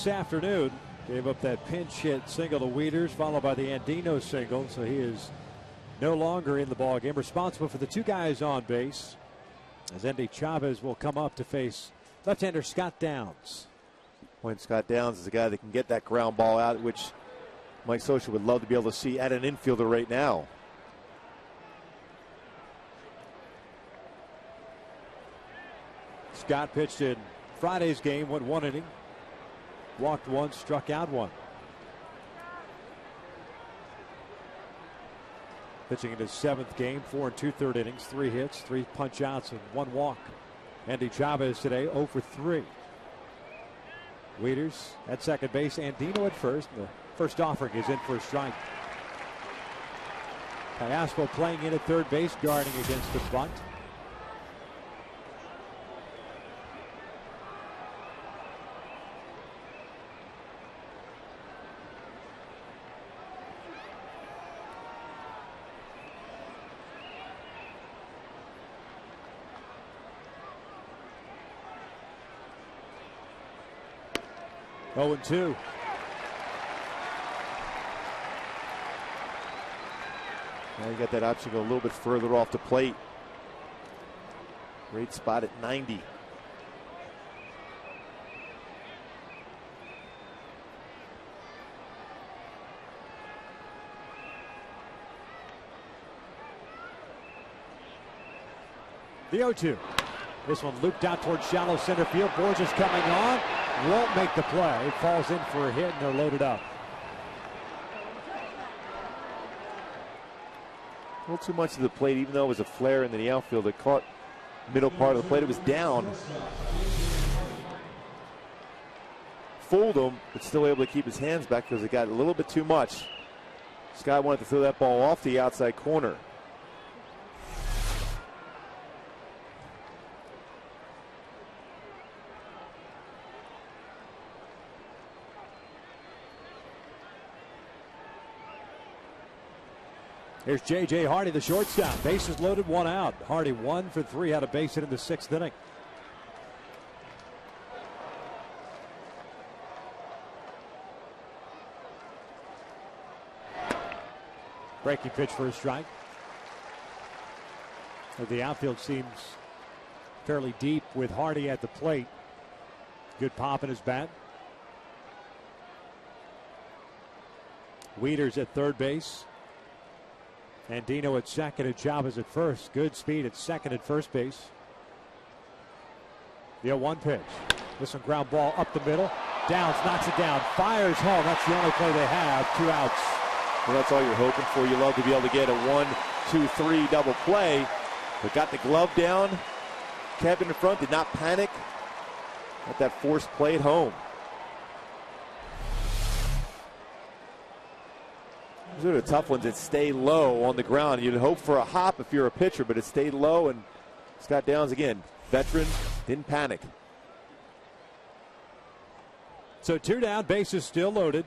this afternoon. Gave up that pinch hit single to Wieters, followed by the Andino single, so he is no longer in the ball game. Responsible for the two guys on base, as Andy Chavez will come up to face left-hander Scott Downs. When Scott Downs is a guy that can get that ground ball out, which Mike Scioscia would love to be able to see at an infielder right now. Scott pitched in Friday's game, went 1 inning, walked 1, struck out 1. Pitching in his 7th game, 4 2/3 innings, 3 hits, 3 punch outs, and 1 walk. Andy Chavez today 0 for 3. Wieters at second base, Andino at first. The first offering is in for a strike. Callaspo playing in at third base, guarding against the bunt. Oh, 2. Now you got that option to go a little bit further off the plate. Great spot at 90. The 0-2. This one looped out towards shallow center field. Borges coming on. Won't make the play. It falls in for a hit, and they're loaded up. A little too much to the plate, even though it was a flare into the outfield. It caught middle part of the plate. It was down. Fooled him, but still able to keep his hands back because it got a little bit too much. Scott wanted to throw that ball off the outside corner. Here's J.J. Hardy, the shortstop. Bases loaded, 1 out. Hardy 1 for 3, had a base hit in the 6th inning. Breaking pitch for a strike. The outfield seems fairly deep with Hardy at the plate. Good pop in his bat. Wieters at third base. Andino at second and Chavez at first. Good speed at second and first base. The 0-1 pitch. This one ground ball up the middle. Downs knocks it down. Fires home. That's the only play they have. 2 outs. Well, that's all you're hoping for. You love to be able to get a 1, 2, 3 double play. But got the glove down. Kept in front. Did not panic. Got that forced play at home. Those are the tough ones that stay low on the ground. You'd hope for a hop if you're a pitcher, but it stayed low, and Scott Downs, again, veteran, didn't panic. So 2 down, bases still loaded.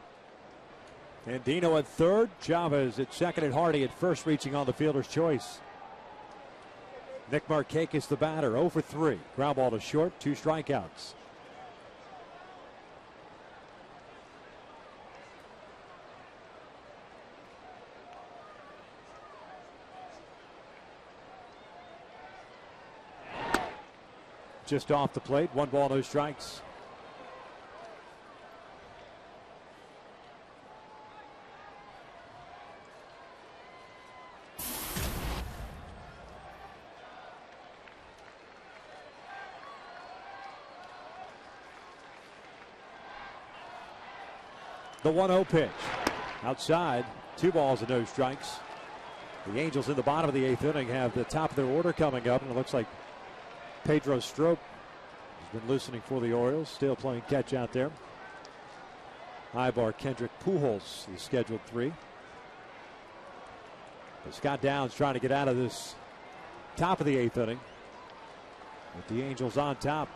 Andino at third, Chavez at second, and Hardy at first, reaching on the fielder's choice. Nick Markakis, the batter, 0 for 3. Ground ball to short, 2 strikeouts. Just off the plate, 1 ball, no strikes. The 1-0 pitch. Outside, 2 balls and no strikes. The Angels in the bottom of the 8th inning have the top of their order coming up, and it looks like Pedro Strop has been loosening for the Orioles, still playing catch out there. Ibar Kendrick Pujols is scheduled 3. But Scott Downs trying to get out of this top of the 8th inning with the Angels on top.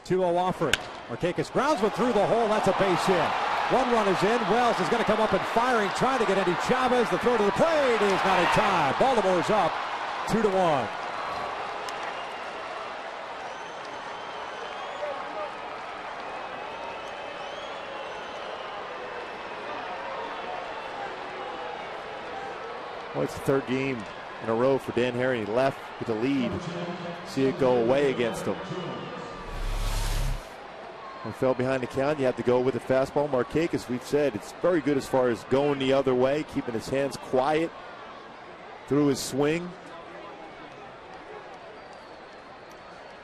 2-0 offering. Markakis grounds one through the hole. That's a base hit. 1 run is in. Wells is going to come up and firing, trying to get Andy Chavez. The throw to the plate is not in time. Baltimore's up 2-1. Well, it's the third game in a row for Dan Herring. He left with the lead. See it go away against him. When fell behind the count, you have to go with the fastball. Marquez, as we've said, it's very good as far as going the other way, keeping his hands quiet through his swing.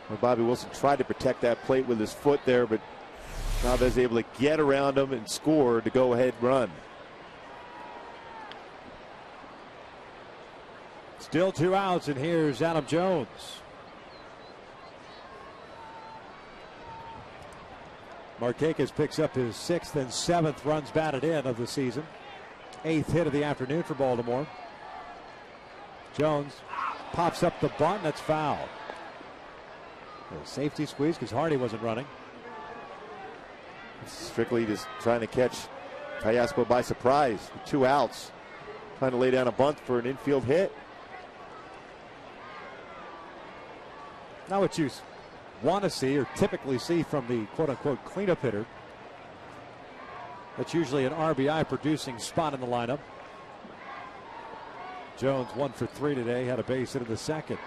Well, Bobby Wilson tried to protect that plate with his foot there, but Chavez able to get around him and score to go ahead run. Still 2 outs, and here's Adam Jones. Marquez picks up his 6th and 7th runs batted in of the season. 8th hit of the afternoon for Baltimore. Jones pops up the bunt, that's foul. A safety squeeze because Hardy wasn't running. Strictly just trying to catch Callaspo by surprise with 2 outs. Trying to lay down a bunt for an infield hit. Not what you want to see or typically see from the quote-unquote cleanup hitter. That's usually an RBI producing spot in the lineup. Jones 1 for 3 today, had a base hit in the second.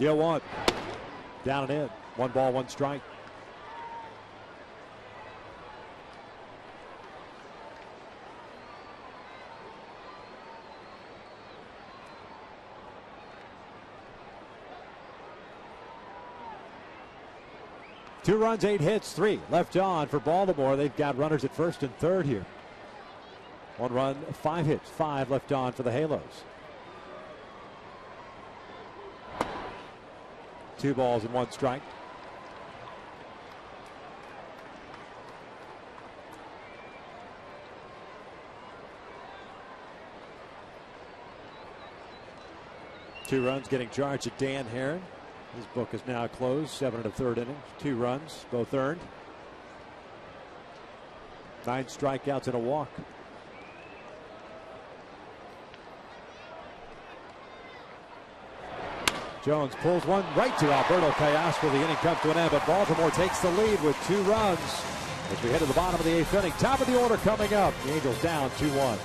Yeah, 1. Down and in. 1 ball, 1 strike. Two runs, 8 hits, 3 left on for Baltimore. They've got runners at first and third here. 1 run, 5 hits, 5 left on for the Halos. 2 balls and 1 strike. Two runs getting charged at Dan Herring. His book is now closed. 7 1/3 innings. 2 runs, both earned. 9 strikeouts and a walk. Jones pulls one right to Alberto Callaspo. The inning comes to an end, but Baltimore takes the lead with 2 runs as we head to the bottom of the 8th inning. Top of the order coming up. The Angels down 2-1.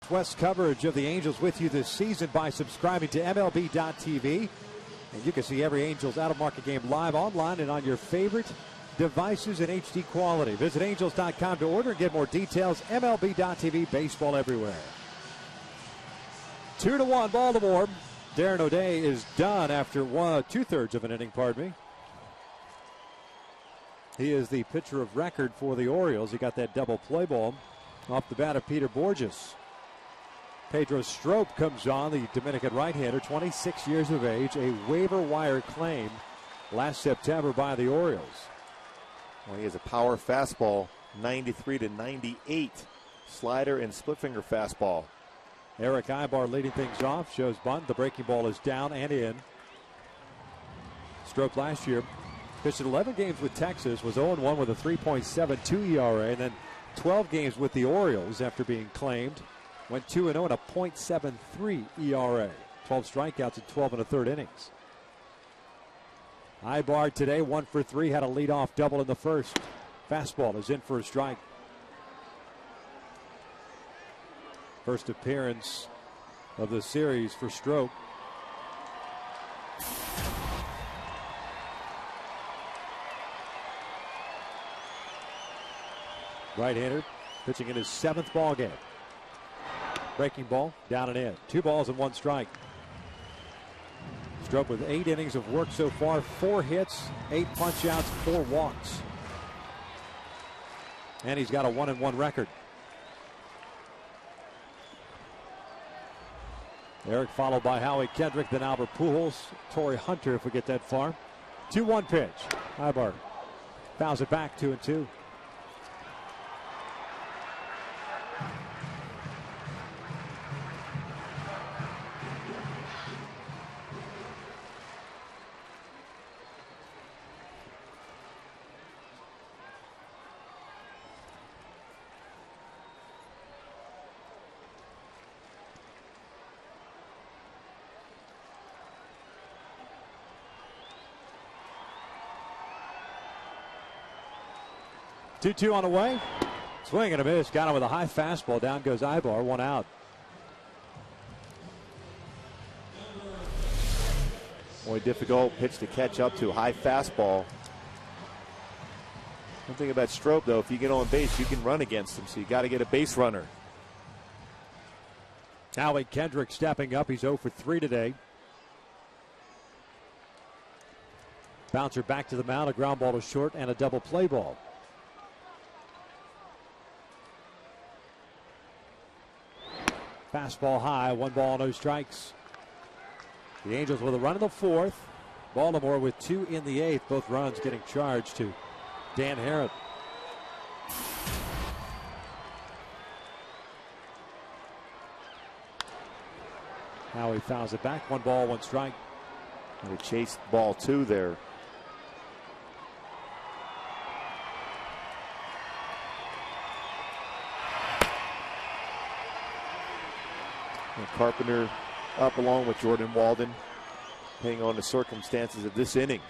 West coverage of the Angels with you this season by subscribing to MLB.tv. And you can see every Angels out-of-market game live online and on your favorite devices in HD quality. Visit Angels.com to order and get more details. MLB.tv, baseball everywhere. 2-1 Baltimore. Darren O'Day is done after 2/3 of an inning, pardon me. He is the pitcher of record for the Orioles. He got that double play ball off the bat of Peter Borges. Pedro Strop comes on, the Dominican right-hander, 26 years of age, a waiver wire claim last September by the Orioles. Well, he has a power fastball, 93 to 98. Slider and split finger fastball. Eric Ibar leading things off, shows bunt. The breaking ball is down and in. Strop last year pitched 11 games with Texas, was 0-1 with a 3.72 ERA, and then 12 games with the Orioles after being claimed. Went 2-0 and a .73 ERA. 12 strikeouts in 12 1/3 innings. Ibar today 1 for 3, had a leadoff double in the first. Fastball is in for a strike. First appearance of the series for Strop. Right-hander pitching in his 7th ball game. Breaking ball down and in. 2 balls and 1 strike. Strop with 8 innings of work so far, 4 hits, 8 punch-outs, 4 walks. And he's got a 1-1 record. Eric followed by Howie Kendrick, then Albert Pujols, Torrey Hunter if we get that far. 2-1 pitch. Ibar fouls it back, 2-2. Two on the way. Swing and a miss. Got him with a high fastball. Down goes Ibar. 1 out. Boy, difficult pitch to catch up to. High fastball. One thing about Strop, though, if you get on base, you can run against him, so you got to get a base runner. Howie Kendrick stepping up. He's 0 for 3 today. Bouncer back to the mound. A ground ball to short and a double play ball. Fastball high, 1 ball, no strikes. The Angels with a run in the 4th. Baltimore with 2 in the 8th. Both runs getting charged to Dan Herron. Now he fouls it back. 1 ball, 1 strike. And he chased ball 2 there. And Carpenter up along with Jordan Walden, depending on the circumstances of this inning.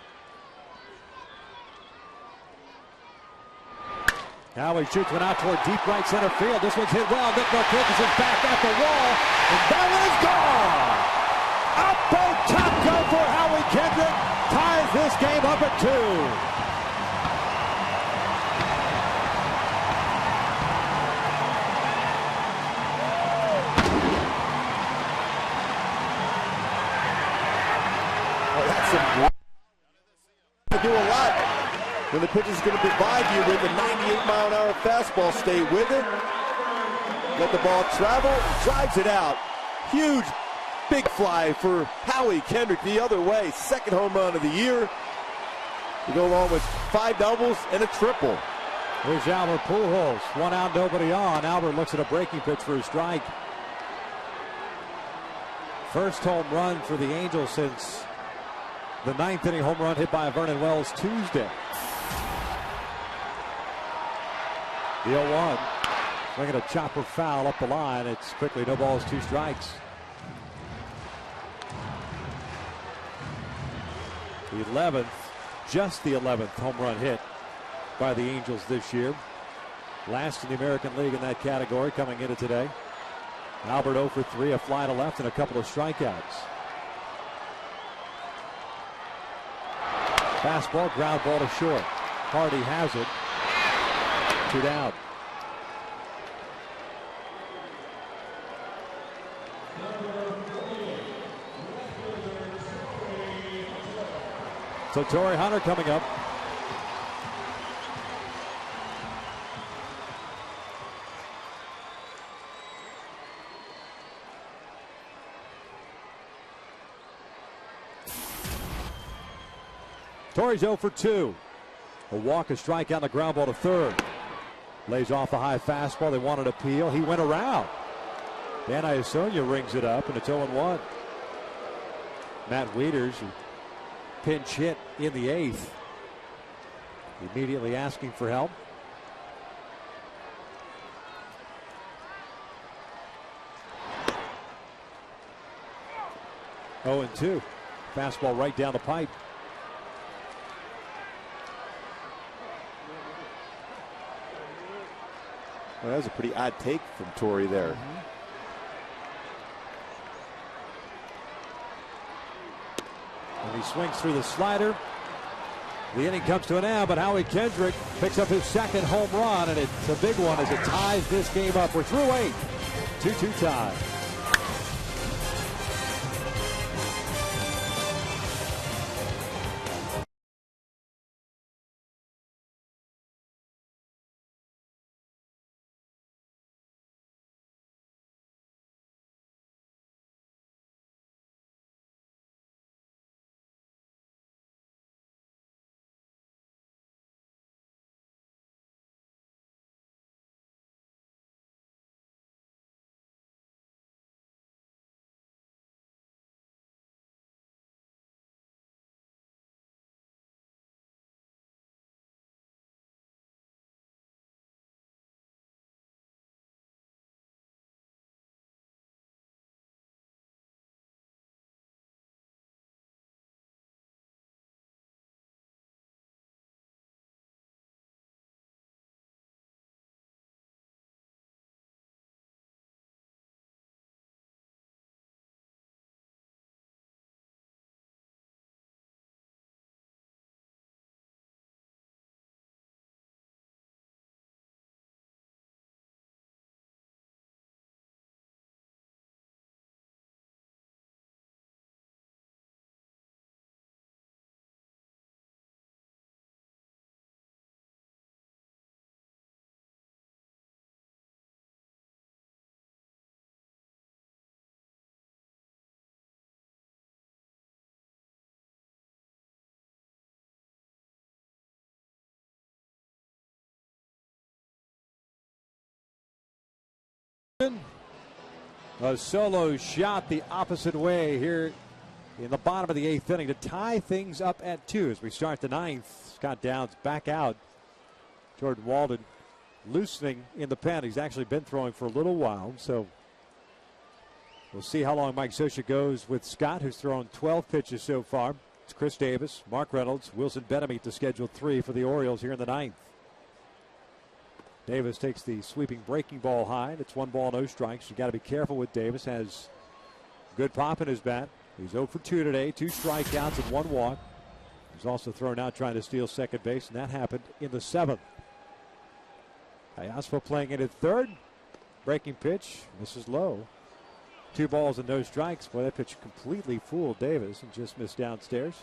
Now he shoots one out toward deep right center field. This one's hit well. Nick Markakis is back at the wall, and that one is gone. Up on top go for Howie Kendrick. Ties this game up at 2. To do a lot when the pitch is going to provide you with a 98-mile-an-hour fastball. Stay with it, let the ball travel, drives it out. Huge, big fly for Howie Kendrick the other way. 2nd home run of the year. To go along with 5 doubles and a triple. Here's Albert Pujols. 1 out, nobody on. Albert looks at a breaking pitch for a strike. First home run for the Angels since the 9th inning home run hit by Vernon Wells Tuesday. The 0-1. Swinging a chopper foul up the line. It's quickly no balls, 2 strikes. The 11th, just the 11th home run hit by the Angels this year. Last in the American League in that category coming into today. Albert 0 for 3, a fly to left and a couple of strikeouts. Fastball, ground ball to short. Hardy has it. 2 down. So Torrey Hunter coming up. Torrey's 0 for 2. A walk, a strikeout, the ground ball to third. Lays off the high fastball. They wanted appeal. He went around. Dan Iasonia rings it up, and it's 0-1. Matt Wieters, who pinch hit in the 8th, immediately asking for help. Oh, and 2. Fastball right down the pipe. Well, that was a pretty odd take from Torrey there. And he swings through the slider. The inning comes to an end, but Howie Kendrick picks up his second home run, and it's a big one as it ties this game up. We're through 8. 2-2 tie. A solo shot the opposite way here in the bottom of the 8th inning to tie things up at 2 as we start the 9th. Scott Downs back out. Jordan Walden loosening in the pen. He's actually been throwing for a little while, so we'll see how long Mike Scioscia goes with Scott, who's thrown 12 pitches so far. It's Chris Davis, Mark Reynolds, Wilson Benemit, the scheduled 3 for the Orioles here in the 9th. Davis takes the sweeping breaking ball high. It's 1 ball, no strikes. You got to be careful with Davis. Has good pop in his bat. He's 0 for 2 today. 2 strikeouts and 1 walk. He's also thrown out trying to steal second base, and that happened in the 7th. Ayaspo playing in at third. Breaking pitch. This is low. 2 balls and no strikes. Boy, that pitch completely fooled Davis and just missed downstairs.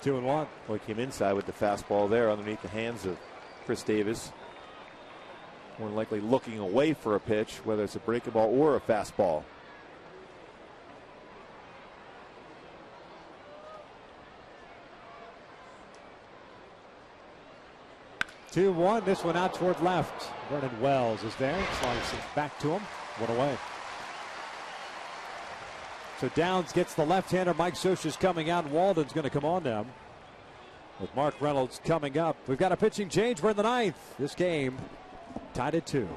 Two and one. Well, he came inside with the fastball there underneath the hands of Chris Davis. More than likely looking away for a pitch, whether it's a breaking ball or a fastball. Two one. This one out toward left. Vernon Wells is there. Slices it back to him. 1 away. So Downs gets the left-hander. Mike Scioscia's coming out, and Walden's going to come on now. With Mark Reynolds coming up. We've got a pitching change. We're in the 9th. This game tied at 2.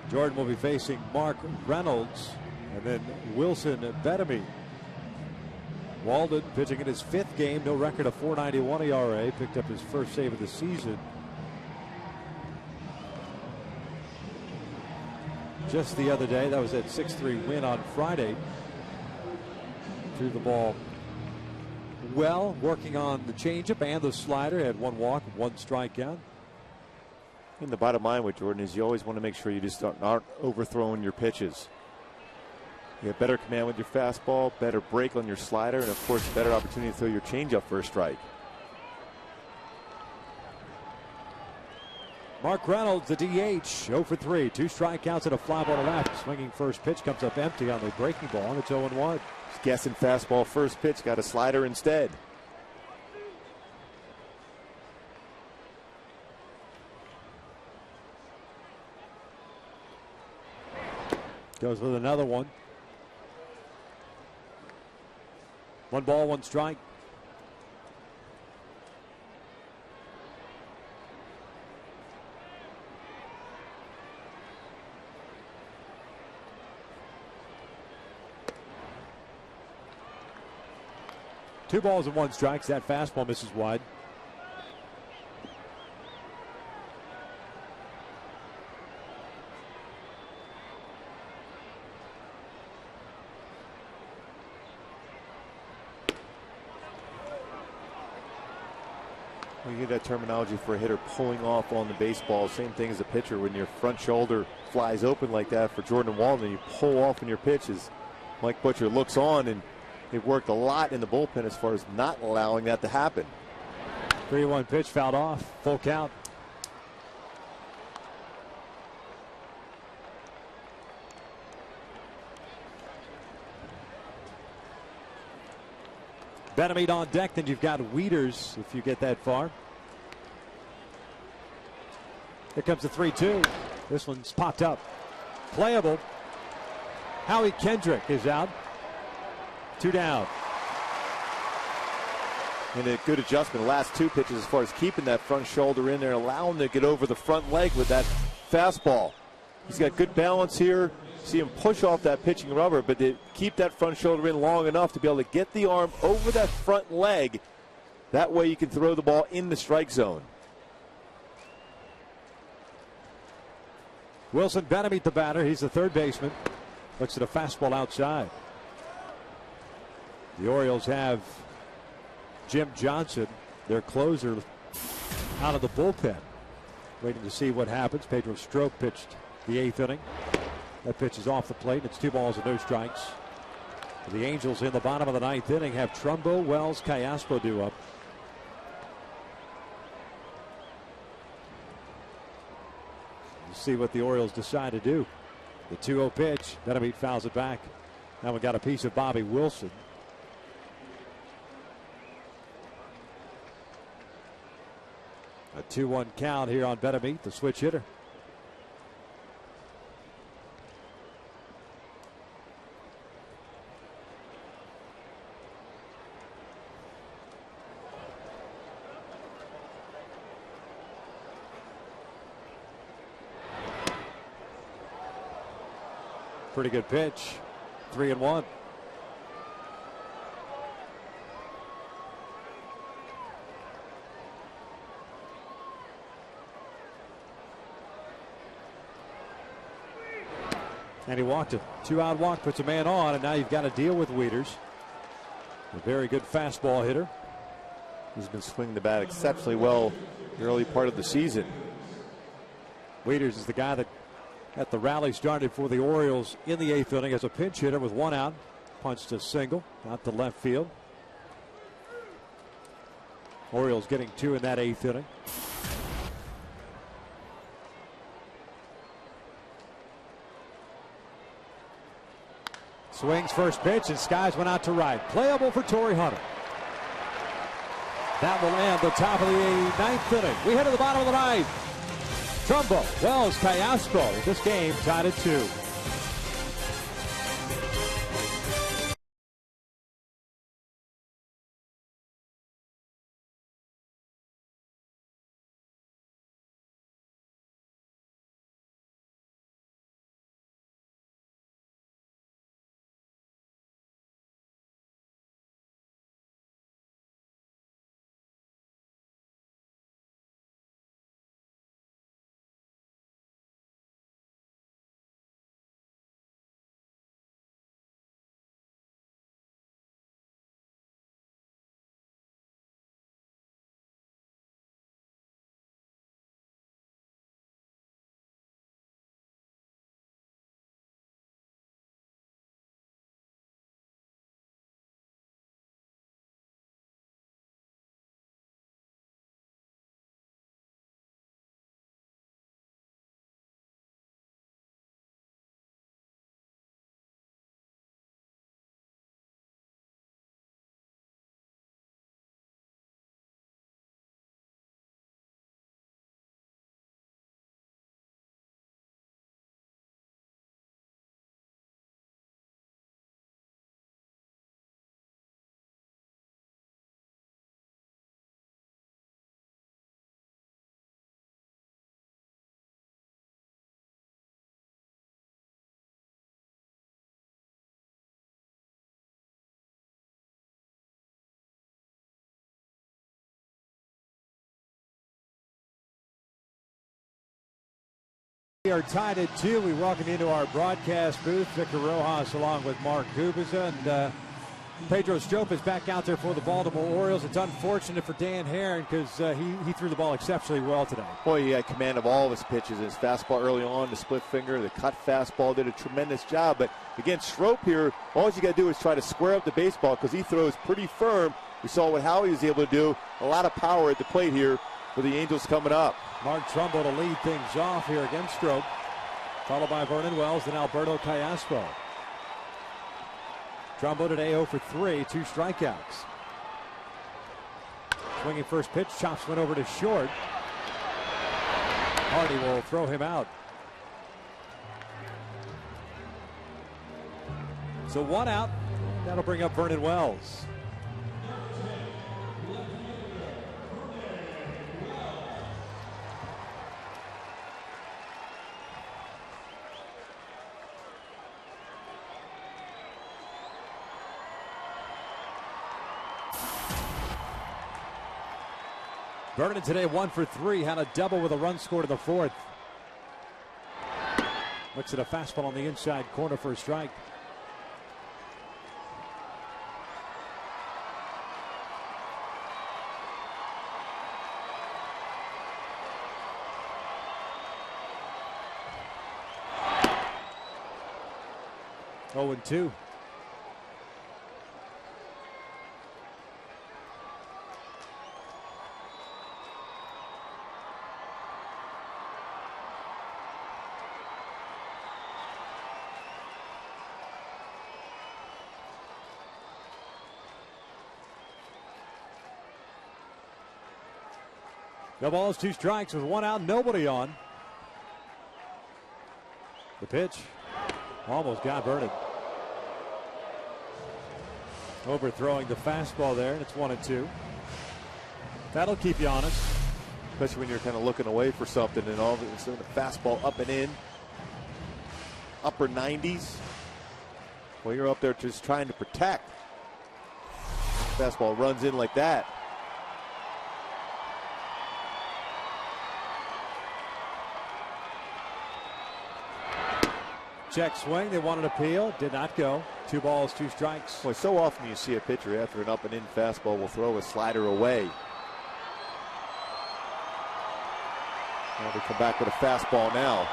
Jordan will be facing Mark Reynolds and then Wilson Bettamy. Walden pitching in his 5th game, no record of .491 ERA, picked up his first save of the season just the other day. That was that 6-3 win on Friday. Threw the ball well, working on the changeup and the slider. Had 1 walk, 1 strikeout. And the bottom line with Jordan is you always want to make sure you just aren't overthrowing your pitches. You have better command with your fastball, better break on your slider, and of course better opportunity to throw your changeup for a strike. Mark Reynolds, the DH, 0 for 3. 2 strikeouts and a fly ball to left. Swinging first pitch comes up empty on the breaking ball, and it's 0-1. Just guessing fastball first pitch, got a slider instead. Goes with another one. 1 ball, 1 strike. Two balls and 1 strike. That fastball misses wide. You get that terminology for a hitter pulling off on the baseball. Same thing as a pitcher when your front shoulder flies open like that for Jordan Walden. You pull off on your pitches. Mike Butcher looks on, and they've worked a lot in the bullpen as far as not allowing that to happen. 3-1 pitch fouled off. Full count. Bettamy on deck, then you've got Wieters if you get that far. Here comes the 3-2. This one's popped up. Playable. Howie Kendrick is out. 2 down. And a good adjustment the last 2 pitches as far as keeping that front shoulder in there, allowing him to get over the front leg with that fastball. He's got good balance here. See him push off that pitching rubber, but to keep that front shoulder in long enough to be able to get the arm over that front leg. That way you can throw the ball in the strike zone. Wilson Bettamy, the batter. He's the third baseman. Looks at a fastball outside. The Orioles have Jim Johnson, their closer, out of the bullpen. Waiting to see what happens. Pedro Strop pitched the 8th inning. That pitch is off the plate. It's 2 balls and no strikes. The Angels in the bottom of the 9th inning have Trumbo, Wells, Callaspo due up. We'll see what the Orioles decide to do. The 2-0 pitch. Bettamy fouls it back. Now we got a piece of Bobby Wilson. A 2-1 count here on Bettamy, the switch hitter. Pretty good pitch. 3-1. And he walked a 2-out walk, puts a man on, and now you've got to deal with Wieters. A very good fastball hitter. He's been swinging the bat exceptionally well the early part of the season. Wieters is the guy that at the rally started for the Orioles in the 8th inning as a pinch hitter with 1 out. Punched a single out to left field. Orioles getting 2 in that 8th inning. Swings first pitch, and skies went out to right. Playable for Torrey Hunter. That will end the top of the 9th inning. We head to the bottom of the 9th. Trumbo, Wells, Callaspo. This game tied at 2. We are tied at 2. We welcome you into our broadcast booth. Victor Rojas along with Mark Gubiza. And Pedro Strop is back out there for the Baltimore Orioles. It's unfortunate for Dan Herron because he threw the ball exceptionally well today. Boy, he had command of all of his pitches. His fastball early on, the split finger, the cut fastball, did a tremendous job. But again, Strop here, all you got to do is try to square up the baseball because he throws pretty firm. We saw what Howie was able to do. A lot of power at the plate here for the Angels coming up. Mark Trumbo to lead things off here against Strop, followed by Vernon Wells and Alberto Callaspo. Trumbo today 0 for 3, 2 strikeouts. Swinging first pitch, chops went over to short. Hardy will throw him out. So 1 out. That'll bring up Vernon Wells. Vernon today 1 for 3, had a double with a run scored in the 4th. Looks at a fastball on the inside corner for a strike. Oh, and 2. No balls, 2 strikes with 1 out, nobody on. The pitch almost got Vernon. Overthrowing the fastball there, and it's 1 and 2. That'll keep you honest. Especially when you're kind of looking away for something and all of a sudden the fastball up and in. Upper 90s. Well, you're up there just trying to protect. Fastball runs in like that. Check swing, they wanted appeal, did not go. 2 balls, 2 strikes. Boy, so often you see a pitcher after an up and in fastball will throw a slider away. Now they come back with a fastball now.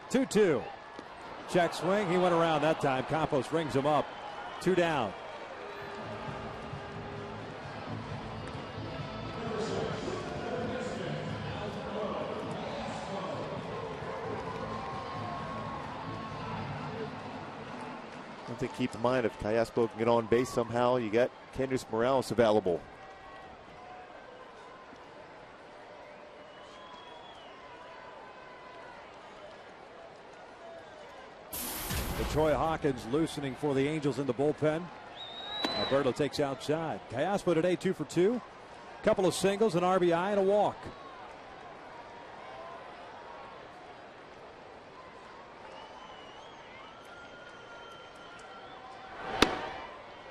Two. Check swing, he went around that time. Campos rings him up. 2 down. To keep in mind, if Callaspo can get on base somehow, you got Kendrys Morales available. Troy Hawkins loosening for the Angels in the bullpen. Alberto takes outside. Callaspo today 2 for 2. Couple of singles, an RBI, and a walk.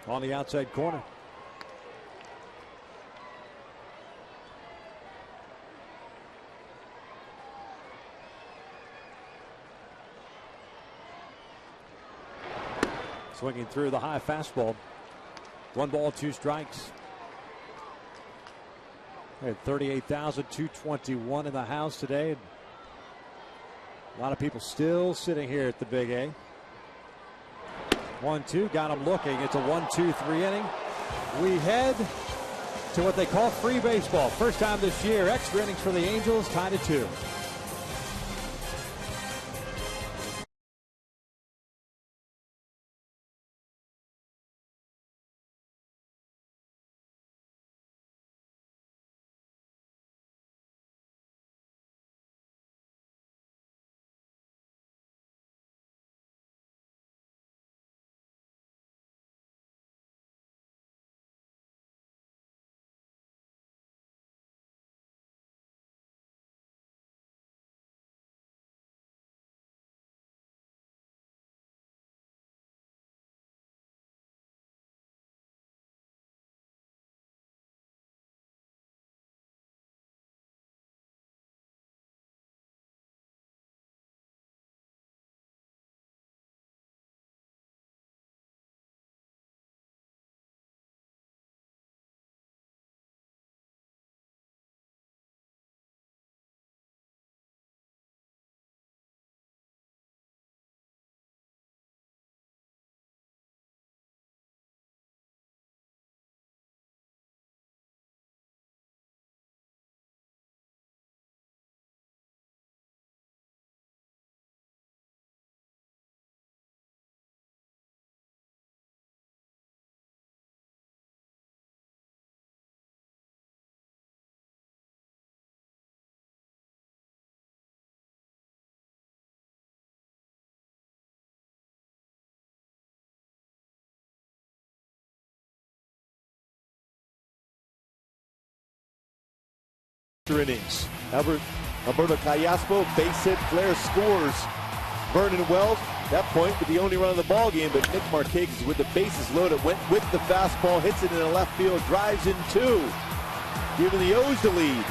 On the outside corner. Swinging through the high fastball. 1 ball, 2 strikes. We had 38,221 in the house today. A lot of people still sitting here at the Big A. 1-2, got him looking. It's a 1-2-3 inning. We head to what they call free baseball. First time this year, extra innings for the Angels, tied at 2. innings. Alberto Callaspo, base hit, Flair scores. Vernon Wells, that point with the only run of the ball game, but Nick Markakis with the bases loaded, went with the fastball, hits it in the left field, drives in 2, giving the O's the lead.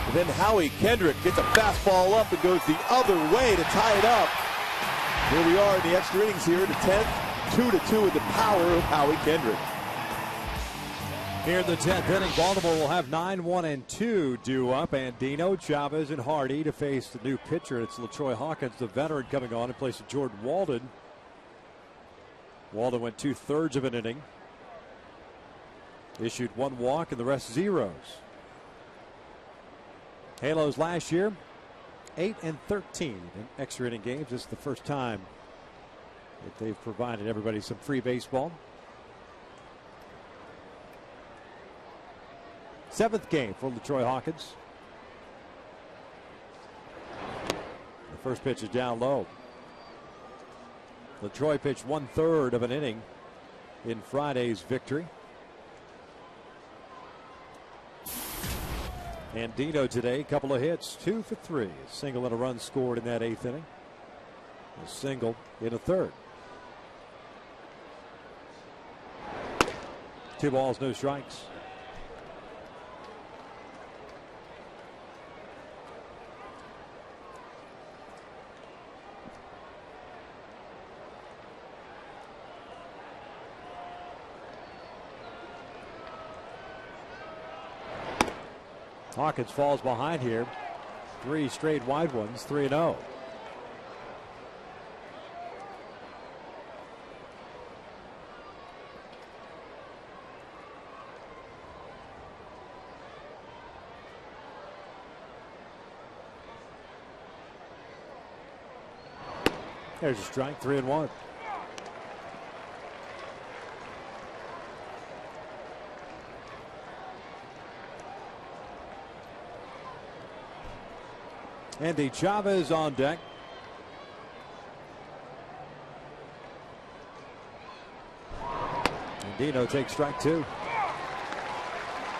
And then Howie Kendrick gets a fastball up and goes the other way to tie it up. Here we are in the extra innings here in the 10th, 2-2 with the power of Howie Kendrick. Here in the 10th inning, Baltimore will have 9-1-2 due up. Andino, Chavez, and Hardy to face the new pitcher. It's LaTroy Hawkins, the veteran, coming on in place of Jordan Walden. Walden went 2/3 of an inning. Issued 1 walk and the rest zeros. Halos last year, 8-13 in extra inning games. This is the first time that they've provided everybody some free baseball. 7th game for LaTroy Hawkins. The first pitch is down low. LaTroy pitched 1/3 of an inning in Friday's victory. Andino today, couple of hits, 2 for 3. A single and a run scored in that 8th inning. A single in a 3rd. 2 balls, no strikes. Hawkins falls behind here. 3 straight wide ones, 3-0. There's a strike, 3-1. Andy Chavez on deck. Andino takes strike 2.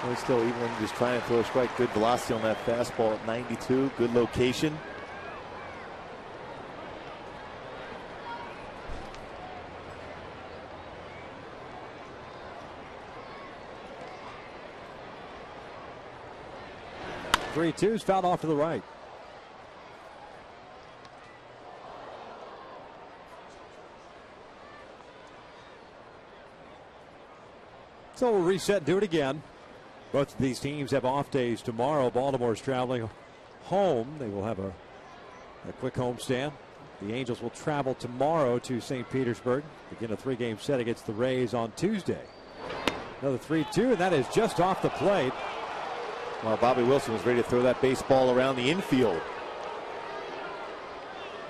Well, still, even when he's trying to throw a strike, good velocity on that fastball at 92. Good location. Three twos, fouled off to the right. So we'll reset and do it again. Both of these teams have off days tomorrow. Baltimore's traveling home. They will have a quick homestand. The Angels will travel tomorrow to St. Petersburg. Begin a 3-game set against the Rays on Tuesday. Another 3-2, and that is just off the plate. Well, Bobby Wilson was ready to throw that baseball around the infield.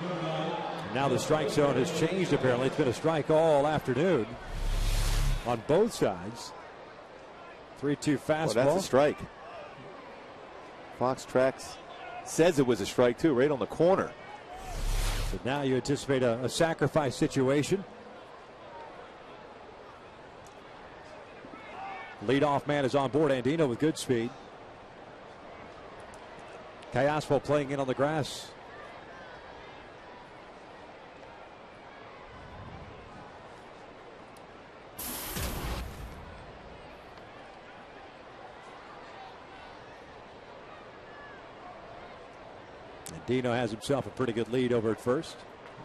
And now the strike zone has changed, apparently. It's been a strike all afternoon on both sides. 3-2 fastball. Well, that's a strike. Fox Tracks says it was a strike, too, right on the corner. But now you anticipate a sacrifice situation. Leadoff man is on board. Andino with good speed. Callaspo playing in on the grass. Andino has himself a pretty good lead over at first.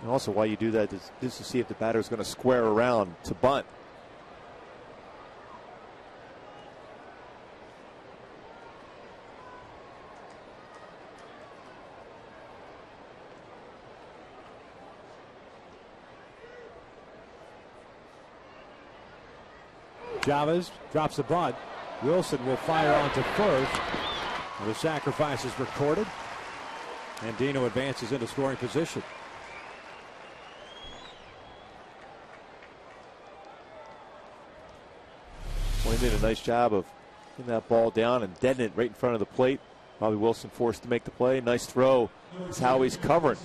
And also why you do that is just to see if the batter is going to square around to bunt. Chavez drops the bunt. Wilson will fire on to first. The sacrifice is recorded. Andino advances into scoring position. Well, he made a nice job of getting that ball down and deadening it right in front of the plate. Bobby Wilson forced to make the play. Nice throw. That's how he's covering.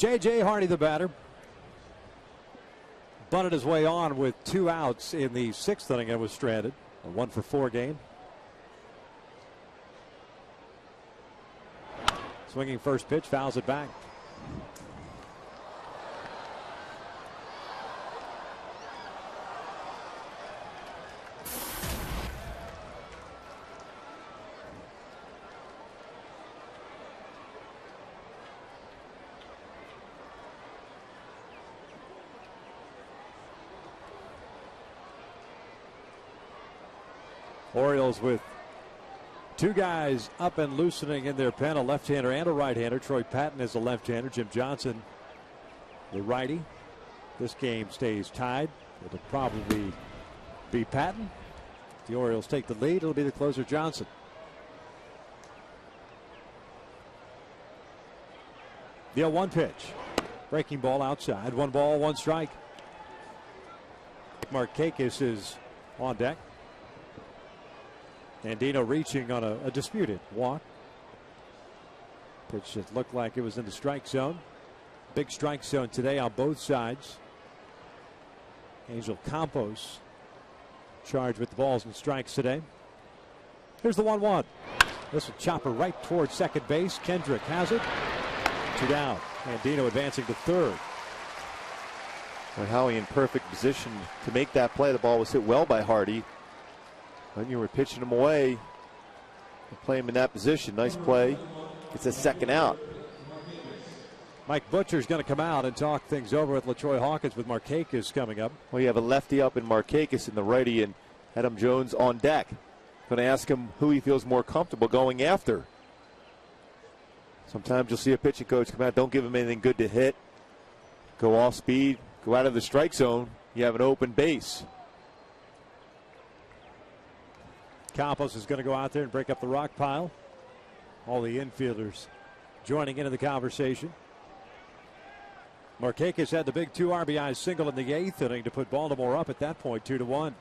J.J. Hardy, the batter, bunted his way on with 2 outs in the 6th inning and was stranded. A 1-for-4 game. Swinging first pitch, fouls it back. Orioles with 2 guys up and loosening in their pen, a left-hander and a right-hander. Troy Patton is a left-hander. Jim Johnson, the righty. This game stays tied. It'll probably be Patton. If the Orioles take the lead, it'll be the closer Johnson. The 0-1 pitch. Breaking ball outside. 1 ball, 1 strike. Markakis is on deck. Andino reaching on a disputed walk. Pitch that looked like it was in the strike zone. Big strike zone today on both sides. Angel Campos charged with the balls and strikes today. Here's the 1-1. This will chopper right towards second base. Kendrick has it. 2 down. Andino advancing to third. And Howie in perfect position to make that play. The ball was hit well by Hardy. When you were pitching him away, you play him in that position. Nice play. It's a 2nd out. Mike Butcher's going to come out and talk things over with LaTroy Hawkins with Markakis coming up. Well, you have a lefty up in Markakis and the righty and Adam Jones on deck. Going to ask him who he feels more comfortable going after. Sometimes you'll see a pitching coach come out, don't give him anything good to hit. Go off speed, go out of the strike zone. You have an open base. Campos is going to go out there and break up the rock pile. All the infielders joining into the conversation. Markakis had the big 2 RBI single in the 8th inning to put Baltimore up at that point 2-1.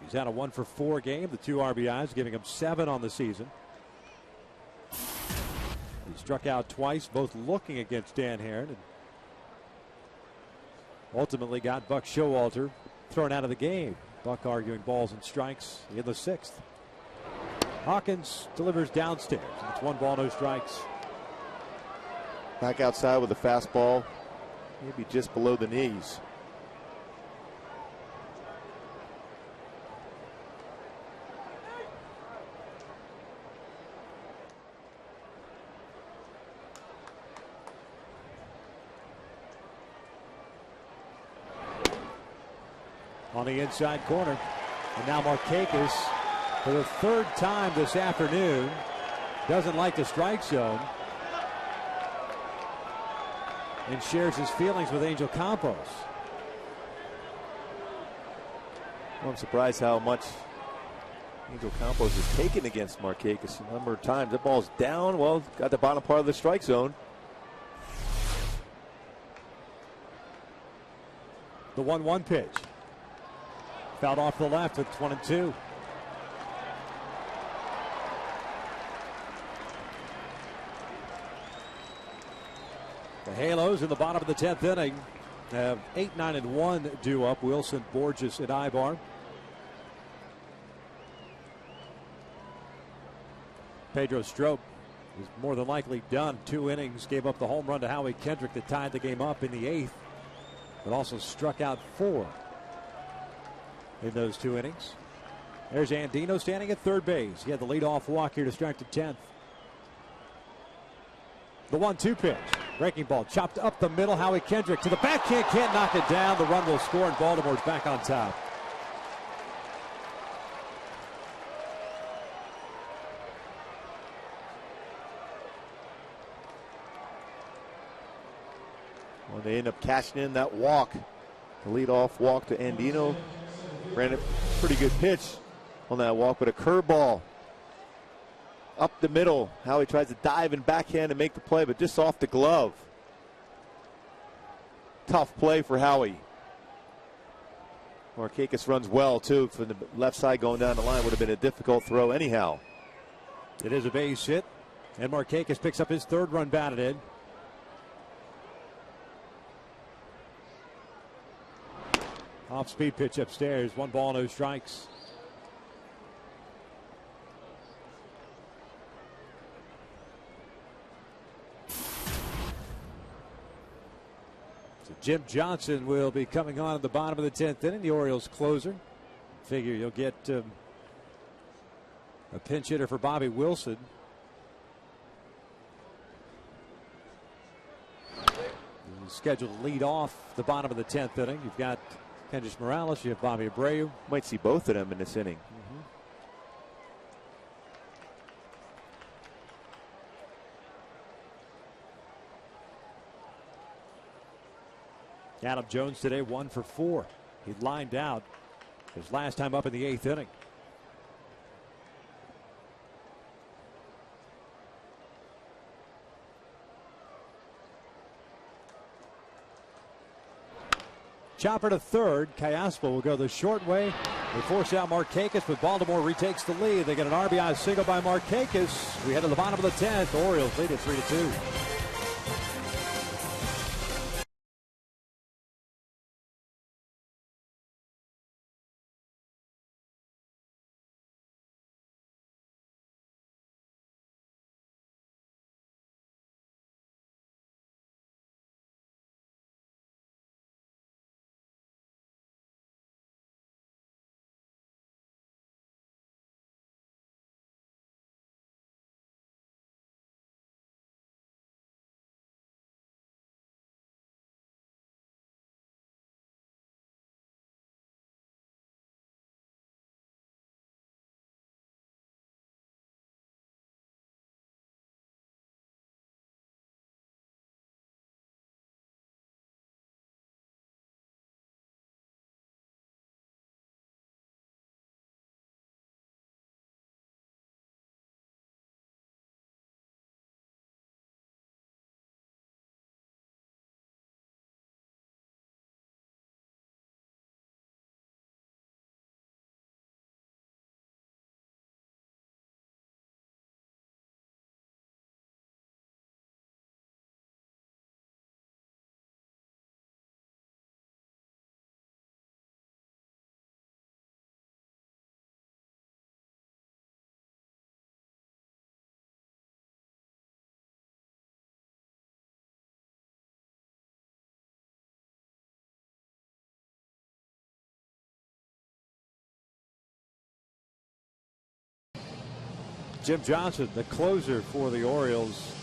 He's had a 1-for-4 game. The 2 RBIs giving him 7 on the season. He struck out twice, both looking against Dan Herron, and ultimately got Buck Showalter thrown out of the game. Buck arguing balls and strikes in the 6th. Hawkins delivers downstairs. It's 1 ball, no strikes. Back outside with a fastball, maybe just below the knees. On the inside corner. And now Markakis, for the 3rd time this afternoon, doesn't like the strike zone and shares his feelings with Angel Campos. Well, I'm surprised how much Angel Campos has taken against Markakis a number of times. That ball's down, well, got the bottom part of the strike zone. The 1-1 pitch. Fouled off the left with 1-2. The Halos in the bottom of the 10th inning have 8, 9, and 1 due up. Wilson, Borges, and Ibar. Pedro Strop is more than likely done. 2 innings, gave up the home run to Howie Kendrick that tied the game up in the 8th, but also struck out 4 in those 2 innings. There's Andino standing at third base. He had the leadoff walk here to start the 10th. The 1-2 pitch. Breaking ball chopped up the middle. Howie Kendrick to the backhand, can't knock it down. The run will score and Baltimore's back on top. Well, they end up cashing in that walk. The leadoff walk to Andino. Ran a pretty good pitch on that walk, but a curveball up the middle. Howie tries to dive and backhand and make the play, but just off the glove. Tough play for Howie. Markakis runs well, too. From the left side going down the line would have been a difficult throw anyhow. It is a base hit, and Markakis picks up his 3rd run batted in. Off-speed pitch upstairs. 1 ball, no strikes. So Jim Johnson will be coming on at the bottom of the 10th inning, the Orioles closer. Figure you'll get a pinch hitter for Bobby Wilson. He's scheduled to lead off the bottom of the 10th inning. You've got Kendrys Morales, you have Bobby Abreu. Might see both of them in this inning. Adam Jones today 1 for 4. He lined out his last time up in the 8th inning. Chopper to third. Callaspo will go the short way. They force out Markakis, but Baltimore retakes the lead. They get an RBI single by Markakis. We head to the bottom of the 10th. Orioles lead at 3-2. Jim Johnson, the closer for the Orioles,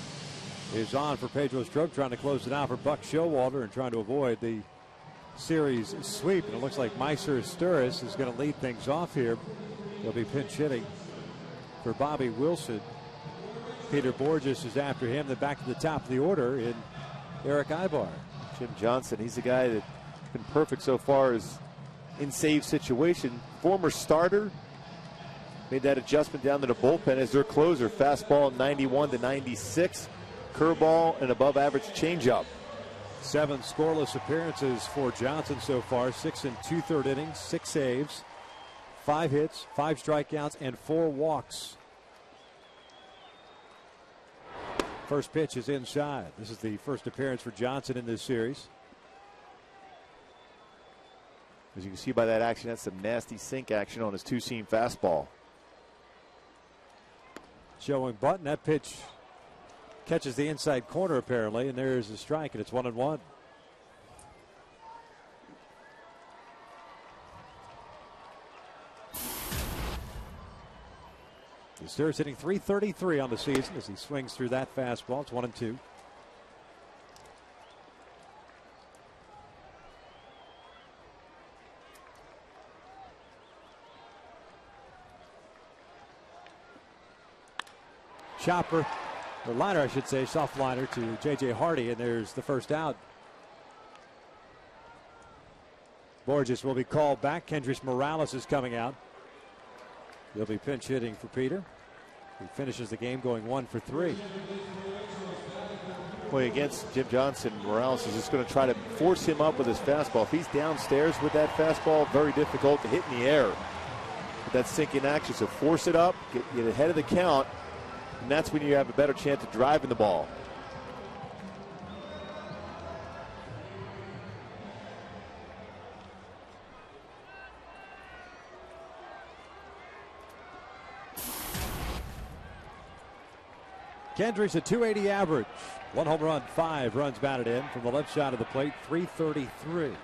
is on for Pedro Strop, trying to close it out for Buck Showalter and trying to avoid the series sweep. And it looks like Meiser Sturis is going to lead things off here. He'll be pinch hitting for Bobby Wilson. Peter Borges is after him. Then back to the top of the order in Eric Ibar. Jim Johnson, he's a guy that's been perfect so far as in save situation. Former starter. Made that adjustment down to the bullpen as their closer. Fastball 91 to 96. Curveball and above average changeup. 7 scoreless appearances for Johnson so far. 6 2/3 innings, 6 saves, 5 hits, 5 strikeouts, and 4 walks. First pitch is inside. This is the first appearance for Johnson in this series. As you can see by that action, that's some nasty sink action on his two-seam fastball. Showing Button. That pitch catches the inside corner apparently, and there's a strike, and it's 1-1. Sturis hitting .333 on the season as he swings through that fastball. It's 1-2. Chopper, or liner I should say, soft liner to J.J. Hardy, and there's the first out. Borges will be called back. Kendrys Morales is coming out. He'll be pinch hitting for Peter. He finishes the game going 1 for 3. Boy, against Jim Johnson, Morales is just going to try to force him up with his fastball. If he's downstairs with that fastball, very difficult to hit in the air with that sinking action. So force it up, get ahead of the count, and that's when you have a better chance of driving the ball. Kendricks a .280 average. 1 home run, 5 runs batted in from the left side of the plate, .333. His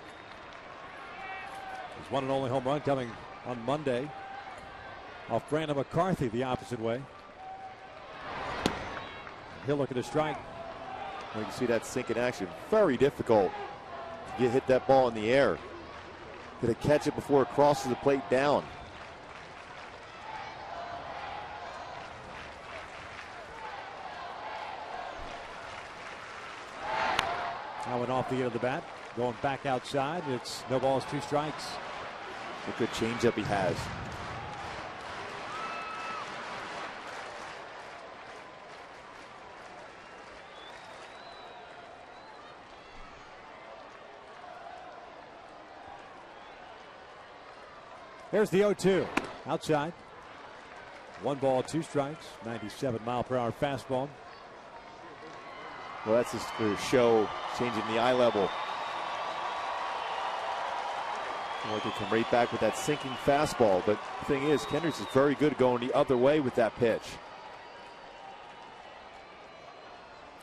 one and only home run coming on Monday off Brandon McCarthy the opposite way. He'll look at a strike. Well, you can see that sink in action. Very difficult to hit that ball in the air. Got to catch it before it crosses the plate down. Now went off the end of the bat, going back outside. It's no balls, 2 strikes. A good changeup he has. Here's the 0-2. Outside. 1 ball, 2 strikes. 97-mile-per-hour fastball. Well, that's just for show, changing the eye level. Like it come right back with that sinking fastball. But the thing is, Kendricks is very good going the other way with that pitch.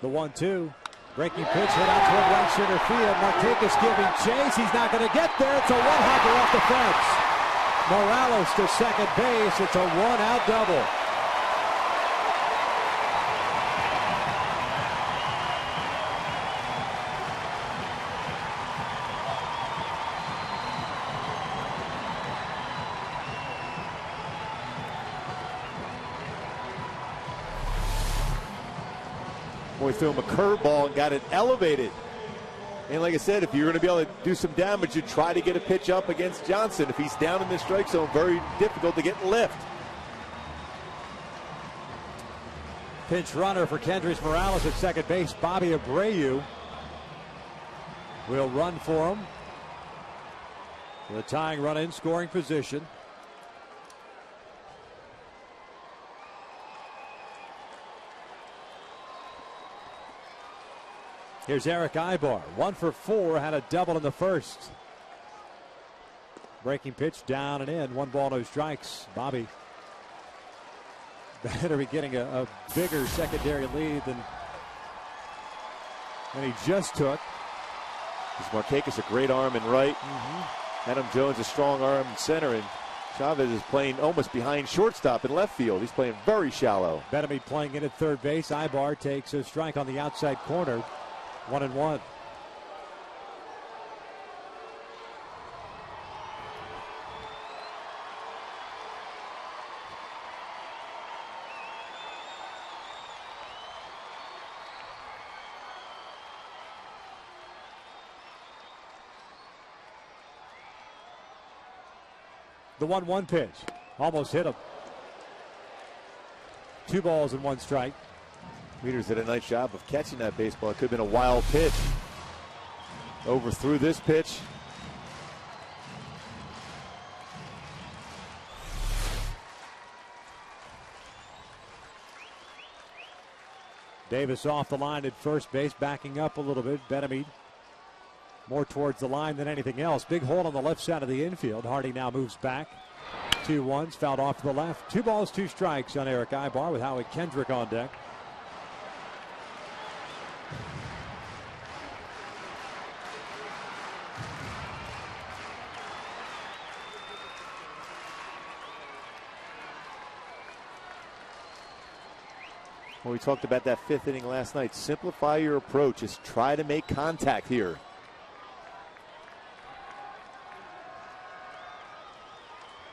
The 1-2. Breaking pitch hit out toward right center field. Marquez giving chase. He's not going to get there. It's a one-hopper off the fence. Morales to second base. It's a 1-out double. Boy, threw him a curveball and got it elevated. And like I said, if you're going to be able to do some damage, you try to get a pitch up against Johnson. If he's down in the strike zone, very difficult to get lift. Pinch runner for Kendrys Morales at second base. Bobby Abreu will run for him. The tying run in scoring position. Here's Eric Ibar, 1 for 4, had a double in the first. Breaking pitch down and in, 1 ball, no strikes. Bobby better be getting a bigger secondary lead than he just took. This Marquez a great arm in right. Adam Jones a strong arm in center, and Chavez is playing almost behind shortstop in left field. He's playing very shallow. Benamy playing in at third base. Ibar takes a strike on the outside corner. 1-1. The 1-1 pitch. Almost hit him. 2 balls and 1 strike. Peters did a nice job of catching that baseball. It could have been a wild pitch. Overthrew this pitch. Davis off the line at first base, backing up a little bit. Benamy more towards the line than anything else. Big hole on the left side of the infield. Hardy now moves back. 2-1s, fouled off to the left. 2 balls, 2 strikes on Eric Ibar with Howie Kendrick on deck. Well, we talked about that 5th inning last night. Simplify your approach. Just try to make contact here.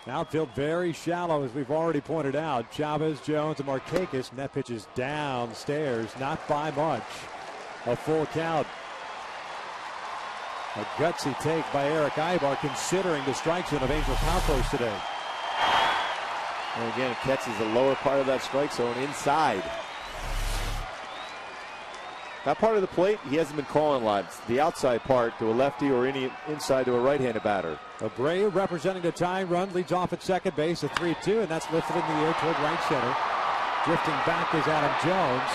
Outfield very shallow, as we've already pointed out. Chavez, Jones, and Marquez, and that pitch is downstairs, not by much. A full count. A gutsy take by Eric Ibar, considering the strike zone of Angel Campos today. And again, it catches the lower part of that strike zone inside. That part of the plate, he hasn't been calling lots. The outside part to a lefty or any inside to a right-handed batter. Abreu representing the tying run, leads off at second base, a 3-2, and that's lifted in the air toward right center. Drifting back is Adam Jones.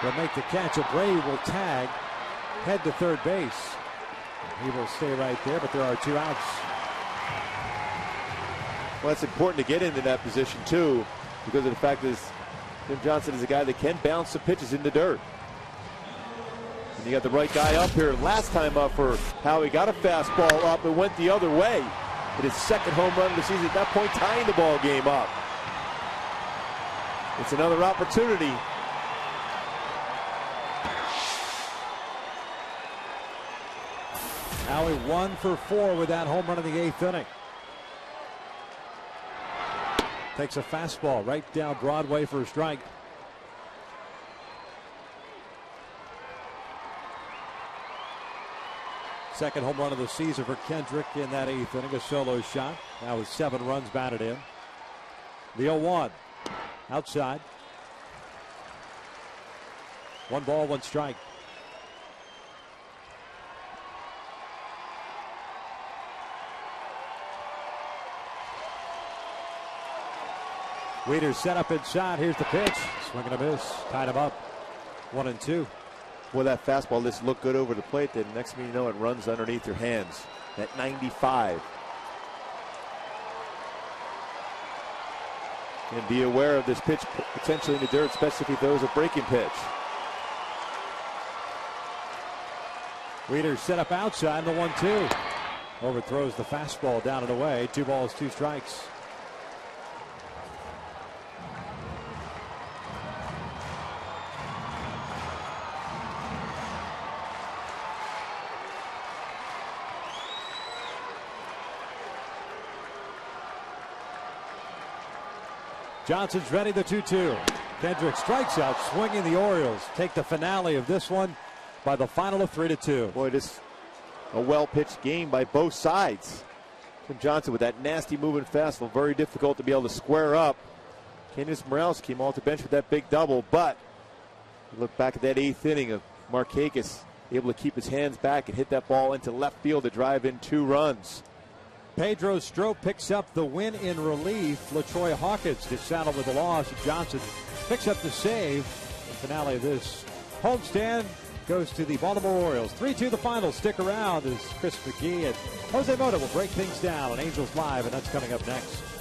They'll make the catch. Abreu will tag, head to third base. He will stay right there, but there are 2 outs. Well, it's important to get into that position, too, because of the fact that Jim Johnson is a guy that can bounce some pitches in the dirt. And you got the right guy up here. Last time up for Howie, got a fastball up and went the other way. It is second home run of the season. At that point, tying the ball game up. It's another opportunity. Howie 1 for 4 with that home run in the 8th inning. Takes a fastball right down Broadway for a strike. Second home run of the season for Kendrick in that 8th inning, a solo shot. Now with 7 runs batted in. The 0-1 outside. 1 ball, 1 strike. Weeder set up inside. Here's the pitch. Swing and a miss. Tied him up. 1-2. Boy, that fastball just looked good over the plate. Then next thing you know, it runs underneath your hands. At 95. And be aware of this pitch potentially in the dirt, especially if he throws a breaking pitch. Weeder set up outside. The 1-2. Overthrows the fastball down and away. 2 balls, 2 strikes. Johnson's ready, the 2-2. Kendrick strikes out, swinging. The Orioles take the finale of this one by the final of 3-2. Boy, this a well-pitched game by both sides. Jim Johnson with that nasty moving fastball, very difficult to be able to square up. Candace Morales came off the bench with that big double, but you look back at that 8th inning of Markakis able to keep his hands back and hit that ball into left field to drive in 2 runs. Pedro Strop picks up the win in relief. LaTroy Hawkins gets saddled with the loss. Johnson picks up the save. The finale of this homestand goes to the Baltimore Orioles. 3-2 the final. Stick around as Chris McGee and Jose Mota will break things down on Angels Live, and that's coming up next.